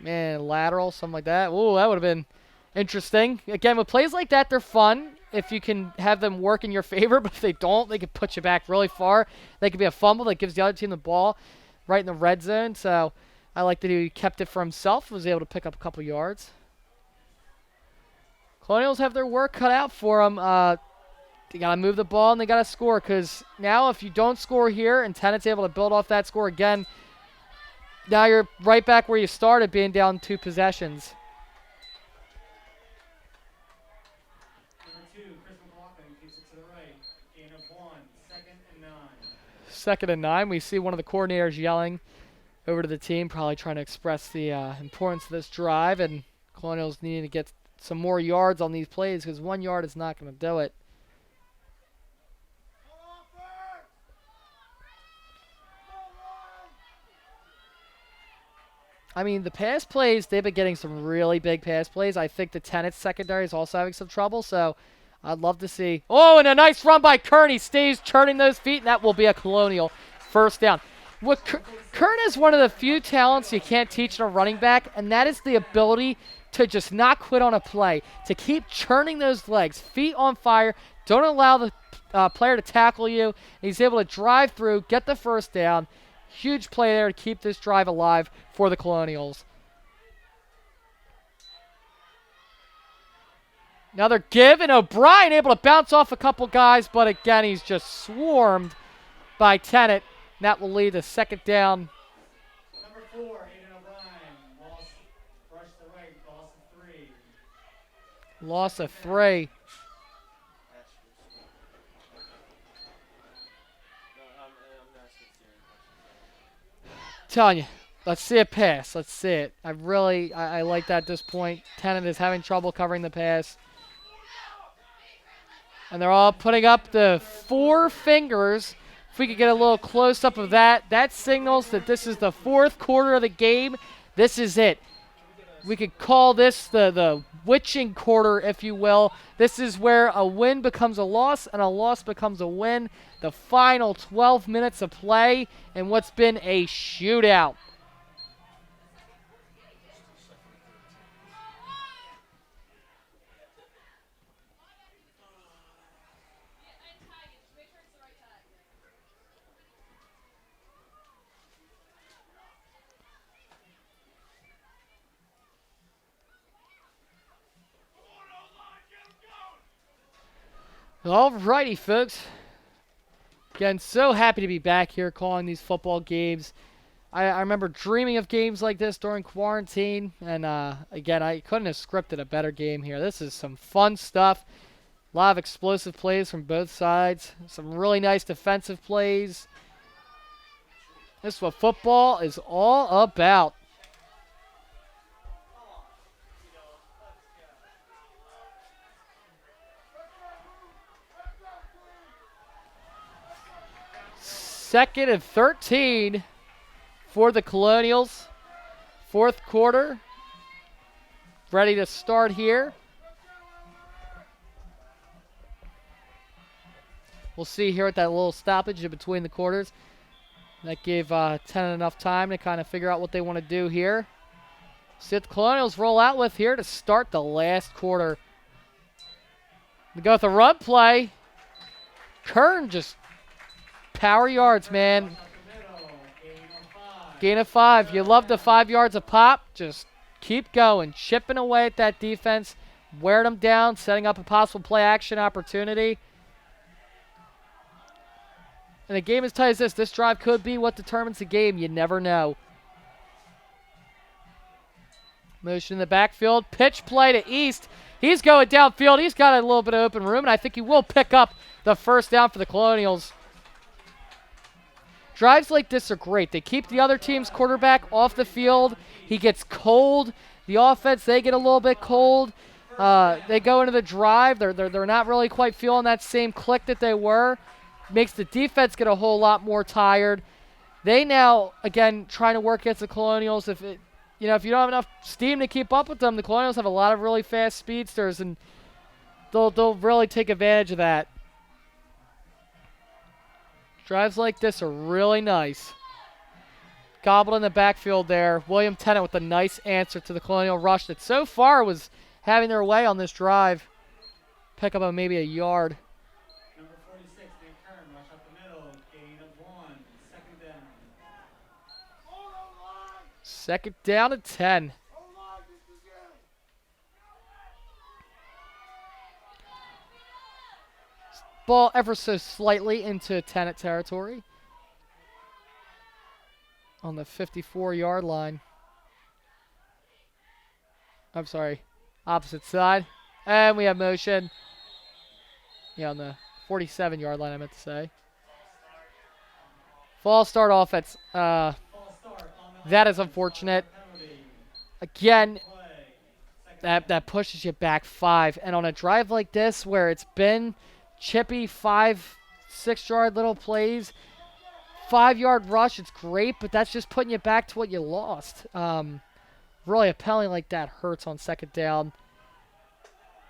Man, lateral, something like that. Ooh, that would have been interesting. Again, with plays like that, they're fun if you can have them work in your favor, but if they don't, they can put you back really far. They could be a fumble that gives the other team the ball right in the red zone. So I like that he kept it for himself, was able to pick up a couple yards. Colonials have their work cut out for them. They got to move the ball and they got to score, because now if you don't score here and Tennant's able to build off that score again, now you're right back where you started, being down 2 possessions. Second and 9. We see one of the coordinators yelling over to the team, probably trying to express the importance of this drive, and Colonials needing to get some more yards on these plays, because 1 yard is not going to do it. I mean, the pass plays, they've been getting some really big pass plays. I think the Tennant secondary is also having some trouble, so I'd love to see. Oh, and a nice run by Kern. He stays turning those feet, and that will be a Colonial first down. Kern is one of the few talents you can't teach in a running back, and that is the ability to just not quit on a play, to keep churning those legs, feet on fire. Don't allow the player to tackle you. And he's able to drive through, get the first down. Huge play there to keep this drive alive for the Colonials. Another give, and O'Brien able to bounce off a couple guys, but again, he's just swarmed by Tennant. And that will lead to second down. Number 4, Aiden O'Brien. Rush to the right, loss of 3. Loss of 3. Telling you, let's see a pass. Let's see it. I like that at this point. Tennant is having trouble covering the pass. And they're all putting up the 4 fingers. If we could get a little close-up of that, that signals that this is the 4th quarter of the game. This is it. We could call this the witching quarter, if you will. This is where a win becomes a loss and a loss becomes a win. The final 12 minutes of play in what's been a shootout. Alrighty, folks. Again, so happy to be back here calling these football games. I remember dreaming of games like this during quarantine, and again, I couldn't have scripted a better game here. This is some fun stuff. A lot of explosive plays from both sides. Some really nice defensive plays. This is what football is all about. Second and 13 for the Colonials. Fourth quarter. Ready to start here. We'll see here at that little stoppage in between the quarters. That gave Tennent enough time to kind of figure out what they want to do here. See what the Colonials roll out with here to start the last quarter. We go with a run play. Kern just power yards, man. Gain of 5. You love the 5 yards a pop. Just keep going. Chipping away at that defense. Wearing them down. Setting up a possible play action opportunity. And the game is tight as this. This drive could be what determines the game. You never know. Motion in the backfield. Pitch play to East. He's going downfield. He's got a little bit of open room, and I think he will pick up the first down for the Colonials. Drives like this are great. They keep the other team's quarterback off the field. He gets cold. The offense, they get a little bit cold. They go into the drive. They're not really quite feeling that same click that they were. Makes the defense get a whole lot more tired. They now, again, trying to work against the Colonials. If you don't have enough steam to keep up with them, the Colonials have a lot of really fast speedsters, and they'll really take advantage of that. Drives like this are really nice. Gobbled in the backfield there. William Tennent with a nice answer to the Colonial rush that so far was having their way on this drive. Pick up maybe a yard. Number 46, Nick Kern, rush up the middle, gain of 1, second down. Second down and 10. Ball ever so slightly into Tennent territory. On the 54-yard line. I'm sorry, opposite side. And we have motion. Yeah, on the 47-yard line, I meant to say. False start offense. That is unfortunate. Again, that pushes you back 5. And on a drive like this where it's been chippy 5, 6-yard little plays, 5-yard rush, it's great, but that's just putting you back to what you lost. Really a penalty like that hurts on second down.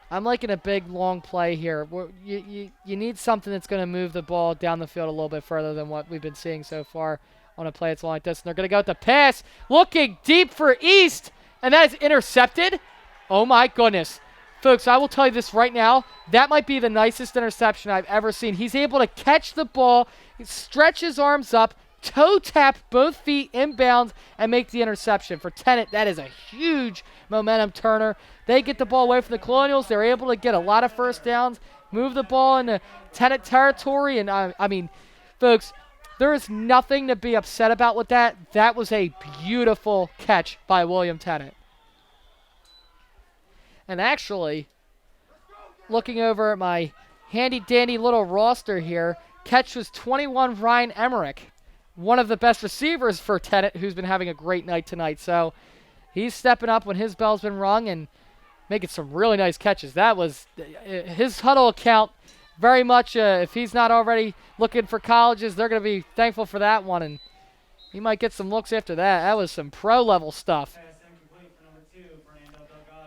I'm liking a big, long play here. You need something that's going to move the ball down the field a little bit further than what we've been seeing so far on a play that's long like this. And they're going to go with the pass. Looking deep for East, and that is intercepted. Oh, my goodness. Folks, I will tell you this right now. That might be the nicest interception I've ever seen. He's able to catch the ball, stretch his arms up, toe tap both feet inbounds, and make the interception. For Tennent, that is a huge momentum turner. They get the ball away from the Colonials. They're able to get a lot of first downs, move the ball into Tennent territory. And I mean, folks, there is nothing to be upset about with that. That was a beautiful catch by William Tennent. And actually, looking over at my handy-dandy little roster here, catch was 21 Ryan Emmerich, one of the best receivers for Tennent, who's been having a great night tonight. So he's stepping up when his bell's been rung and making some really nice catches. That was his huddle account. Very much, if he's not already looking for colleges, they're going to be thankful for that one, and he might get some looks after that. That was some pro-level stuff.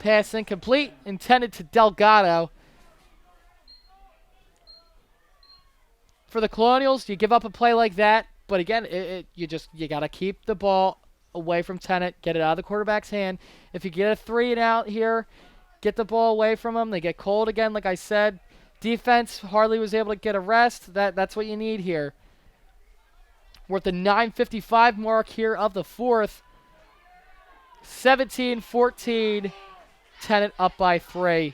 Pass incomplete, intended to Delgado. For the Colonials, you give up a play like that, but again, you got to keep the ball away from Tennent, get it out of the quarterback's hand. If you get a 3 and out here, get the ball away from them. They get cold again, like I said. Defense hardly was able to get a rest. That's what you need here. We're at the 9:55 mark here of the fourth. 17-14. Tennent up by 3. You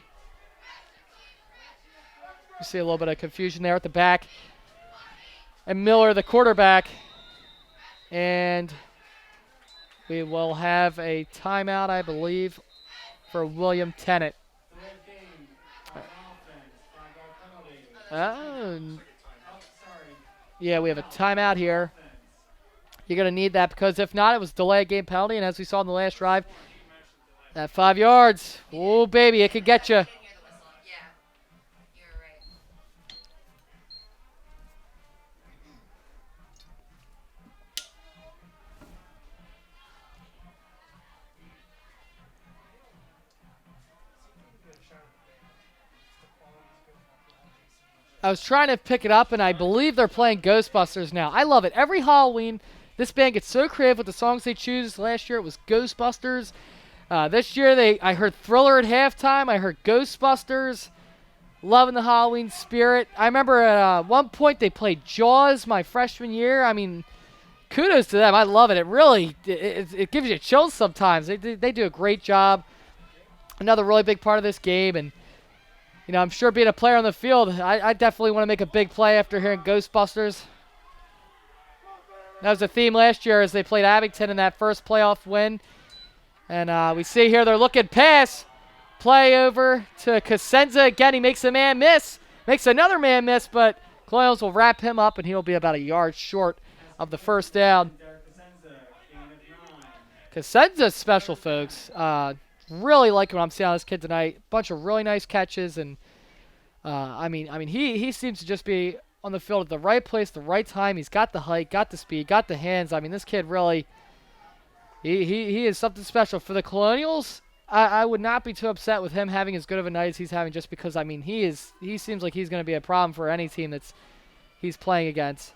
see a little bit of confusion there at the back. And Miller, the quarterback. And we will have a timeout, I believe, for William Tennent. Yeah, we have a timeout here. You're going to need that because if not, it was delay game penalty. And as we saw in the last drive, at 5 yards, oh, baby, it could get you. I was trying to pick it up, and I believe they're playing Ghostbusters now. I love it. Every Halloween, this band gets so creative with the songs they choose. Last year it was Ghostbusters. This year I heard Thriller at halftime. I heard Ghostbusters. Loving the Halloween spirit. I remember at one point they played Jaws my freshman year. I mean, kudos to them. I love it. It really it gives you chills sometimes. They do a great job. Another really big part of this game, and you know, I'm sure being a player on the field, I definitely want to make a big play after hearing Ghostbusters. That was a theme last year as they played Abington in that first playoff win. And we see here they're looking pass. Play over to Cosenza again. He makes a man miss. Makes another man miss, but Colonials will wrap him up, and he'll be about a yard short of the first down. Cosenza's special, folks. Really like what I'm seeing on this kid tonight. Bunch of really nice catches, and I mean, he seems to just be on the field at the right place, the right time. He's got the height, got the speed, got the hands. I mean, this kid really, he is something special for the Colonials. I would not be too upset with him having as good of a night as he's having, just because I mean he seems like he's going to be a problem for any team that's he's playing against.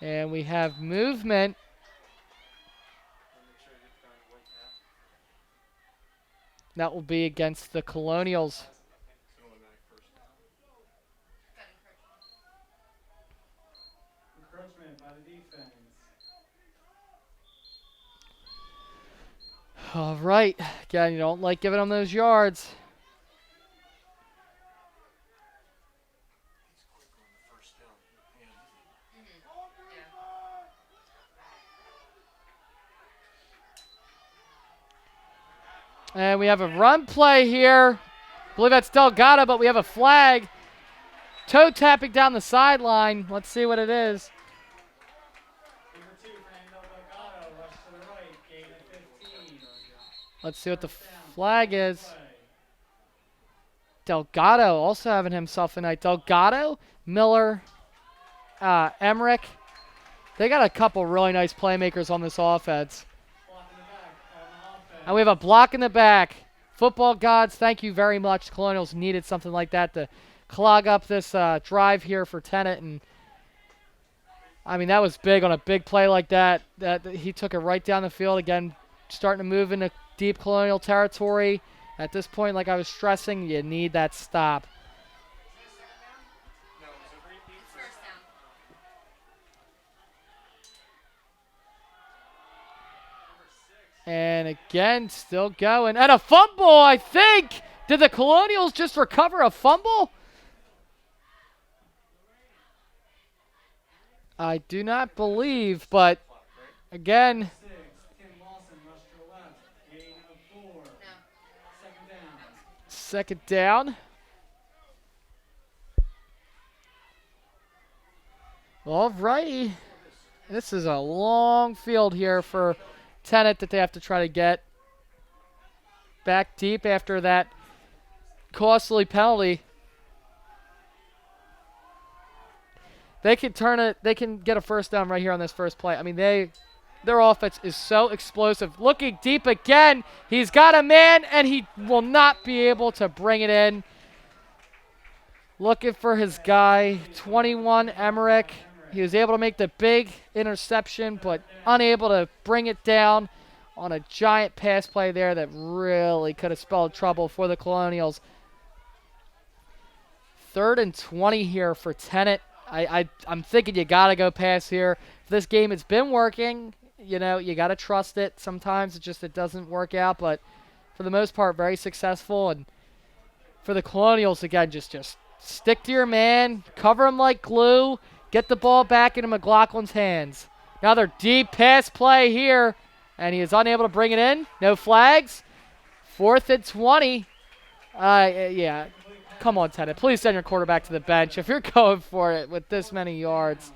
And we have movement. That will be against the Colonials. Encroachment by the defense. All right. Again, you don't like giving them those yards. And we have a run play here. I believe that's Delgado, but we have a flag. Toe tapping down the sideline. Let's see what it is. Number 2, Fernando Delgado, rush to the right, gain at 15. Let's see what the flag is. Delgado also having himself a night. Delgado, Miller, Emmerich. They got a couple really nice playmakers on this offense. And we have a block in the back. Football gods, thank you very much. Colonials needed something like that to clog up this drive here for Tennant. And I mean, that was big on a big play like that. He took it right down the field. Again, starting to move into deep Colonial territory. At this point, like I was stressing, you need that stop. And again, still going. And a fumble, I think. Did the Colonials just recover a fumble? I do not believe, but again. 6, Kim Lawson, rush to the left, gain of 4. Second down. Second down. All righty. This is a long field here for Tennant that they have to try to get back deep after that costly penalty. They can turn it. They can get a first down right here on this first play. I mean, their offense is so explosive. Looking deep again. He's got a man, and he will not be able to bring it in. Looking for his guy, 21, Emmerich. He was able to make the big interception, but unable to bring it down on a giant pass play there that really could have spelled trouble for the Colonials. 3rd and 20 here for Tennant. I'm thinking you got to go pass here. This game, it's been working. You know, you got to trust it. Sometimes it doesn't work out, but for the most part, very successful. And for the Colonials, again, just stick to your man, cover him like glue, get the ball back into McLaughlin's hands. Another deep pass play here, and he is unable to bring it in. No flags. 4th and 20. Yeah. Complete Come on, Tennant. Please send your quarterback to the bench. If you're going for it with this many yards,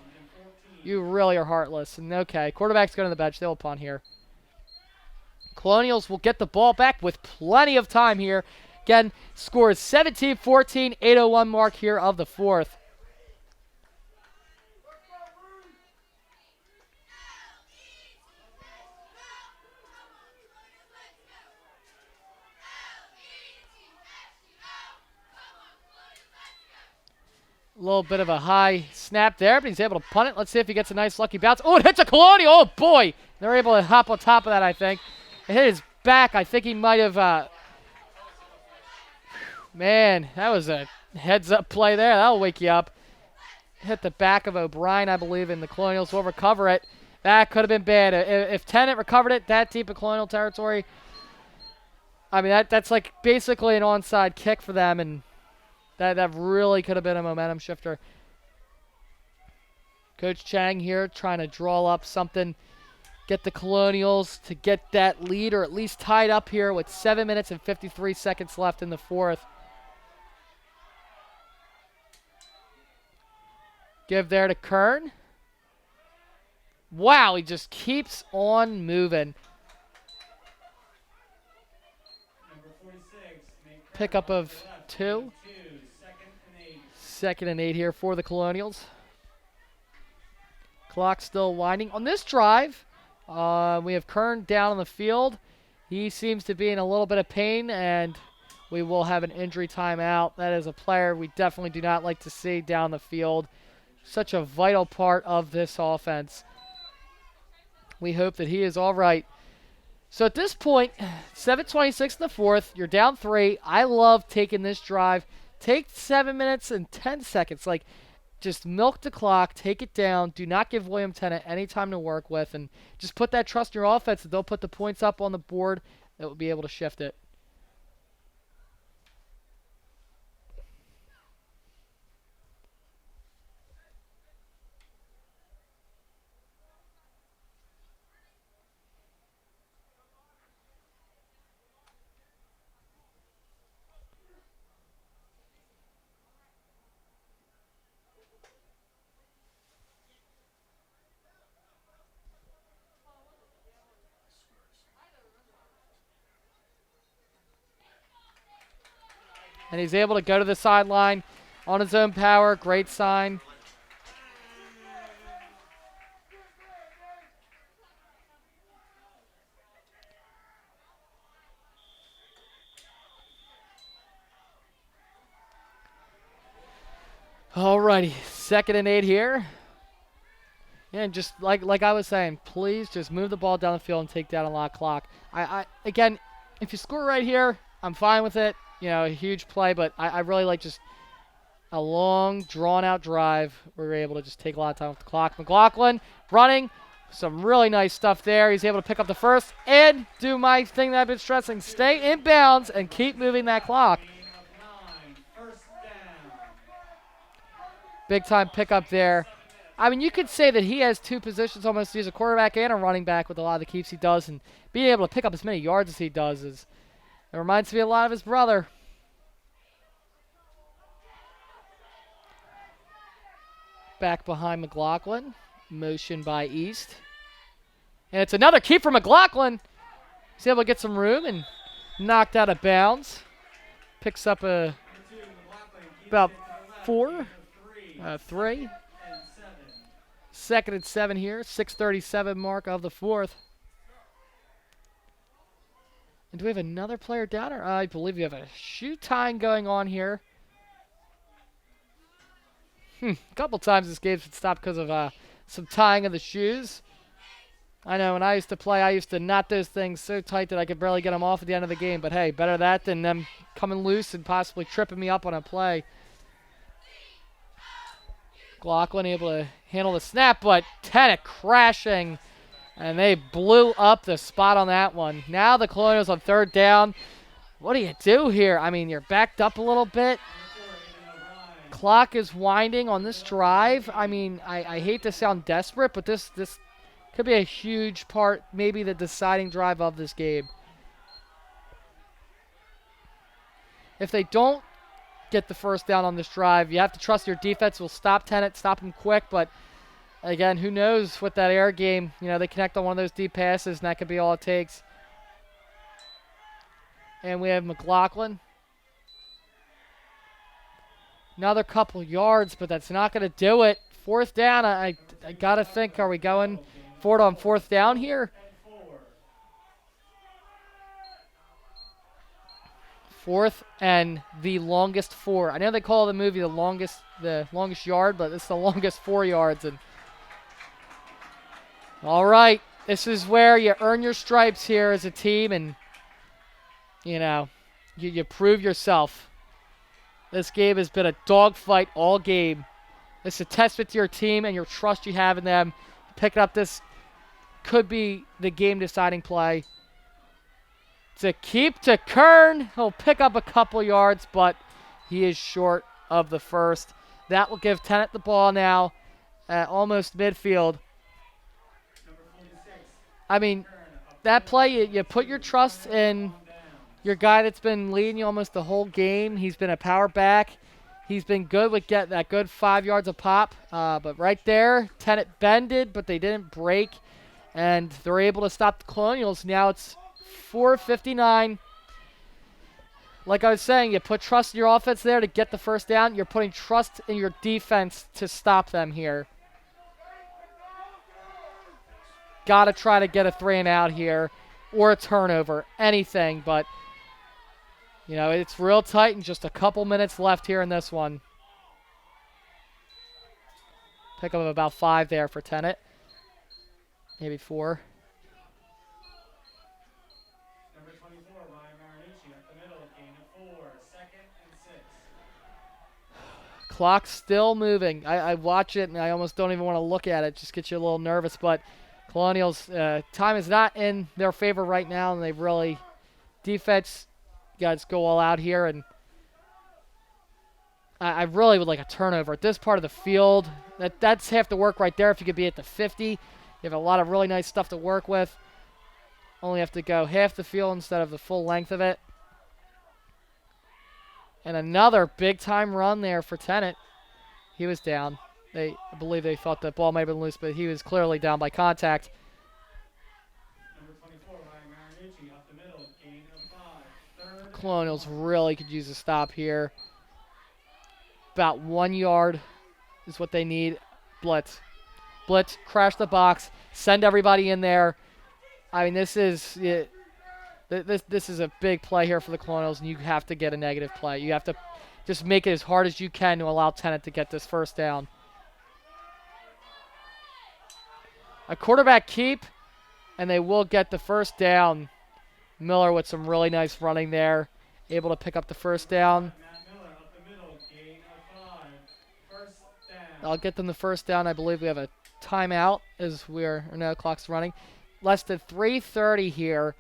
you really are heartless. And okay, quarterback's going to the bench. They'll punt here. Colonials will get the ball back with plenty of time here. Again, score is 17-14, 8:01 mark here of the fourth. A little bit of a high snap there, but he's able to punt it. Let's see if he gets a nice lucky bounce. Oh, it hits a Colonial. Oh, boy. They're able to hop on top of that, I think. It hit his back. I think he might have... man, that was a heads-up play there. That'll wake you up. Hit the back of O'Brien, I believe, and the Colonials will recover it. That could have been bad. If Tennant recovered it that deep in Colonial territory, I mean, that's like basically an onside kick for them, and that really could have been a momentum shifter. Coach Chang here trying to draw up something, get the Colonials to get that lead or at least tied up here with 7 minutes and 53 seconds left in the fourth. Give there to Kern. Wow, he just keeps on moving. Pickup of 2. 2nd and 8 here for the Colonials. Clock still winding. On this drive, we have Kern down on the field. He seems to be in a little bit of pain, and we will have an injury timeout. That is a player we definitely do not like to see down the field. Such a vital part of this offense. We hope that he is all right. So at this point, 7:26 in the fourth. You're down 3. I love taking this drive. Take 7 minutes and 10 seconds. Like, just milk the clock, take it down. Do not give William Tennent any time to work with, and just put that trust in your offense that they'll put the points up on the board that will be able to shift it. And he's able to go to the sideline on his own power. Great sign. Alrighty, 2nd and 8 here. Yeah, and just like I was saying, please just move the ball down the field and take down a lot of clock. Again, if you score right here, I'm fine with it. You know, a huge play, but I really like just a long, drawn-out drive where we're able to just take a lot of time with the clock. McLaughlin running. Some really nice stuff there. He's able to pick up the first and do my thing that I've been stressing. Stay in bounds and keep moving that clock. Big-time pickup there. I mean, you could say that he has 2 positions almost. He's a quarterback and a running back with a lot of the keeps he does, and being able to pick up as many yards as he does is... It reminds me a lot of his brother. Back behind McLaughlin. Motion by East. And it's another keep for McLaughlin. He's able to get some room and knocked out of bounds. Picks up about 4. 3. 2nd and 7 here. 6:37 mark of the fourth. And do we have another player down? Or I believe we have a shoe tying going on here. A couple times this game's been stopped because of some tying of the shoes. I know when I used to play, I used to knot those things so tight that I could barely get them off at the end of the game. But hey, better that than them coming loose and possibly tripping me up on a play. McLaughlin able to handle the snap, but Tennant crashing. And they blew up the spot on that one. Now the Colonials on 3rd down. What do you do here? I mean, you're backed up a little bit. Clock is winding on this drive. I mean, I hate to sound desperate, but this could be a huge part, maybe the deciding drive of this game. If they don't get the first down on this drive. You have to trust your defense will stop Tennent, stop him quick, but again, who knows with that air game. You know, they connect on one of those deep passes, and that could be all it takes. And we have McLaughlin. Another couple yards, but that's not going to do it. Fourth down, I got to think, are we going for it on fourth down here? Fourth and the longest 4. I know they call the movie the longest yard, but it's the longest 4 yards. And all right, this is where you earn your stripes here as a team, and you know, you prove yourself. This game has been a dogfight all game. It's a testament to your team and your trust you have in them. Picking up this could be the game-deciding play. To keep to Kern. He'll pick up a couple yards, but he is short of the first. That will give Tennent the ball now at almost midfield. I mean, that play, you put your trust in your guy that's been leading you almost the whole game. He's been a power back. He's been good with getting that good 5 yards a pop. But right there, Tennent bended, but they didn't break. And they're able to stop the Colonials. Now it's 4:59. Like I was saying, you put trust in your offense there to get the first down. You're putting trust in your defense to stop them here. Got to try to get a 3 and out here or a turnover, anything. But, you know, it's real tight and just a couple minutes left here in this one. Pick up about 5 there for Tennent. Maybe 4. Number 24, Ryan Marinucci at the middle, gain of 4, 2nd and 6. Clock's still moving. I watch it and I almost don't even want to look at it. Just gets you a little nervous. But Colonials, time is not in their favor right now, and they've really defense guys go all out here. And I really would like a turnover at this part of the field. That's half the work right there. If you could be at the 50, you have a lot of really nice stuff to work with. Only have to go half the field instead of the full length of it. And another big-time run there for Tennent. He was down. I believe they thought the ball might have been loose, but he was clearly down by contact. Number 24, Ryan Marinucci up the middle, gain of 5, 3rd. Colonials really could use a stop here. About 1 yard is what they need. Blitz, crash the box, send everybody in there. I mean, this is a big play here for the Colonials, and you have to get a negative play. You have to just make it as hard as you can to allow Tennent to get this first down. A quarterback keep, and they will get the first down. Miller with some really nice running there, able to pick up the first down. Matt Miller up the middle, gain of 5, 1st down. I'll get them the first down. I believe we have a timeout as clock's running. Less than 3:30 here.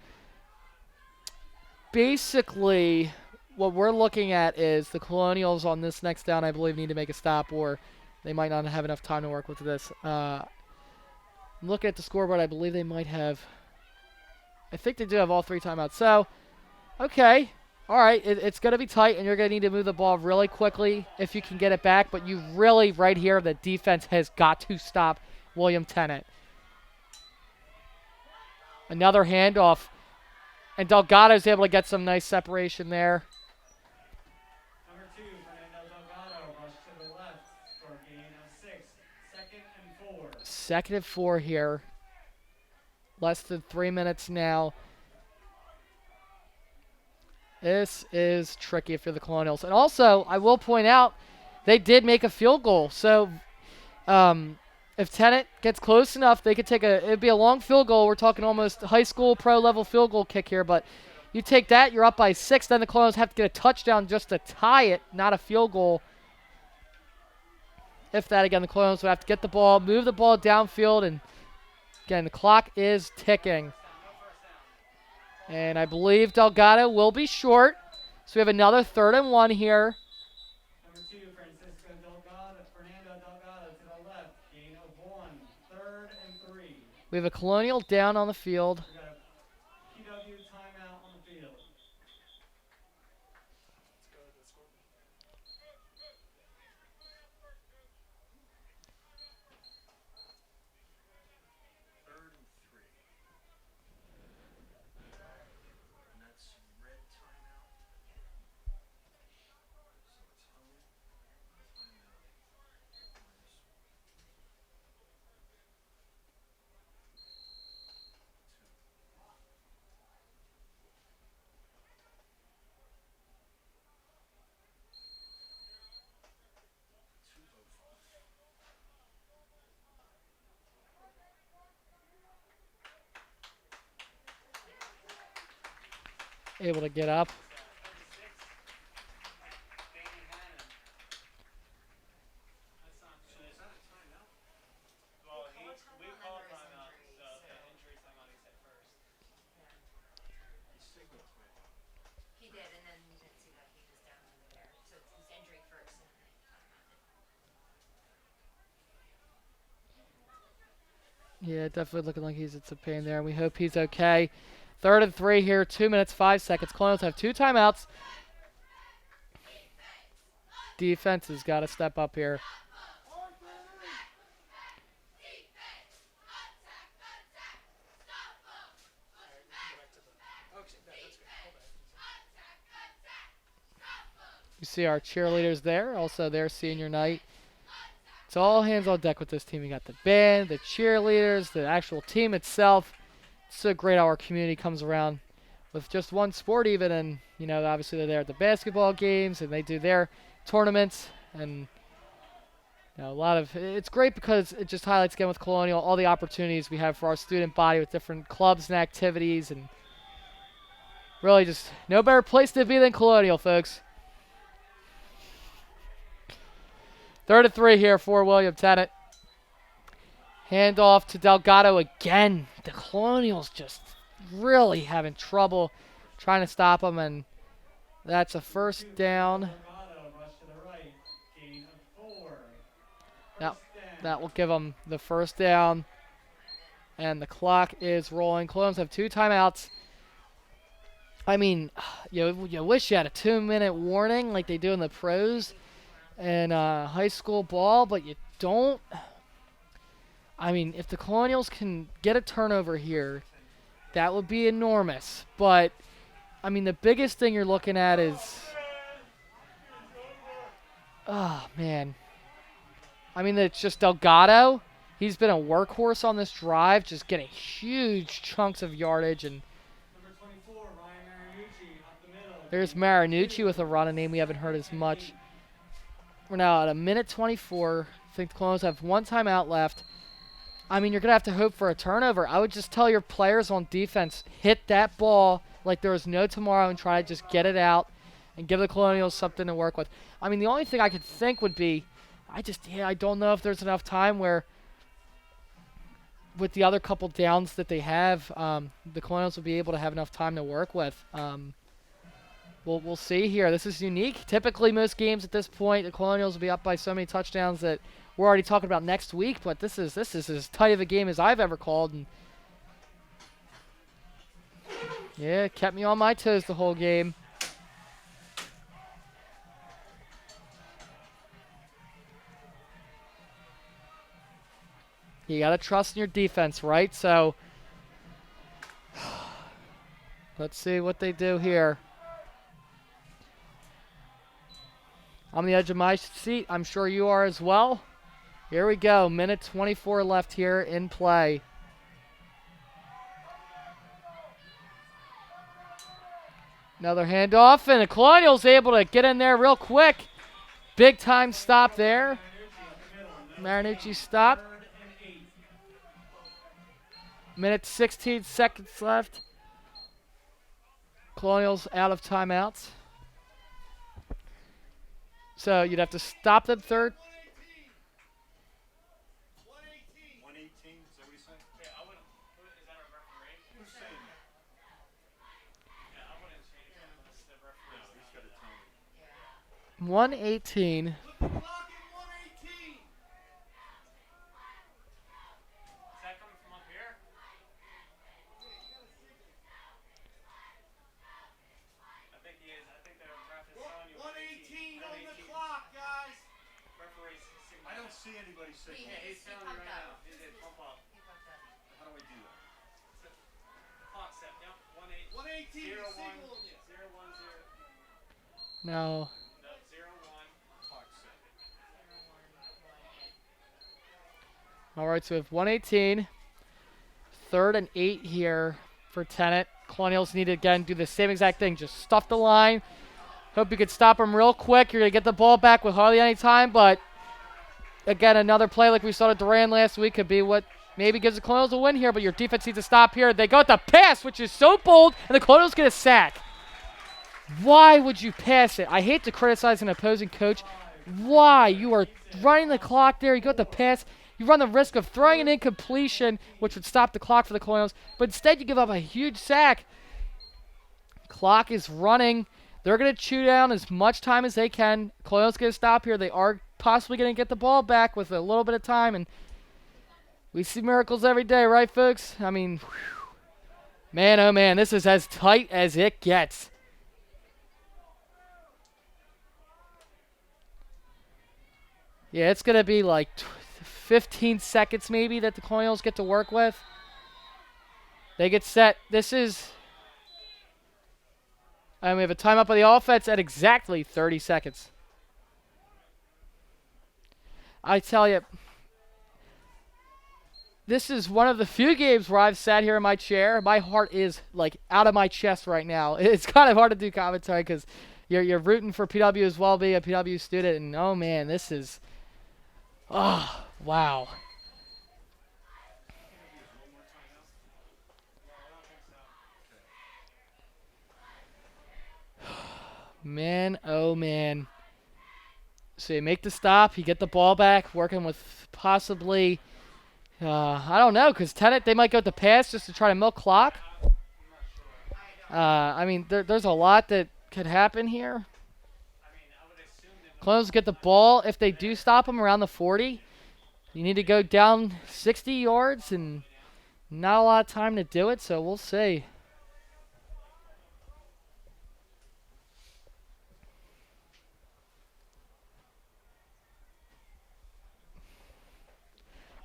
Basically, what we're looking at is the Colonials on this next down, I believe, need to make a stop, or they might not have enough time to work with this. I'm looking at the scoreboard. I believe they might have. I think they do have all 3 timeouts. So, okay. All right. It's going to be tight, and you're going to need to move the ball really quickly if you can get it back. But you really, right here, the defense has got to stop William Tennent. Another handoff. And Delgado's able to get some nice separation there. Number 2, Fernando Delgado, rush to the left for a gain of 6, 2nd and 4. 2nd and 4 here. Less than 3 minutes now. This is tricky for the Colonials. And also, I will point out, they did make a field goal. So, if Tennent gets close enough, they could take it'd be a long field goal. We're talking almost high school pro level field goal kick here, but you take that, you're up by 6, then the Colonials have to get a touchdown just to tie it, not a field goal. If that, again, the Colonials would have to get the ball, move the ball downfield, and again, the clock is ticking. And I believe Delgado will be short. So we have another 3rd and 1 here. Number 2, Fernando Delgado to the left, gain of 1, 3rd and 3. We have a Colonial down on the field. We got a PW timeout on the field. able to get up. Well, we called timeout. The injury timeout he said first. He did, and then you didn't see that he was down under there. So it was injury first, and then Yeah, definitely looking like he's in some pain there. We hope he's okay. 3rd and 3 here, 2 minutes, 5 seconds. Colonials have 2 timeouts. Defense has got to step up here. You see our cheerleaders there, also their senior night. It's all hands on deck with this team. You got the band, the cheerleaders, the actual team itself. It's so great how our community comes around with just one sport even, and you know, obviously they're there at the basketball games and they do their tournaments, and you know, a lot of it's great because it just highlights again with Colonial all the opportunities we have for our student body with different clubs and activities, and really just no better place to be than Colonial, folks. 3rd and 3 here for William Tennent. Hand off to Delgado again. The Colonials just really having trouble trying to stop them, and that's a first down. Now, that will give them the first down, and the clock is rolling. Colonials have 2 timeouts. I mean, you wish you had a 2-minute warning like they do in the pros and high school ball, but you don't. I mean, if the Colonials can get a turnover here, that would be enormous. But, I mean, the biggest thing you're looking at is, oh, man. I mean, it's just Delgado. He's been a workhorse on this drive, just getting huge chunks of yardage. And Number 24, Ryan Marinucci, up the middle. there's Marinucci with a run, a name we haven't heard as much. We're now at a minute 24. I think the Colonials have 1 timeout left. I mean, you're going to have to hope for a turnover. I would just tell your players on defense, hit that ball like there was no tomorrow and try to just get it out and give the Colonials something to work with. I mean, the only thing I could think would be, I don't know if there's enough time where with the other couple downs that they have, the Colonials will be able to have enough time to work with. We'll see here. This is unique. Typically, most games at this point, the Colonials will be up by so many touchdowns that we're already talking about next week. But this is as tight of a game as I've ever called, and yeah, it kept me on my toes the whole game. You gotta trust in your defense, right? So let's see what they do here. I'm on the edge of my seat. I'm sure you are as well. Here we go. Minute 24 left here in play. Another handoff, and the Colonials able to get in there real quick. Big time stop there. Marinucci stop. Minute 16 seconds left. Colonials out of timeouts. So you'd have to stop them third. 118, is that what he's saying? Yeah, I wouldn't. Is that a referee? Who's saying that? Yeah, I wouldn't change it unless the referee. No, he's got to tell me. 118. Look at the clock at 118. Is that coming from up here? I think he is. I think the ref is telling you 118 on the clock, guys. referee's signature. I don't see anybody signal. Yeah, he's telling you right now. He did pump up. How do I do that? Clock set. Yep. 118. 118 Zero, is one. signaling you. 010. No. No, 01. Clock set. All right, so we have 118. 3rd and 8 here for Tennent. Colonials need to, again, do the same exact thing. Just stuff the line. Hope you could stop them real quick. You're going to get the ball back with hardly any time, but again, another play like we saw at Duran last week could be what maybe gives the Colonials a win here, but your defense needs to stop here. They got the pass, which is so bold, and the Colonials get a sack. Why would you pass it? I hate to criticize an opposing coach. Why? You are running the clock there. You got the pass. You run the risk of throwing an incompletion, which would stop the clock for the Colonials. But instead, you give up a huge sack. Clock is running. They're going to chew down as much time as they can. Colonials going to stop here. They are possibly going to get the ball back with a little bit of time. And we see miracles every day, right, folks? I mean, whew. Man, oh man, this is as tight as it gets. Yeah, it's going to be like 15 seconds maybe that the Colonials get to work with. They get set. This is... And we have a timeout by the offense at exactly 30 seconds. I tell you, this is one of the few games where I've sat here in my chair. My heart is like out of my chest right now. It's kind of hard to do commentary because you're rooting for PW as well, being a PW student. And oh man, this is... Oh, wow. Man, oh man. So you make the stop, you get the ball back, working with possibly, I don't know, because Tennant, they might go with the pass just to try to milk clock. I mean, there's a lot that could happen here. Colonials get the ball. If they do stop them around the 40, you need to go down 60 yards and not a lot of time to do it, so we'll see.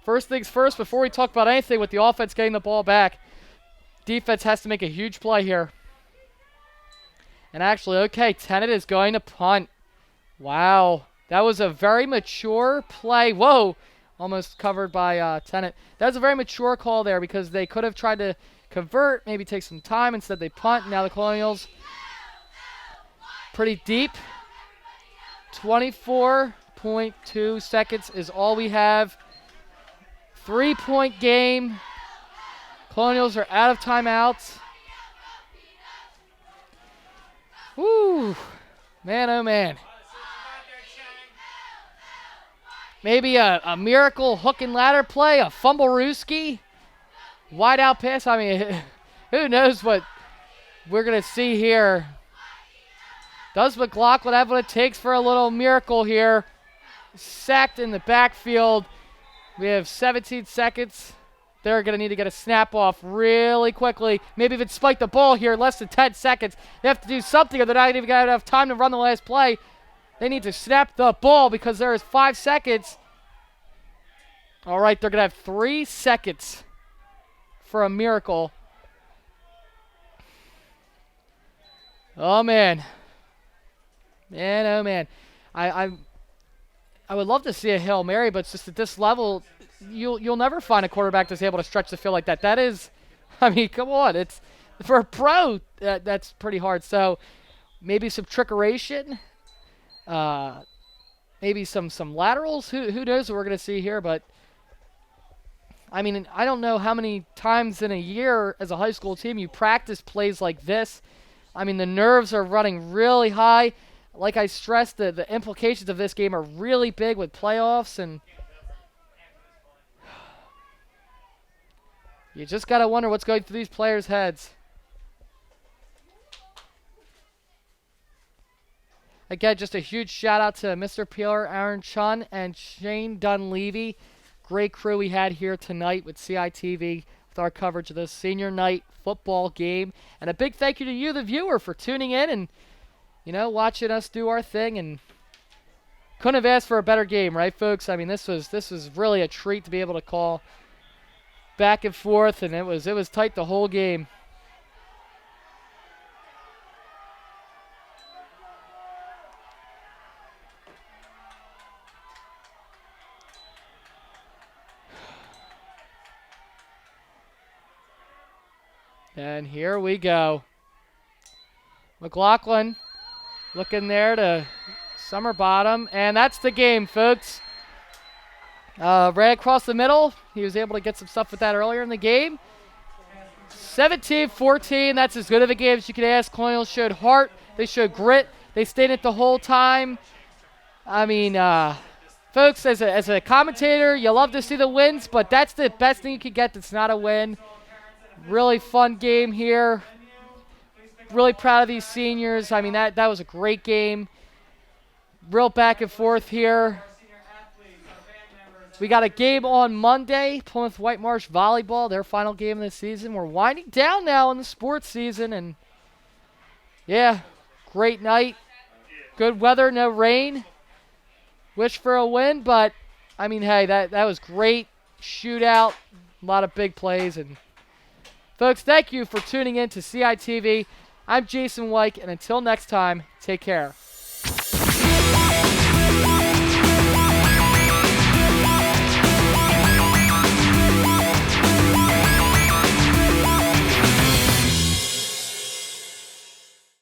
First things first, before we talk about anything with the offense getting the ball back, defense has to make a huge play here. And actually, okay, Tennant is going to punt. Wow. That was a very mature play. Whoa. Almost covered by Tennant. That was a very mature call there because they could have tried to convert, maybe take some time. Instead, they punt. Now the Colonials pretty deep. 24.2 seconds is all we have. 3-point game. Colonials are out of timeouts. Woo. Man, oh man. Maybe a miracle hook and ladder play, a fumble-rooski, wide out pass. I mean, who knows what we're going to see here. Does McLaughlin have what it takes for a little miracle here? Sacked in the backfield. We have 17 seconds. They're going to need to get a snap off really quickly. Maybe even spike the ball here in less than 10 seconds. They have to do something or they're not even going to have enough time to run the last play. They need to snap the ball because there is 5 seconds. All right, they're going to have 3 seconds for a miracle. Oh, man. Man, oh, man. I would love to see a Hail Mary, but it's just at this level, you'll never find a quarterback that's able to stretch the field like that. That is, I mean, come on. It's for a pro, that's pretty hard. So maybe some trickeration, maybe some laterals. Who knows what we're going to see here, but I mean, I don't know how many times in a year as a high school team you practice plays like this. I mean, the nerves are running really high. Like I stressed, the implications of this game are really big with playoffs, and you just got to wonder what's going through these players' heads. Again, just a huge shout out to Mr. Peeler, Aaron Chun, and Shane Dunleavy. Great crew we had here tonight with CITV with our coverage of this senior night football game. And a big thank you to you, the viewer, for tuning in and, you know, watching us do our thing. And couldn't have asked for a better game, right, folks? I mean, this was really a treat to be able to call back and forth, and it was tight the whole game. And here we go. McLaughlin looking there to Summer Bottom. And that's the game, folks. Right across the middle. He was able to get some stuff with that earlier in the game. 17-14. That's as good of a game as you could ask. Colonials showed heart, They showed grit. They stayed it the whole time. I mean, folks, as a commentator, you love to see the wins, but that's the best thing you could get that's not a win. Really fun game here. Really proud of these seniors. I mean, that was a great game. Real back and forth here. We got a game on Monday, Plymouth Whitemarsh Volleyball, their final game of the season. We're winding down now in the sports season, and yeah, great night. Good weather, no rain. Wish for a win, but I mean, hey, that was great. Shootout, a lot of big plays. And folks, thank you for tuning in to CITV. I'm Jason Wyke, and until next time, take care.